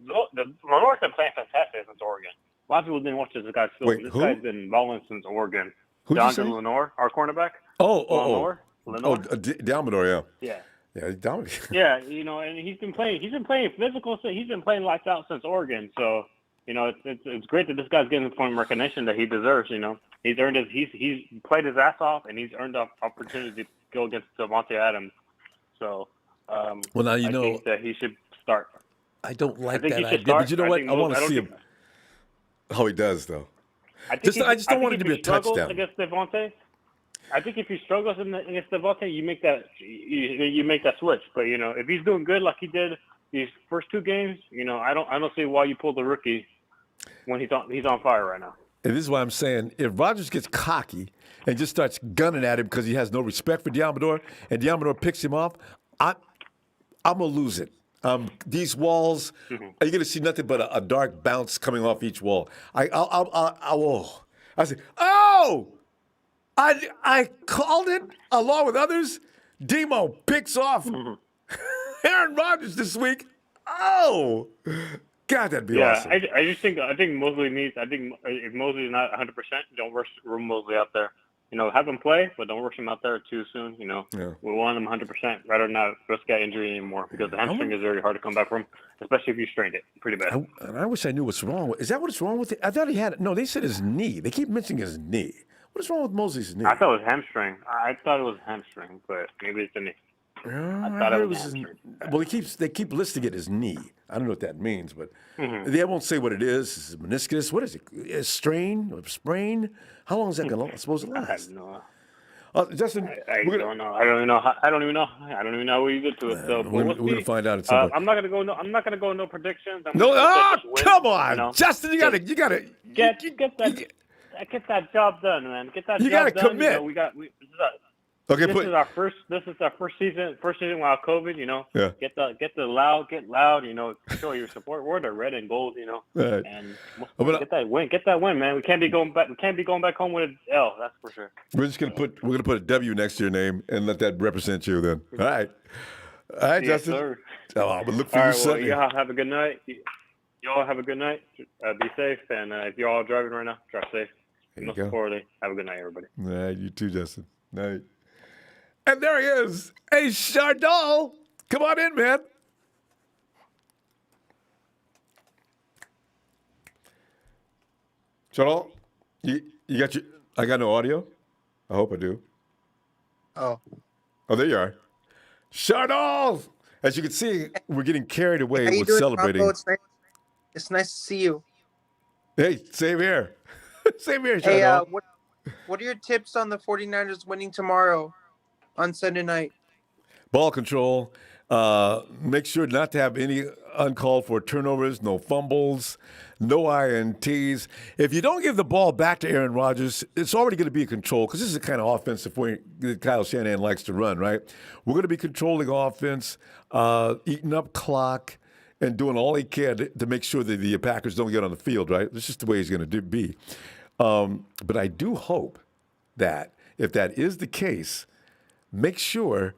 Lenore's been playing fantastic since Oregon. A lot of people didn't watch this guy's film. This guy's been balling since Oregon. DeAndre Lenore, our cornerback. Lenore. Dalmador, yeah. Yeah, he's dominant. Yeah, and he's been playing physical. He's been playing lights out since Oregon. So, it's great that this guy's getting the point of recognition that he deserves. He's earned he's played his ass off, and he's earned the opportunity to go against Devontae Adams. So, I think that he should start. I don't like that idea, but you know what? I want to see him. How he does, though. I just don't want it to be a touchdown against Devontae. I think if he struggles against Devontae, you make that switch. But if he's doing good like he did these first two games, I don't see why you pull the rookie when he's on fire right now. And this is why I'm saying if Rodgers gets cocky and just starts gunning at him because he has no respect for Diamador, and Diamador picks him off, I'm gonna lose it. These walls, you're gonna see nothing but a dark bounce coming off each wall. I say, I called it along with others. Demo picks off Aaron Rodgers this week. Oh, God, that'd be awesome. I think Mosley needs. I think if Mosley's not 100%, don't rush Mosley out there. Have him play, but don't rush him out there too soon. We want him 100%. Rather not risk that injury anymore because the hamstring is very hard to come back from, especially if you strained it pretty bad. I wish I knew what's wrong. Is that what's wrong with it? I thought he had it. No, they said his knee. They keep mentioning his knee. What is wrong with Mosley's knee? I thought it was hamstring. I thought it was hamstring, but maybe it's the knee. I thought it was well, they keep listing it as knee. I don't know what that means, but they won't say what it is. Is it meniscus? What is it? A strain? A sprain? How long is that going to supposed to last? I have no Justin, I don't know. I don't even know. I don't even know how we get to it. So we're going to find out at some point. I'm not going to go no predictions. Come on, Justin! You got to get that job done, man. Get that job done. You got to commit. This is our first season without COVID. Yeah. Get loud. Show your support. We're the red and gold. Right. And get that win, man. We can't be going back home with an L. That's for sure. We're gonna put a W next to your name and let that represent you. Then, all right, yes, Justin. Sir. I would look for you Sunday. Y'all have a good night. Y'all have a good night. Be safe, and if you're all driving right now, drive safe. Most importantly, have a good night, everybody. All right, you too, Justin. Night. And there he is. Hey, Chardol. Come on in, man. Chardol, you got your... I got no audio? I hope I do. Oh, there you are. Chardol! As you can see, we're getting carried away with doing, celebrating. Ronbo? It's nice to see you. Hey, same here. Same here, Chardol. Hey, what are your tips on the 49ers winning tomorrow? On Sunday night. Ball control. Make sure not to have any uncalled for turnovers, no fumbles, no INTs. If you don't give the ball back to Aaron Rodgers, it's already going to be a control because this is the kind of offensive way Kyle Shanahan likes to run, right? We're going to be controlling offense, eating up clock, and doing all he can to make sure that the Packers don't get on the field, right? That's just the way he's going to be. But I do hope that if that is the case, make sure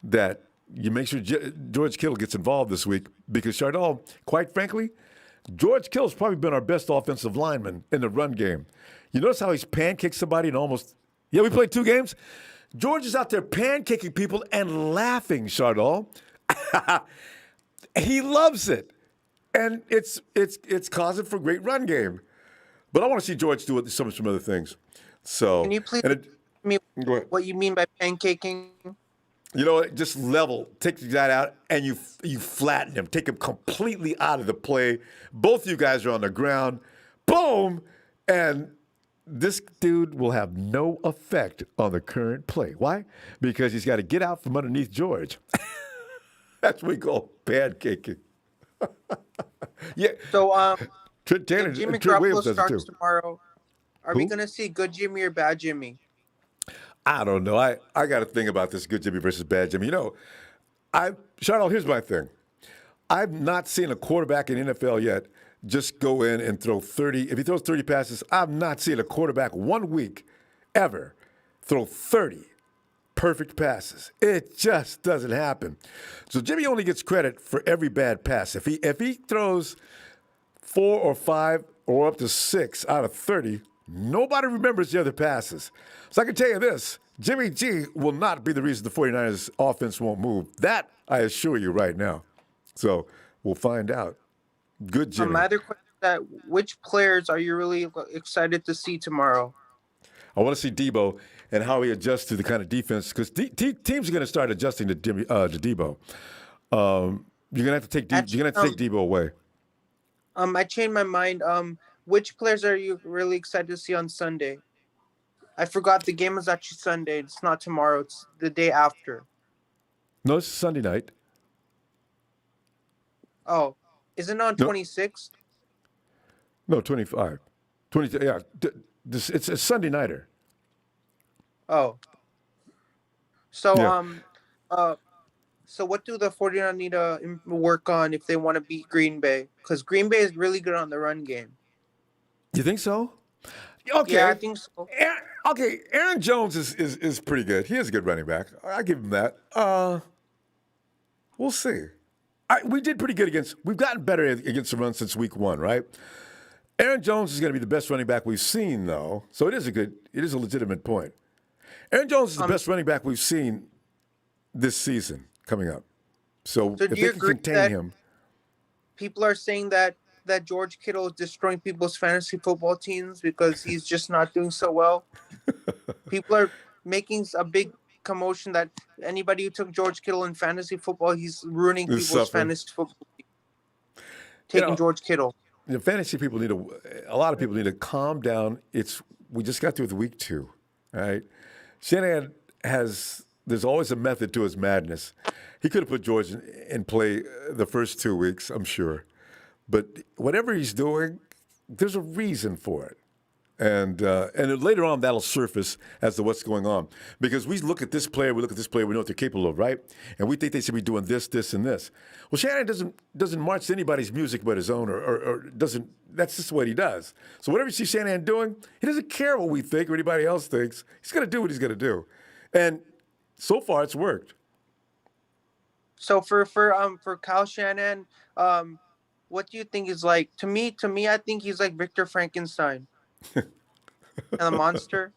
that you make sure George Kittle gets involved this week because, Chardol, quite frankly, George Kittle's probably been our best offensive lineman in the run game. You notice how he's pancaked somebody and almost – we played 2 games. George is out there pancaking people and laughing, Chardol. He loves it. And it's causing for a great run game. But I want to see George do it some other things. So can you please me what you mean by pancaking? Just level. Take that out, and you flatten him. Take him completely out of the play. Both you guys are on the ground. Boom, and this dude will have no effect on the current play. Why? Because he's got to get out from underneath George. That's what we call pancaking. Yeah. So Trent Taylor, if Jimmy Trent Williams Garoppolo does it too. starts tomorrow, are we gonna see good Jimmy or bad Jimmy? I don't know. I got to think about this good Jimmy versus bad Jimmy. You know, Charlotte, here's my thing. I've not seen a quarterback in NFL yet just go in and throw 30. If he throws 30 passes, I've not seen a quarterback 1 week ever throw 30 perfect passes. It just doesn't happen. So Jimmy only gets credit for every bad pass. If he throws 4 or 5 or up to 6 out of 30, nobody remembers the other passes. So I can tell you this, Jimmy G will not be the reason the 49ers offense won't move. That I assure you right now. So we'll find out. Good Jimmy. My other question is that which players are you really excited to see tomorrow? I want to see Debo and how he adjusts to the kind of defense, because teams are going to start adjusting to Debo. You're going to have to take Debo away. I changed my mind. Which players are you really excited to see on Sunday? I forgot the game is actually Sunday. It's not tomorrow. It's the day after. No, it's Sunday night. Oh, isn't it on 26? No, 25. 20. Yeah, it's a Sunday nighter. Oh. So yeah. So what do the 49ers need to work on if they want to beat Green Bay? Because Green Bay is really good on the run game. You think so? Okay. Yeah, I think so. Aaron Jones is pretty good. He is a good running back. I give him that. We'll see. We did pretty good we've gotten better against the run since week 1, right? Aaron Jones is going to be the best running back we've seen, though. So it is a legitimate point. Aaron Jones is the best running back we've seen this season coming up. So if they can contain him. People are saying that George Kittle is destroying people's fantasy football teams because he's just not doing so well. People are making a big commotion that anybody who took George Kittle in fantasy football, he's ruining people's fantasy football team. Taking George Kittle. Fantasy people a lot of people need to calm down. We just got through with week 2, right? Shanahan there's always a method to his madness. He could have put George in play the first 2 weeks, I'm sure. But whatever he's doing, there's a reason for it. And later on, that'll surface as to what's going on. Because we look at this player, we know what they're capable of, right? And we think they should be doing this, this, and this. Well, Shanahan doesn't march to anybody's music but his own, or doesn't. That's just what he does. So whatever you see Shanahan doing, he doesn't care what we think or anybody else thinks. He's going to do what he's going to do. And so far, it's worked. So for Kyle Shanahan, what do you think is like? To me, I think he's like Victor Frankenstein. And the monster.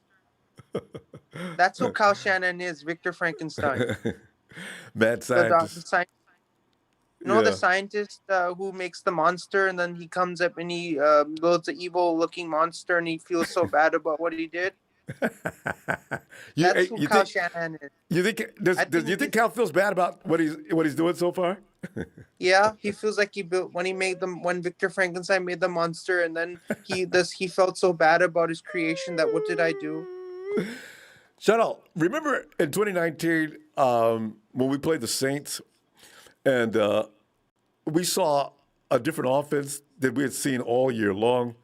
That's who Kyle Shanahan is, Victor Frankenstein. Mad scientist. The scientist who makes the monster, and then he comes up and he builds an evil-looking monster, and he feels so bad about what he did. That's who Kyle Shanahan is. You think Kyle feels bad about what he's doing so far? Yeah, he feels like when Victor Frankenstein made the monster, and then he felt so bad about his creation that what did I do? Shut up. Remember in 2019 when we played the Saints and we saw a different offense that we had seen all year long?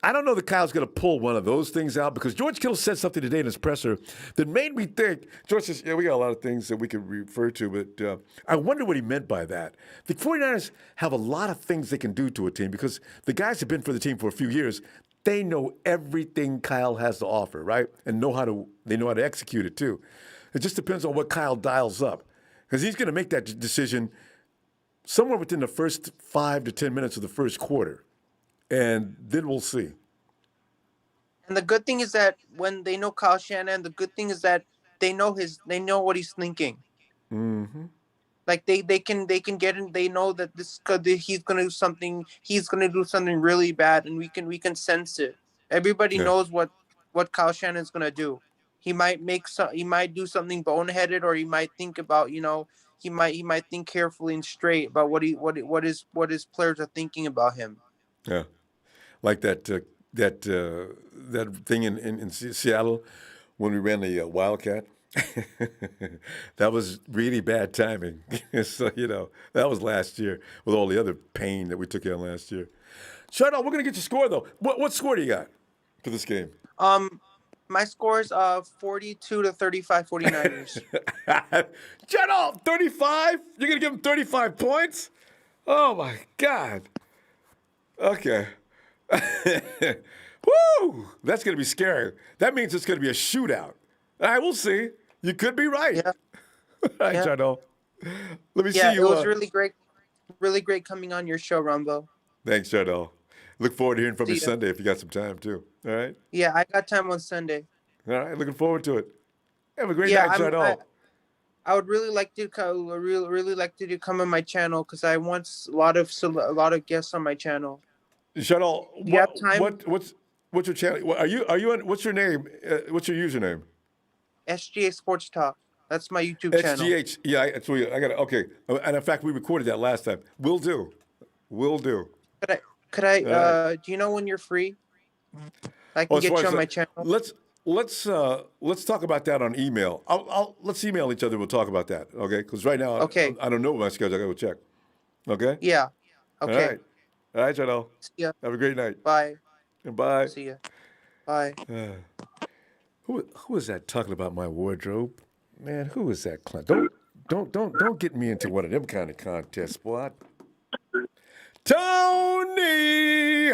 I don't know that Kyle's going to pull one of those things out, because George Kittle said something today in his presser that made me think. George says, we got a lot of things that we could refer to, but I wonder what he meant by that. The 49ers have a lot of things they can do to a team because the guys have been for the team for a few years. They know everything Kyle has to offer, right? And they know how to execute it too. It just depends on what Kyle dials up, because he's going to make that decision somewhere within the first 5 to 10 minutes of the first quarter. And then we'll see. And the good thing is that when they know Kyle Shanahan, the good thing is that they know what he's thinking. Mm-hmm. Like they can get in. They know that he's gonna do something. He's gonna do something really bad, and we can sense it. Everybody knows what Kyle Shanahan's gonna do. He might do something boneheaded, or he might think about he might think carefully and straight about what his players are thinking about him. Yeah. Like that that thing in Seattle when we ran the Wildcat. That was really bad timing. So, that was last year with all the other pain that we took in last year. Shut up. We're going to get your score, though. What score do you got for this game? My score is 42 to 35 49ers. Shut up. 35? You're going to give them 35 points? Oh, my God. Okay. Woo! That's going to be scary. That means it's going to be a shootout. All right, we'll see. You could be right. Yeah. All right, Yeah. Jarno. Let me see Yeah, you. it was really great coming on your show, Ronbo. Thanks, Jarno. Look forward to hearing from you See ya. Sunday if you got some time, too. All right? Yeah, I got time on Sunday. All right, looking forward to it. Have a great Yeah, night, Jarno. I would really like to really like to come on my channel because I want a lot of guests on my channel. Jarno, Do you have time? what's your channel? Are you on? What's your name? What's your username? SGA Sports Talk. That's my YouTube channel. SGH. Yeah, I got it. Okay. And in fact, we recorded that last time. Will do. Could I? Do you know when you're free? I can get you on my channel. Let's talk about that on email. Let's email each other. We'll talk about that. Okay? Because right now, okay. I don't know my schedule. I got to check. Okay? Yeah. Okay. All right, Jarno. See ya. Have a great night. Bye. Bye. See ya. Bye. Who is that talking about my wardrobe? Man, who is that clown? Don't get me into one of them kind of contests, boy. Tony!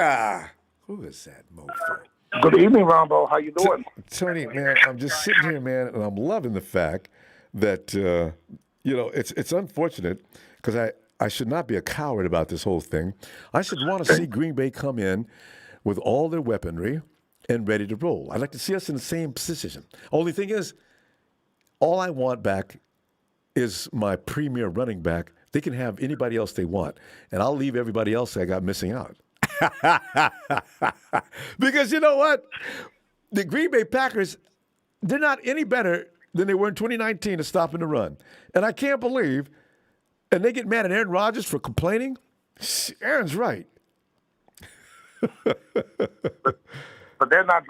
Who is that mofo? Good evening, Ronbo. How you doing? Tony, man, I'm just sitting here, man, and I'm loving the fact that, it's unfortunate because I should not be a coward about this whole thing. I should want to see Green Bay come in with all their weaponry and ready to roll. I'd like to see us in the same position. Only thing is, all I want back is my premier running back. They can have anybody else they want, and I'll leave everybody else I got missing out. Because you know what? The Green Bay Packers, they're not any better than they were in 2019 at stopping the run. And I can't believe, and they get mad at Aaron Rodgers for complaining. Aaron's right. But they're not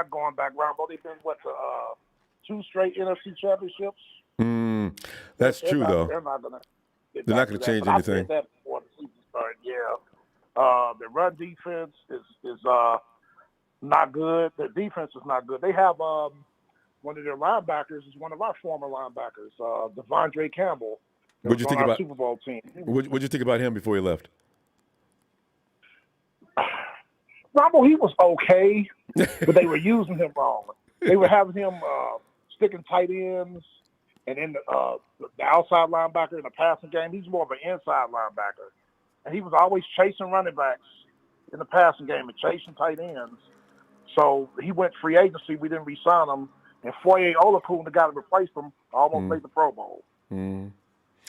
going back, Ronbo. They've been to 2 straight NFC championships. That's true, though. They're not gonna. They're not going to change anything. I said that before the season started. Yeah. The run defense is not good. The defense is not good. They have one of their linebackers is one of our former linebackers, Devondre Campbell. What'd you think our about Super Bowl team? What'd you think about him before he left? Ronbo, he was okay, but they were using him wrong. They were having him sticking tight ends and then the outside linebacker in the passing game. He's more of an inside linebacker. And he was always chasing running backs in the passing game and chasing tight ends. So he went free agency. We didn't re-sign him. And Foye Olakun, the guy that replaced him, almost made the Pro Bowl.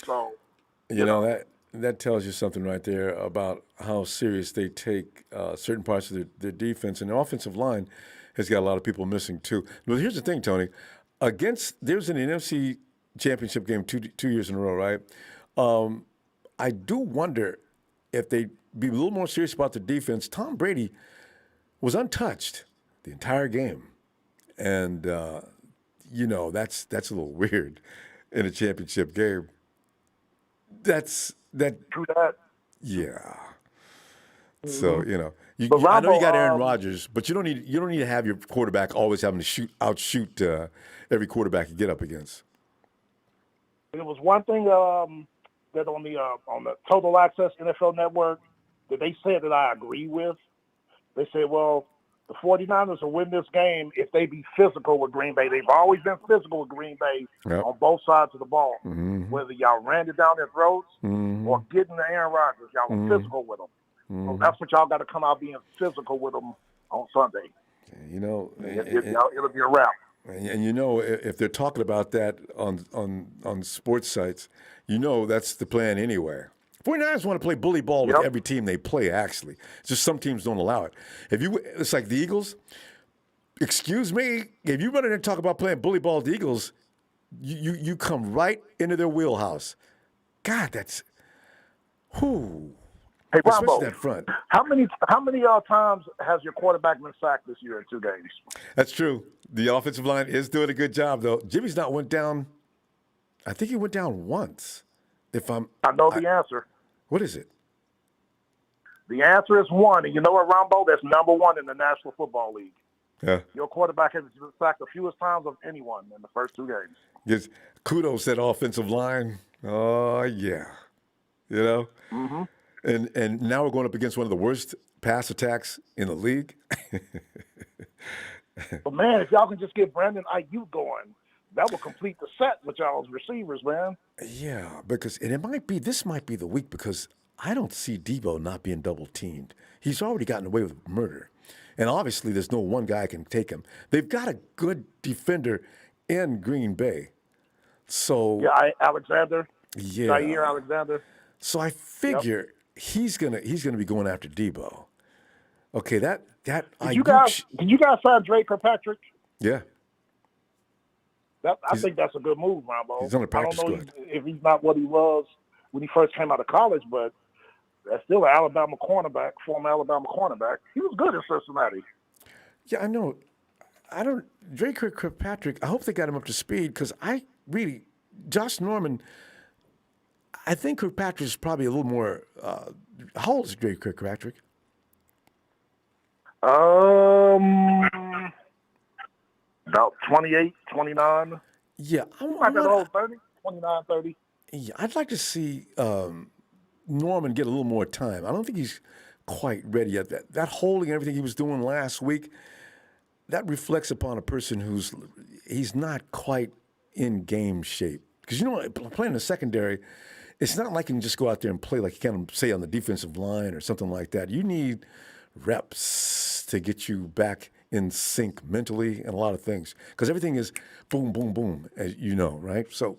So, you know that tells you something right there about how serious they take certain parts of their defense. And the offensive line has got a lot of people missing too. But here's the thing, Tony. There's an NFC championship game two years in a row, right? I do wonder if they'd be a little more serious about the defense. Tom Brady was untouched the entire game. And, that's a little weird in a championship game. True that. Yeah. So, I know you got Aaron Rodgers, but you don't need to have your quarterback always having to outshoot every quarterback you get up against. There was one thing that on the Total Access NFL Network that they said that I agree with. They said, well, the 49ers will win this game if they be physical with Green Bay. They've always been physical with Green Bay on both sides of the ball. Whether y'all ran it down their throats or getting to Aaron Rodgers, y'all were physical with them. So that's what y'all got to come out being physical with them on Sunday. It'll be a wrap. And if they're talking about that on sports sites, that's the plan anyway. 49ers want to play bully ball with every team they play, actually. It's just some teams don't allow it. It's like the Eagles. Excuse me, if you run in and talk about playing bully ball with the Eagles, you come right into their wheelhouse. God, that's... Whoo. Hey, especially Ronbo, that front. how many times has your quarterback been sacked this year in 2 games? That's true. The offensive line is doing a good job, though. Jimmy's not went down. I think he went down once. I know the answer. What is it? The answer is 1. And you know what, Ronbo? That's number 1 in the National Football League. Yeah. Your quarterback has been sacked the fewest times of anyone in the first 2 games. Yes. Kudos to that offensive line. Oh, yeah. You know? Mm-hmm. And now we're going up against one of the worst pass attacks in the league. But, man, if y'all can just get Brandon Ayuk going, that will complete the set with y'all's receivers, man. Yeah, because this might be the week because I don't see Debo not being double teamed. He's already gotten away with murder. And obviously there's no one guy can take him. They've got a good defender in Green Bay. So yeah, Alexander. Yeah. Jair Alexander. So I figure he's gonna be going after Debo. Okay, that did you guys sign Drake Kirkpatrick? Yeah. I think that's a good move, Ronbo. He's on the practice I don't know squad. if he's not what he was when he first came out of college, but that's still an Alabama cornerback, former Alabama cornerback. He was good in Cincinnati. Yeah, I know. Drake Kirkpatrick, I hope they got him up to speed because Josh Norman, I think Kirkpatrick is probably a little more, how old is Drake Kirkpatrick? About 28, 29. Yeah. Like that old 30, 29, 30. Yeah, I'd like to see Norman get a little more time. I don't think he's quite ready yet. That holding and everything he was doing last week, that reflects upon a person he's not quite in game shape. Because, playing in the secondary, it's not like you can just go out there and play like you can, say, on the defensive line or something like that. You need reps to get you back in sync mentally and a lot of things. Because everything is boom, boom, boom, as you know, right? So,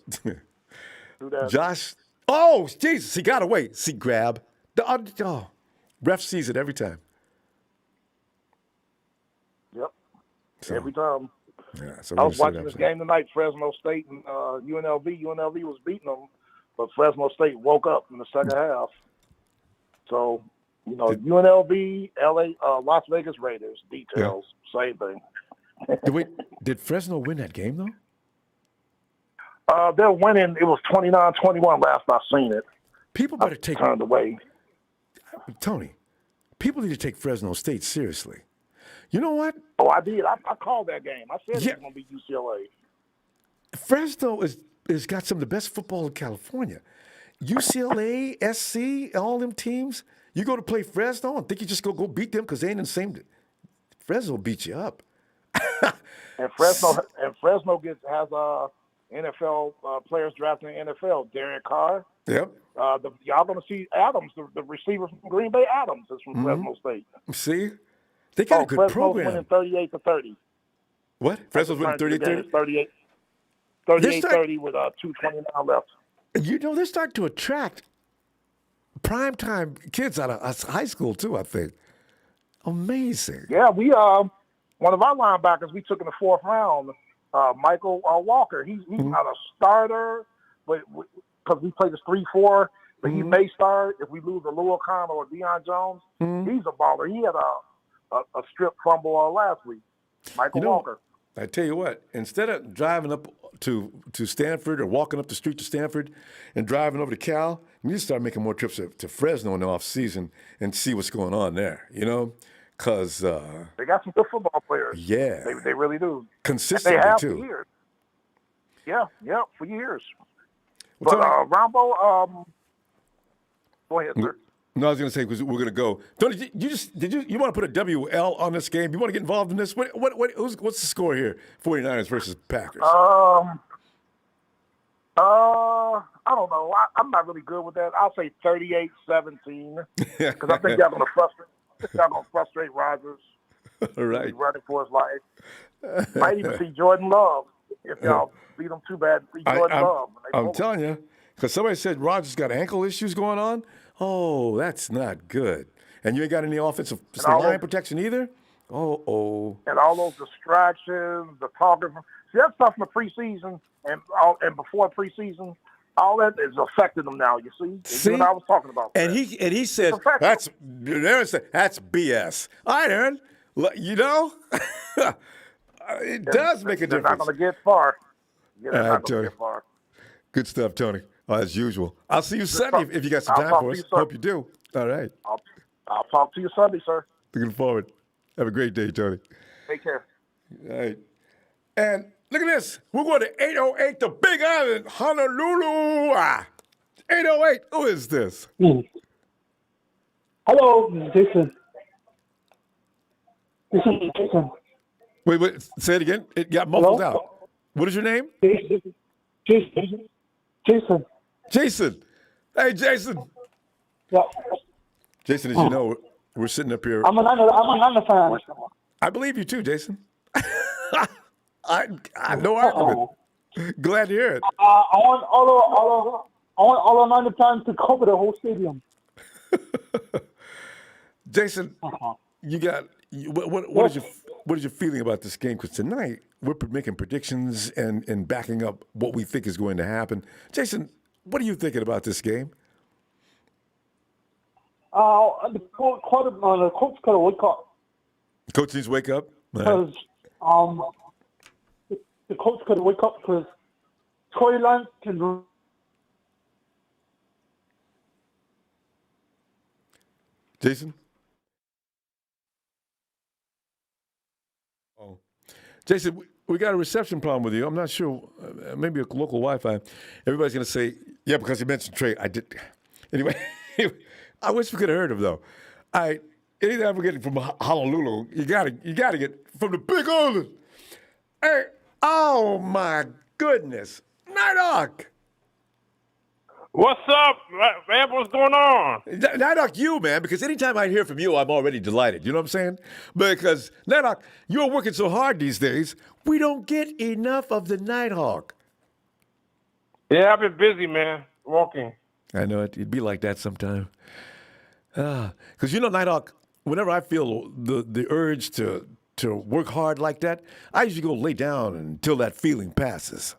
Josh, oh, Jesus, he got away. See, grab. Ref sees it every time. Yep. So, every time. Yeah, so I was watching this game tonight, Fresno State and UNLV. UNLV was beating them, but Fresno State woke up in the second half. So, UNLV, LA, Las Vegas Raiders, details, same thing. Did Fresno win that game, though? They're winning. It was 29-21 last I seen it. People better take turned away. Tony, people need to take Fresno State seriously. You know what? Oh, I did. I called that game. I said it was going to be UCLA. Fresno has got some of the best football in California. UCLA, SC, all them teams. You go to play Fresno and think you just go beat them because they ain't in the same. Fresno beat you up. and Fresno has NFL players drafted in the NFL. Derek Carr. Yep. Y'all going to see Adams, the receiver from Green Bay. Adams is from Fresno State. See, they got a good Fresno's program. Winning 38-30. What? Fresno's winning 38-30. 38-30 with 2:29 left. They're starting to attract primetime kids out of high school too. I think. Amazing. Yeah, we one of our linebackers we took in the 4th round, Michael Walker. He's not a starter, but because we play this 3-4, but he may start if we lose a Lou O'Connell or Deion Jones. He's a baller. He had a strip fumble last week. Michael Walker. I tell you what, instead of driving up to Stanford or walking up the street to Stanford and driving over to Cal, you need to start making more trips to Fresno in the off season and see what's going on there. Because they got some good football players. Yeah, they really do. Consistently they have too. For years. Yeah, for years. Well, but Ronbo, go ahead, sir. No, I was going to say because we're going to go. Tony, you want to put a WL on this game? You want to get involved in this? What's the score here? 49ers versus Packers. I don't know. I'm not really good with that. I'll say 38-17 because I think y'all going to frustrate Rodgers. All right. He's running for his life. Might even see Jordan Love if y'all beat him too bad. See Jordan Love. I'm telling you, because somebody said Rodgers got ankle issues going on. Oh, that's not good. And you ain't got any offensive line protection either? Oh. And all those distractions, the talking. See, that stuff from the preseason and before preseason, all that is affecting them now. You see? See? What I was talking about. And he says Aaron said that's BS. All right, Aaron. You know, it does make a They're difference. not going to get far. Yeah, they're All not right, going to Tony. get far. Good stuff, Tony. As usual. I'll see you Sunday if you got some time for us. Hope you do. All right. I'll talk to you Sunday, sir. Looking forward. Have a great day, Tony. Take care. All right. And look at this. We're going to 808 the Big Island, Honolulu. 808. Who is this? Hello, Jason. This is Jason. Wait. Say it again. It got muffled out. What is your name? Jason. Jason. Hey, Jason. Yeah. Jason, as you know, we're sitting up here. I'm a Niner fan. I believe you too, Jason. I no argument. Glad to hear it. I want all of Niner fans to cover the whole stadium. Jason, you got what is your feeling about this game? Because tonight we're making predictions and backing up what we think is going to happen. Jason, what are you thinking about this game? The coach got to wake up. Coach needs to wake up? Because the coach got to wake up because Troy Lance can. Jason? Oh. Jason, we got a reception problem with you. I'm not sure. Maybe a local Wi-Fi. Everybody's going to say, yeah, because he mentioned Trey. I did. Anyway, I wish we could have heard him, though. Anytime we're getting from Honolulu, you gotta get from the Big Island. Hey, oh my goodness, Night Hawk. What's up, man? What's going on? Night Hawk, you man, because anytime I hear from you, I'm already delighted. You know what I'm saying? Because Night Hawk, you're working so hard these days. We don't get enough of the Night Hawk. Yeah, I've been busy, man, walking. I know it'd be like that sometime. Because Night Hawk, whenever I feel the urge to work hard like that, I usually go lay down until that feeling passes.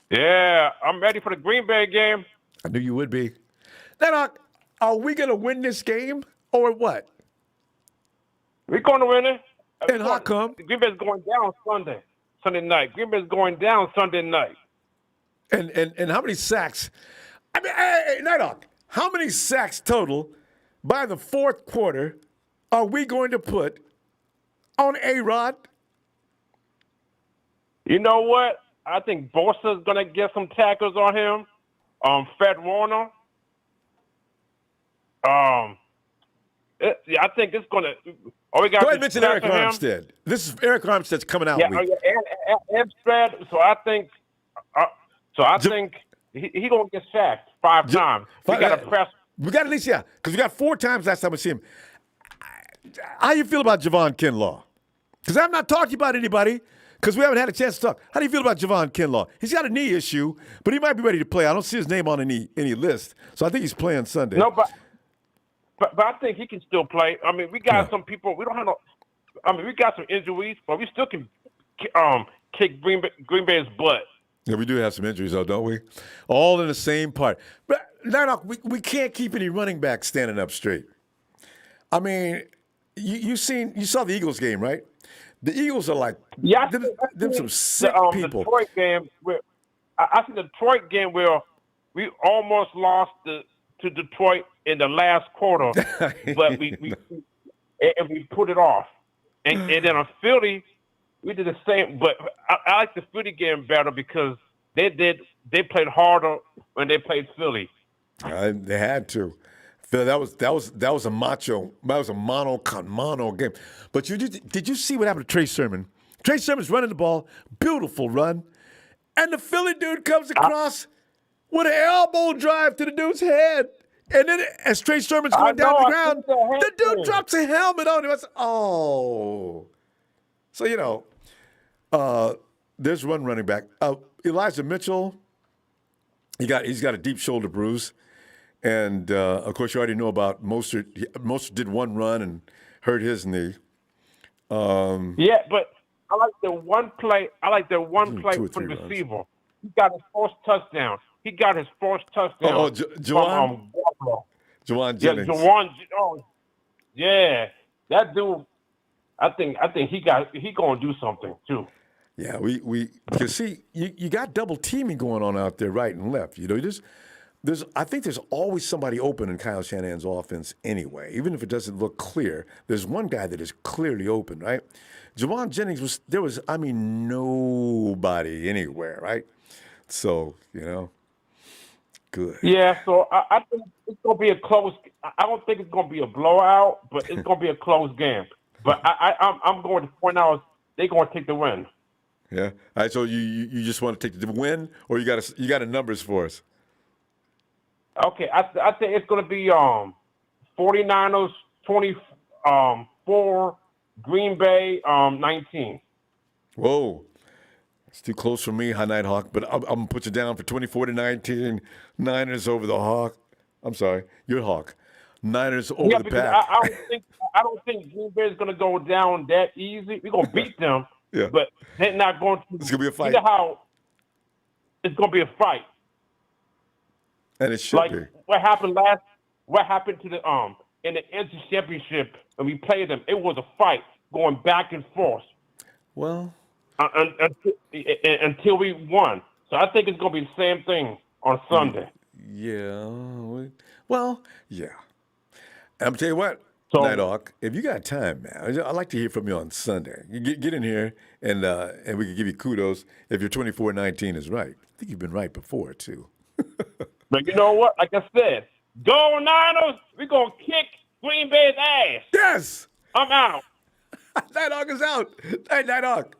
Yeah, I'm ready for the Green Bay game. I knew you would be. Night Hawk, are we going to win this game or what? We're going to win it. And how come? Green Bay's going down Sunday night. Green Bay's going down Sunday night. And how many sacks? I mean, hey, Night Hawk, how many sacks total by the fourth quarter are we going to put on A-Rod? You know what? I think Bosa's going to get some tackles on him. Fred Warner. I think it's going to. Go ahead and mention Eric Armstead. This is Eric Armstead's coming out week. Armstead. So I think he going to get sacked 5 times. We got to press. We got at least, because we got 4 times last time we see him. How you feel about Javon Kinlaw? Because I'm not talking about anybody because we haven't had a chance to talk. How do you feel about Javon Kinlaw? He's got a knee issue, but he might be ready to play. I don't see his name on any list, so I think he's playing Sunday. No, but I think he can still play. I mean, we got some people. We don't have no. I mean, we got some injuries, but we still can kick Green Bay's butt. Yeah, we do have some injuries, though, don't we? All in the same part. But no, we can't keep any running backs standing up straight. I mean, you saw the Eagles game, right? The Eagles are like them some sick people. Detroit game where I see the Detroit game where we almost lost to Detroit in the last quarter, but we put it off. And then on Philly, we did the same. But I like the Philly game better because they played harder when they played Philly. They had to. Phil, that was a mono game. But did you see what happened to Trey Sermon? Trey Sermon's running the ball, beautiful run, and the Philly dude comes across with an elbow drive to the dude's head. And then as Trey Sermon's going down the ground, the dude drops a helmet on him. I said, oh. So, there's one running back. Elijah Mitchell, he's got a deep shoulder bruise. And, of course, you already know about Mostert. Mostert did one run and hurt his knee. Yeah, but I like the one play. From the receiver. He got his first touchdown. He got his first touchdown Juwan? from Garoppolo. Juwan Yeah, Jennings. Juwan. Oh, yeah, that dude. I think he gonna do something too. Yeah, we because see, you got double teaming going on out there, right and left. You know, I think there's always somebody open in Kyle Shanahan's offense anyway, even if it doesn't look clear. There's one guy that is clearly open, right? Juwan Jennings was nobody anywhere, right? So, good. Yeah, so I think it's gonna be a close. I don't think it's gonna be a blowout, but it's gonna be a close game. But I'm going to point out they're gonna take the win. Yeah. All right. So you just want to take the win, or you got a numbers for us? Okay, I think it's gonna be 49ers 24, Green Bay 19. Whoa. It's too close for me, Nighthawk, but I'm going to put you down for 24-19. Niners over the Hawk. I'm sorry, you're Hawk. Niners over the Pack. I don't think Green Bay is going to go down that easy. We're going to beat them, yeah. But they're not going to. It's going to be a fight. You know how it's going to be a fight. And it should be. What happened to the in the NFC Championship when we played them? It was a fight going back and forth. Well, until we won. So I think it's going to be the same thing on Sunday. Yeah. Well, yeah. I'm tell you what, Nighthawk, if you got time, man, I'd like to hear from you on Sunday. You get in here, and we can give you kudos if your 24-19 is right. I think you've been right before, too. But you know what? Like I said, go Niners. We're going to kick Green Bay's ass. Yes. I'm out. Nighthawk is out. Hey, Nighthawk.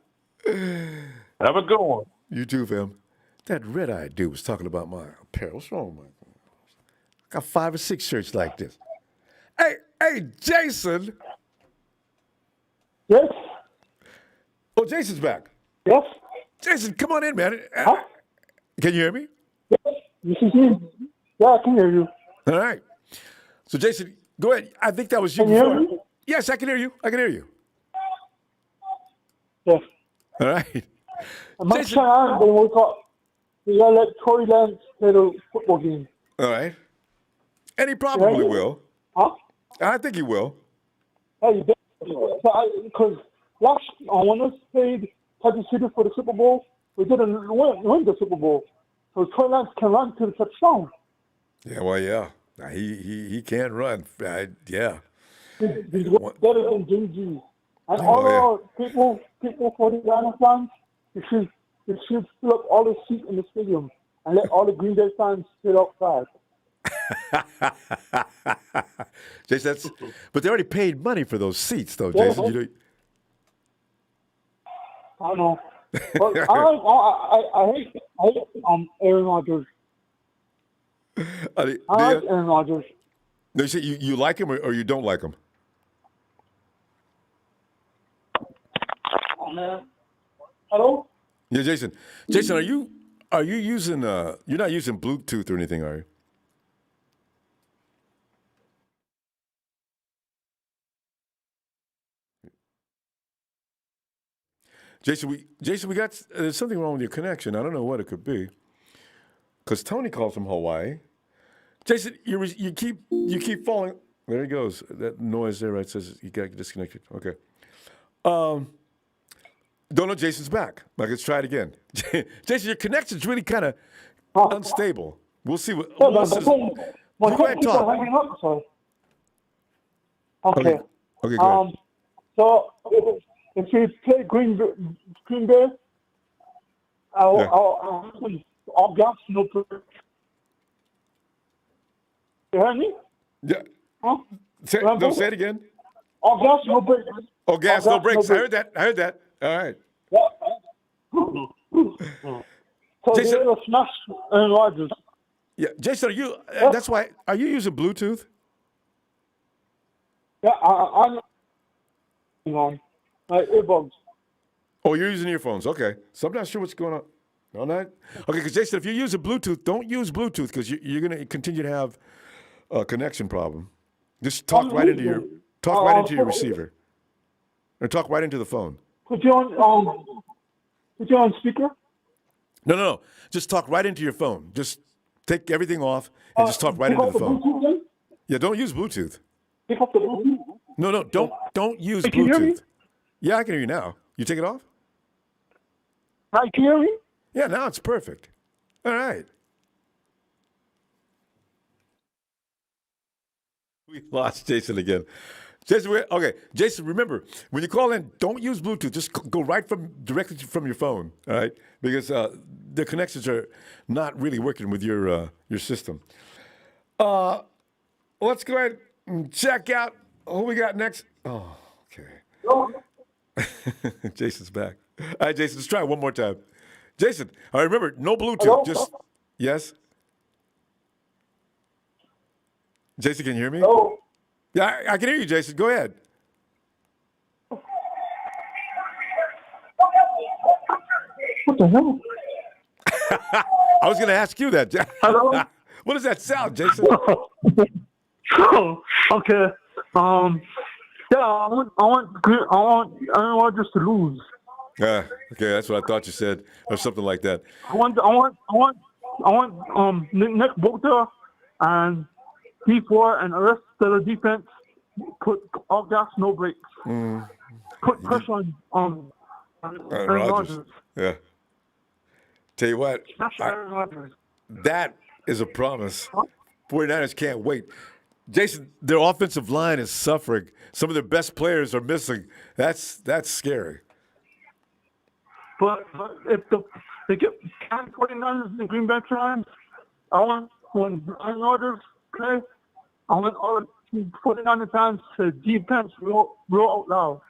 Have a good one. You too, fam. That red-eyed dude was talking about my apparel. What's wrong with my? I got 5 or 6 shirts like this. Hey, Jason. Yes. Oh, Jason's back. Yes. Jason, come on in, man. Huh? Can you hear me? Yes. This is me. Yeah, I can hear you. All right. So, Jason, go ahead. I think that was you Can you before. hear me? Yes, I can hear you. Yes. All right. Much time when we gotta let Tory Lance play the football game. All right. And he probably will. Huh? I think he will. Hey, because when us played Kansas City for the Super Bowl, we didn't win the Super Bowl. So Tory Lance can run to the touchdown. Yeah, well, yeah. He can run. Yeah. He's better than JG. And all our people for the Lions fans, you should fill up all the seats in the stadium and let all the Green Bay fans sit outside. Jason, but they already paid money for those seats, though, Jason. Yeah, you know. I know. But I hate Aaron Rodgers. I like Aaron Rodgers. No, you say you like him or you don't like him? Hello? Yeah, Jason. Jason, are you using you're not using Bluetooth or anything, are you? Jason, we got there's something wrong with your connection. I don't know what it could be. Because Tony calls from Hawaii. Jason, you keep falling. There he goes. That noise there, right, says he got disconnected. Okay. Don't know. Jason's back. Let's try it again. Jason, your connection's really kind of unstable. We'll see what. Go ahead, talk. Okay. Okay, good. So if we play Green Bay, I'll gas no break. You hear me? Yeah. Huh? Say it again. All gas no break. Oh, gas no breaks. I heard that. All right. So Jason, they're smash Aaron Rodgers. Yeah, Jason, that's why. Are you using Bluetooth? Yeah, I'm on my earbuds. Oh, you're using earphones. Okay. So I'm not sure what's going on. No, not. Okay, because Jason, if you're using Bluetooth, don't use Bluetooth because you're going to continue to have a connection problem. Just talk right into your receiver, or talk right into the phone. Put you on speaker. No. Just talk right into your phone. Just take everything off and just talk right into the phone. Bluetooth, Yeah, don't use Bluetooth. pick up the Bluetooth. No, don't use Can you hear me? Bluetooth. Yeah, I can hear you now. You take it off? Hi, can you hear me? Yeah, now it's perfect. All right. We lost Jason again. Jason, remember, when you call in, don't use Bluetooth. Just go directly from your phone, all right? Because the connections are not really working with your system. Let's go ahead and check out who we got next. Oh, okay. Jason's back. All right, Jason, let's try it one more time. Jason, all right, remember, no Bluetooth. Hello? Just, yes? Jason, can you hear me? Hello? Yeah, I can hear you, Jason. Go ahead. What the hell? I was going to ask you that. Hello? What does that sound, Jason? Oh, okay. Yeah, I want Aaron Rodgers to lose. Okay, that's what I thought you said, or something like that. I want Nick Bosa and D4 and the rest of the defense put all gas, no brakes. Put pressure on Aaron Rodgers. Yeah. Tell you what, That's Aaron Rodgers. that is a promise. 49ers can't wait. Jason, their offensive line is suffering. Some of their best players are missing. That's scary. But if they get 49ers in Green Bay Giants, I want when Aaron Rodgers play, I want all the 49ers fans to defense real out loud.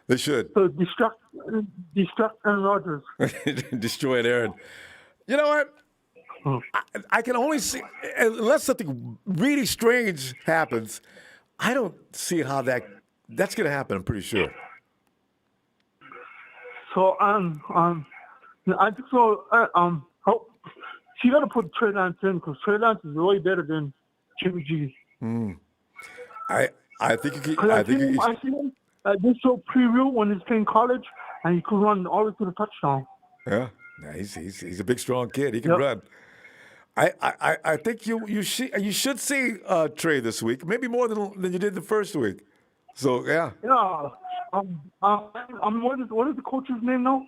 They should. To distract Aaron Rodgers. Destroy Aaron. You know what? I can only see, unless something really strange happens, I don't see how that's going to happen, I'm pretty sure. So I think so. She got to put Trey Lance in because Trey Lance is way better than Jimmy G. I think you can. I see him at this show preview when he's playing college, and he could run all the way to the touchdown. Yeah, he's a big, strong kid. He can run. I think you should see Trey this week, maybe more than you did the first week. So yeah. Yeah. What is the coach's name now?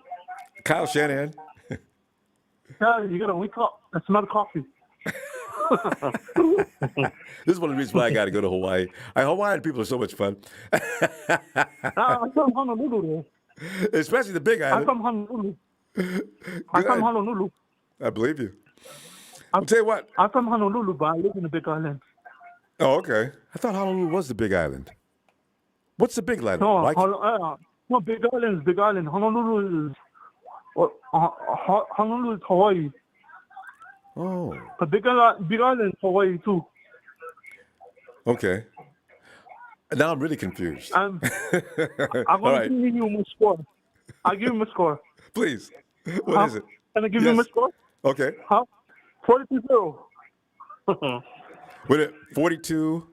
Kyle Shanahan. Yeah, you gotta wake up. That's another coffee. This is one of the reasons why I got to go to Hawaii. Hawaiian people are so much fun. I'm from Honolulu. Especially the Big Island. I'm from Honolulu. I'm from Honolulu. I believe you. I'll tell you what. I'm from Honolulu, but I live in the Big Island. Oh, okay. I thought Honolulu was the Big Island. What's the Big Island? No, Big Island is Big Island. Honolulu is Honolulu is Hawaii. Oh. But Big Island is Hawaii too. Okay. Now I'm really confused. I'm going to give you my score. I'll give you my score. Please. What is it? Can I give you my score? Okay. 42-0. Wait a 42?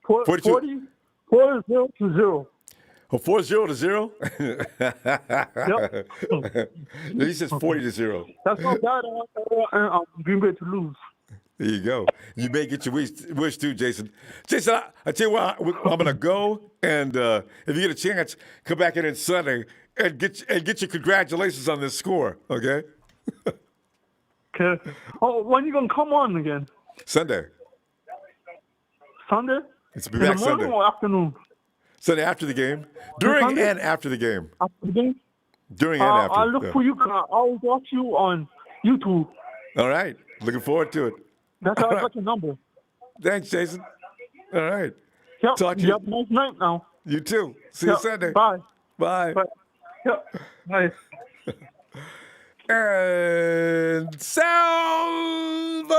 42? 40 to 0. Oh, 40 to 0? Yep. He says 40 to 0. That's not bad. I want Green Bay to lose. There you go. You may get your wish too, Jason. Jason, I tell you what, I'm going to go, and if you get a chance, come back in on Sunday and get your congratulations on this score, okay? Okay. Oh, when are you going to come on again? Sunday. Sunday? It's be back in the morning Sunday. or afternoon? Sunday after the game. During Sunday? and after the game. After the game? During and after. I'll look for you. I'll watch you on YouTube. All right. Looking forward to it. That's how I got your number. Thanks, Jason. All right. Yep. Talk to you. Yep. Nice night now. You too. See you Sunday. Bye. Bye. Yep. Bye. And Salvador.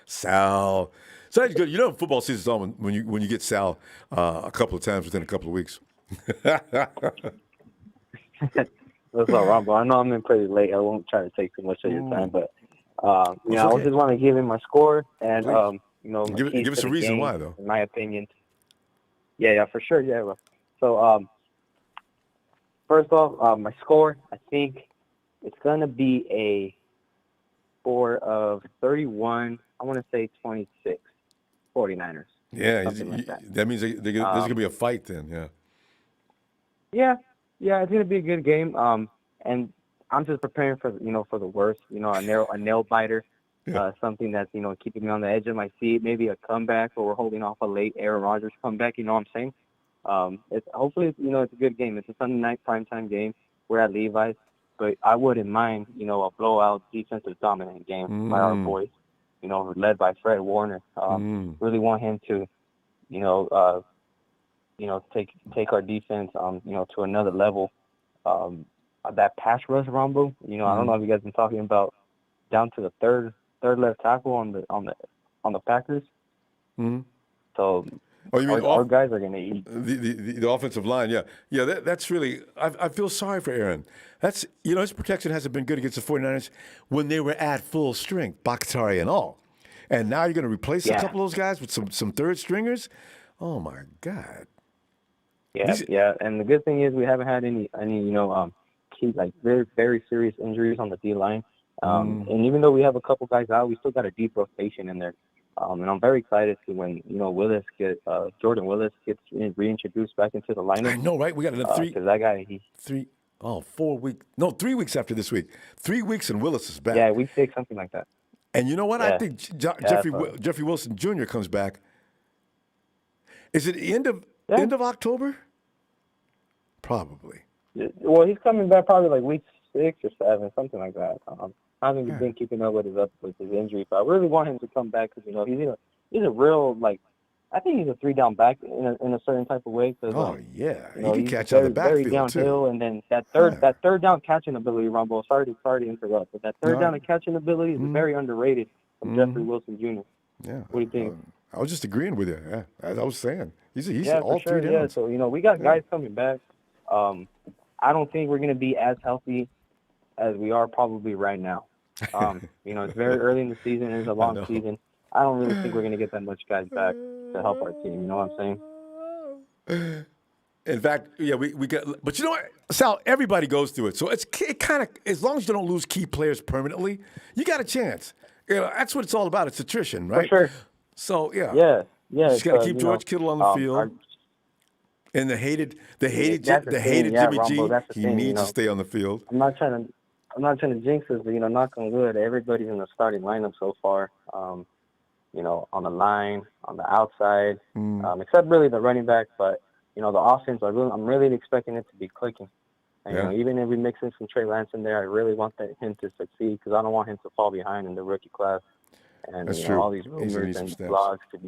Sal. So that's good. You know, football season's on when you get Sal a couple of times within a couple of weeks. What's up, Ronbo? I know I'm in pretty late. I won't try to take too much of your time, but I just want to give him my score and give us a reason why, though. In my opinion. Yeah, for sure. Yeah. So First off, my score, I think it's going to be a score of 31, I want to say 26, 49ers. Yeah, Something like that. that means there's going to be a fight then, yeah. Yeah, it's going to be a good game. And I'm just preparing for the worst. A nail biter, something that's keeping me on the edge of my seat. Maybe a comeback, or we're holding off a late Aaron Rodgers comeback. You know what I'm saying? It's a good game. It's a Sunday night primetime game. We're at Levi's, but I wouldn't mind a blowout defensive dominant game by our boys. Led by Fred Warner. Really want him to, take our defense, to another level. That pass rush, Ronbo. I don't know if you guys been talking about down to the third left tackle on the Packers. Mm-hmm. So, you mean our guys are gonna eat the offensive line? Yeah. That's really. I feel sorry for Aaron. That's his protection hasn't been good against the 49ers when they were at full strength, Bakhtiari and all. And now you're going to replace a couple of those guys with some third stringers. Oh my God. Yeah. And the good thing is we haven't had any key, like very, very serious injuries on the D line. And even though we have a couple guys out, we still got a deep rotation in there. And I'm very excited to when Jordan Willis gets reintroduced back into the lineup. I know, right? We got another 3. Because that guy, 4 weeks. No, 3 weeks after this week. 3 weeks and Willis is back. Yeah, week 6, something like that. And you know what? I think Jeffrey Wilson Jr. comes back. Is it end of October? Probably. Well, he's coming back probably like week 6 or 7, something like that. I haven't been keeping up with his injury, but I really want him to come back because he's a real I think he's a 3-down back in a certain type of way. Cause, he can catch out of the backfield very downhill, too. And then that third down catching ability, Ronbo. Sorry to interrupt, but that third down catching ability is very underrated from Jeffrey Wilson Jr. Yeah. What do you think? I was just agreeing with you. Yeah, as I was saying, he's all for sure, 3 downs. Yeah, so we got guys coming back. I don't think we're going to be as healthy as we are probably right now. It's very early in the season. It's a long season. I don't really think we're going to get that much guys back to help our team. You know what I'm saying? In fact, we got. But you know what, Sal? Everybody goes through it. So it kind of, as long as you don't lose key players permanently, you got a chance. That's what it's all about. It's attrition, right? For sure. So Yeah. You just got to keep George Kittle on the field. And the hated Jimmy G, he needs to stay on the field. I'm not trying to jinx this, but knock on wood, everybody's in the starting lineup so far. On the line, on the outside, except really the running back. But the offense, I'm really expecting it to be clicking. And, even if we mix in some Trey Lance in there, I really want him to succeed because I don't want him to fall behind in the rookie class. And all these rumors and blogs to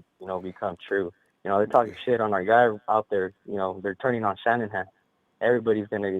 become true. They're talking shit on our guy out there. They're turning on Shanahan. Everybody's gonna,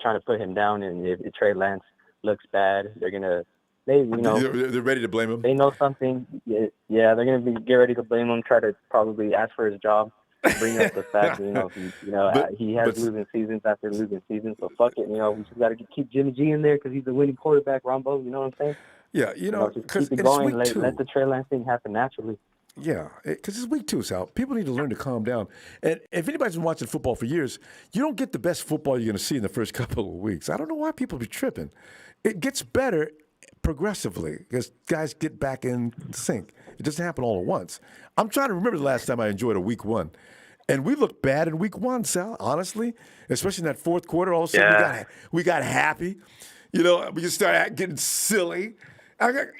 trying to put him down. And if Trey Lance looks bad, they're gonna, they're ready to blame him. They know something. Yeah, they're gonna get ready to blame him. Try to probably ask for his job. Bring up the fact that he has losing seasons after losing seasons. So fuck it. We just gotta keep Jimmy G in there because he's the winning quarterback. Ronbo, you know what I'm saying? Yeah, just keep it going. Let the Trey Lance thing happen naturally. Yeah, because it's week 2, Sal. People need to learn to calm down. And if anybody's been watching football for years, you don't get the best football you're going to see in the first couple of weeks. I don't know why people be tripping. It gets better progressively because guys get back in sync. It doesn't happen all at once. I'm trying to remember the last time I enjoyed a week 1. And we looked bad in week 1, Sal, honestly, especially in that fourth quarter. All of a sudden, we got happy. We just started getting silly. You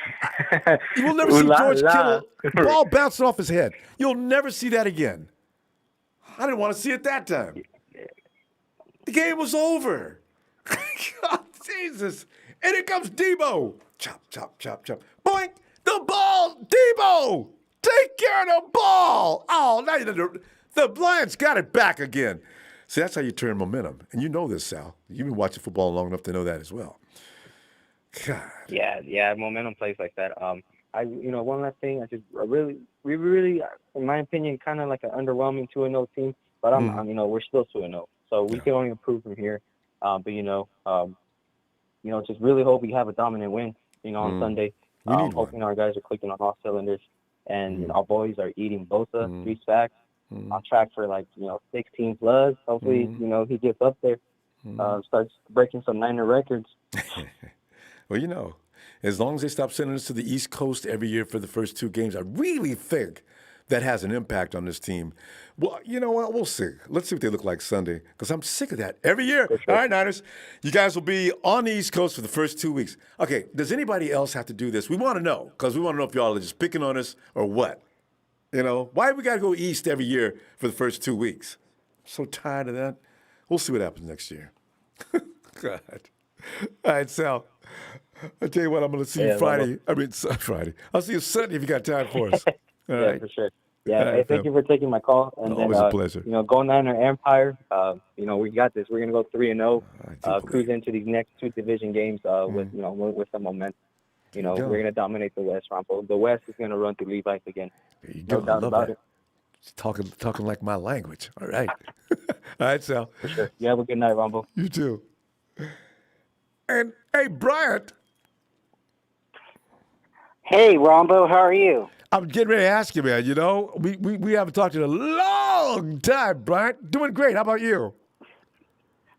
will never see George Kittle ball bouncing off his head. You'll never see that again. I didn't want to see it that time. The game was over. God, Jesus. And here comes Debo. Chop, chop, chop, chop. Boink. The ball. Debo. Take care of the ball. Oh, now the Lions got it back again. See, that's how you turn momentum. And you know this, Sal. You've been watching football long enough to know that as well. God. Yeah, momentum plays like that. One last thing, we really, in my opinion, kind of like an underwhelming 2-0 team, but we're still 2-0, so we can only improve from here. Just really hope we have a dominant win, on Sunday. Hoping our guys are clicking on all cylinders, and our boys are eating Bosa, 3 sacks, on track for 16 plus. Hopefully, he gets up there. starts breaking some Niner records. Well, as long as they stop sending us to the East Coast every year for the first 2 games, I really think that has an impact on this team. Well, you know what? We'll see. Let's see what they look like Sunday, because I'm sick of that. Every year. Sure. All right, Niners, you guys will be on the East Coast for the first 2 weeks. Okay, does anybody else have to do this? We want to know, because we want to know if y'all are just picking on us or what. Why we got to go east every year for the first 2 weeks? I'm so tired of that. We'll see what happens next year. God. All right, Sal. I'll tell you what, I'm going to see you Friday. Friday. I'll see you Sunday if you got time for us. All right. For sure. Yeah, hey, thank you for taking my call. And always a pleasure. Go Niner Empire. We got this. We're going to go 3-0, cruise into these next 2 division games with some momentum. We're going to dominate the West, Ronbo. The West is going to run through Levi's again. There you go. No doubt about it. It's talking like my language. All right. All right, Sal. For sure. You have a good night, Ronbo. You too. And, hey, Bryant. Hey, Ronbo, how are you? I'm getting ready to ask you, man. We haven't talked in a long time, Bryant. Doing great. How about you?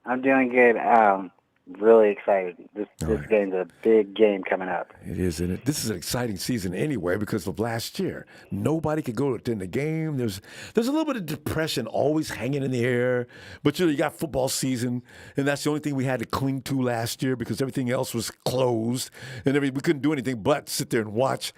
I'm doing good. Really excited. This game's a big game coming up. It is, isn't it? This is an exciting season anyway because of last year. Nobody could go to the game. There's a little bit of depression always hanging in the air. But you got football season, and that's the only thing we had to cling to last year because everything else was closed, and we couldn't do anything but sit there and watch.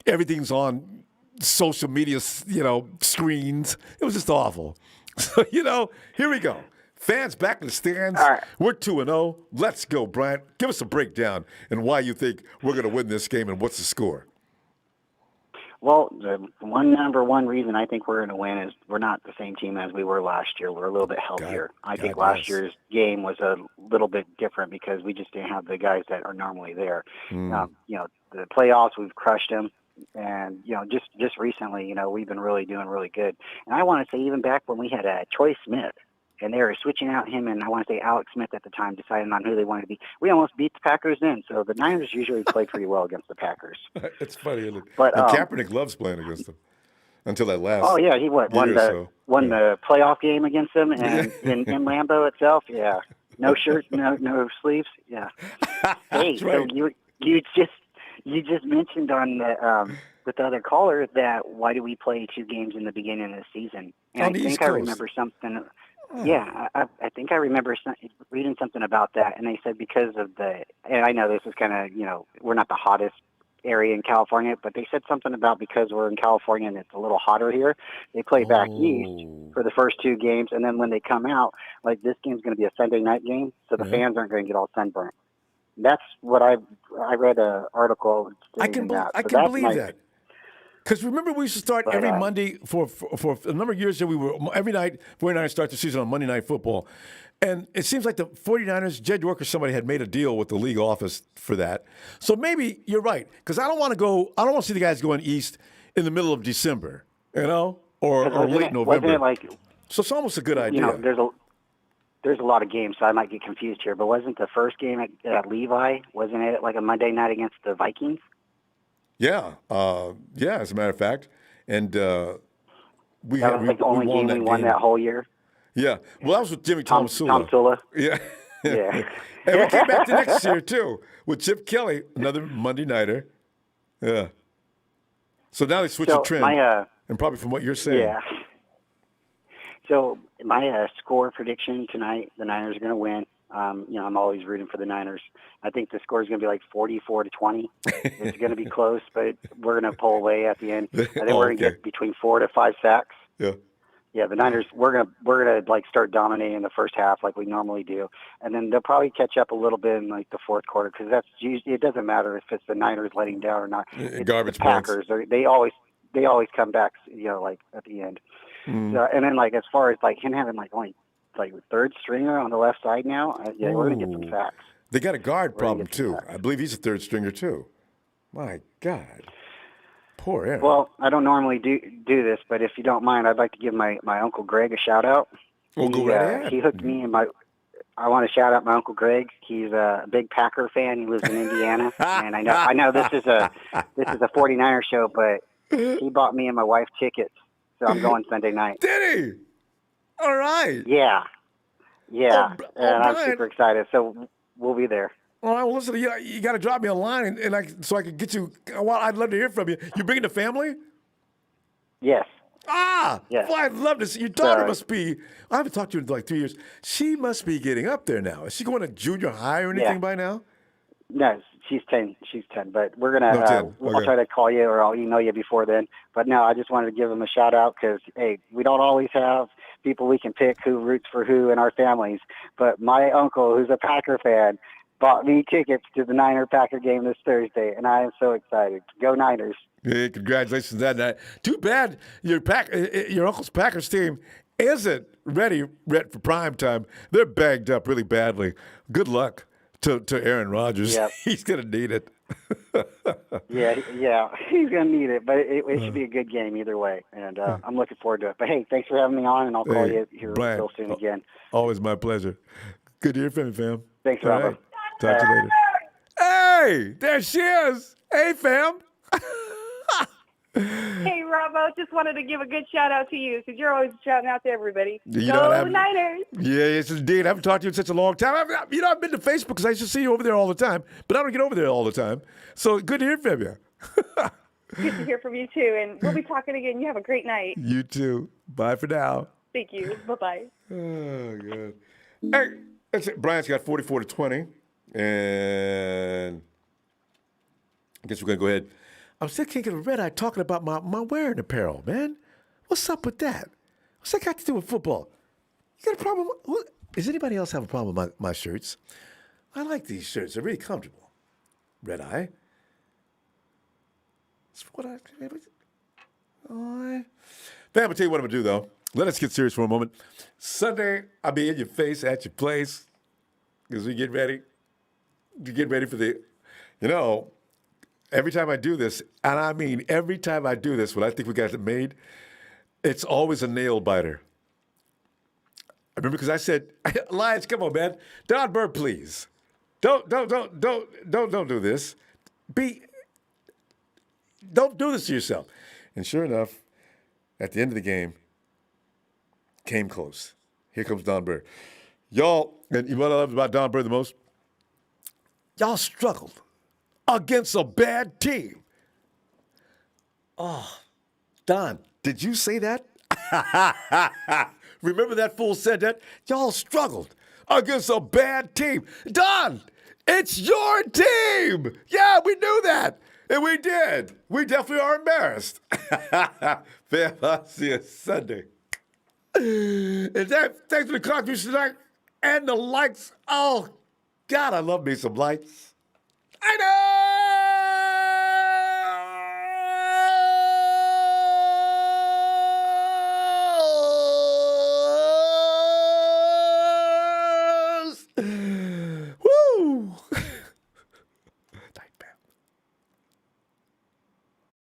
Everything's on social media, screens. It was just awful. So, here we go. Fans back in the stands. All right. We're 2-0. Let's go, Bryant. Give us a breakdown and why you think we're going to win this game and what's the score. Well, the number one reason I think we're going to win is we're not the same team as we were last year. We're a little bit healthier. I think last year's game was a little bit different because we just didn't have the guys that are normally there. The playoffs, we've crushed them. And, just recently, we've been doing really good. And I want to say even back when we had Troy Smith, and they were switching out him and I want to say Alex Smith at the time, deciding on who they wanted to be. We almost beat the Packers then. So the Niners usually play pretty well against the Packers. It's funny, isn't it? But Kaepernick loves playing against them until that last. Oh yeah, he won the playoff game against them, and in Lambeau itself. Yeah, no shirt, no sleeves. Yeah. Hey, so you just mentioned on the with the other caller that why do we play 2 games in the beginning of the season? And I think I remember something. Yeah, I think I remember reading something about that, and they said because of and I know this is kind of, we're not the hottest area in California, but they said something about because we're in California and it's a little hotter here, they play back east for the first 2 games, and then when they come out, like this game's going to be a Sunday night game, so the fans aren't going to get all sunburned. That's what I read an article. I can believe that. Because remember, we used to start every Monday for a number of years there. We were every night, 49ers start the season on Monday Night Football. And it seems like the 49ers, Jed York or somebody had made a deal with the league office for that. So maybe you're right. Because I don't want to see the guys going east in the middle of December, or late November. So it's almost a good idea. There's a lot of games, so I might get confused here. But wasn't the first game at Levi, wasn't it like a Monday night against the Vikings? Yeah, as a matter of fact. And we that was like the only game we won that whole year. Yeah. Well, that was with Jimmy Tomsula. Tomsula. Yeah. Yeah. And we came back the next year, too, with Chip Kelly, another Monday nighter. Yeah. So now they switched the trend. And probably from what you're saying. Yeah. So my score prediction tonight, the Niners are going to win. I'm always rooting for the Niners. I think the score is going to be like 44-20. It's going to be close, but we're going to pull away at the end. I think we're going to get between 4 to 5 sacks. Yeah. Yeah, the Niners, we're gonna like start dominating the first half like we normally do, and then they'll probably catch up a little bit in like the fourth quarter because that's usually, it doesn't matter if it's the Niners letting down or not. Garbage the Packers, they always come back, like at the end. So, and then like as far as like him having like only like third stringer on the left side now, we're gonna get some sacks. They got a guard problem too. I believe he's a third stringer too. My God. Poor Aaron. Well, I don't normally do this, but if you don't mind, I'd like to give my Uncle Greg a shout out. Well, go right ahead. He hooked me in I want to shout out my Uncle Greg. He's a big Packer fan. He lives in Indiana, and I know this is a 49er show, but he bought me and my wife tickets, so I'm going Sunday night. Did he? All right. Yeah. Yeah, and I'm Brian. super excited. So we'll be there. All right, well, listen, you got to drop me a line, so I can get you. Well, I'd love to hear from you. You bringing the family? Yes. Yes. Well, I'd love to see. Your daughter must be. I haven't talked to her in like 3 years. She must be getting up there now. Is she going to junior high or anything by now? No, she's 10. She's 10, but we're gonna. 10. I'll try to call you or I'll email you before then. But no, I just wanted to give them a shout out because hey, we don't always have people we can pick who roots for who in our families. But my uncle, who's a Packer fan, bought me tickets to the Niner-Packer game this Thursday, and I am so excited. Go Niners! Hey, congratulations on that. Too bad your uncle's Packers team isn't ready for prime time. They're bagged up really badly. Good luck to Aaron Rodgers. Yep. He's going to need it. yeah, he's going to need it, but it should be a good game either way, and I'm looking forward to it. But hey, thanks for having me on, and I'll call you here Brian, real soon again. Always my pleasure. Good to hear from you, fam. Thanks, All Ronbo. right. Talk to you later. Hey, there she is. Hey, fam. Hey, Ronbo, just wanted to give a good shout out to you because you're always shouting out to everybody. You Go know, Niners! Yeah, yes, indeed. I haven't talked to you in such a long time. I've been to Facebook because I used to see you over there all the time, but I don't get over there all the time. So good to hear from you. Good to hear from you, too. And we'll be talking again. You have a great night. You too. Bye for now. Thank you. Bye-bye. Oh, good. Hey, that's it. Brian's got 44-20, and I guess we're going to go ahead. I'm still thinking of Red Eye talking about my wearing apparel, man. What's up with that? What's that got to do with football? You got a problem? Does anybody else have a problem with my shirts? I like these shirts. They're really comfortable. Red Eye. That's what I... Fam, I'll tell you what I'm going to do, though. Let us get serious for a moment. Sunday, I'll be in your face at your place because we get ready. You get ready for the... Every time I do this, and I mean every time I do this, when I think we got it made, it's always a nail biter. I remember because I said, Lions, come on, man. Don Burr, please. Don't do this. Don't do this to yourself. And sure enough, at the end of the game, came close. Here comes Don Burr. Y'all, and what I love about Don Burr the most, y'all struggled against a bad team. Oh, Don, did you say that? Remember that fool said that? Y'all struggled against a bad team. Don, it's your team. Yeah, we knew that. And we did. We definitely are embarrassed. Fam, I'll see you Sunday. And thanks for the contribution tonight and the likes. Oh, God, I love me some likes. I know.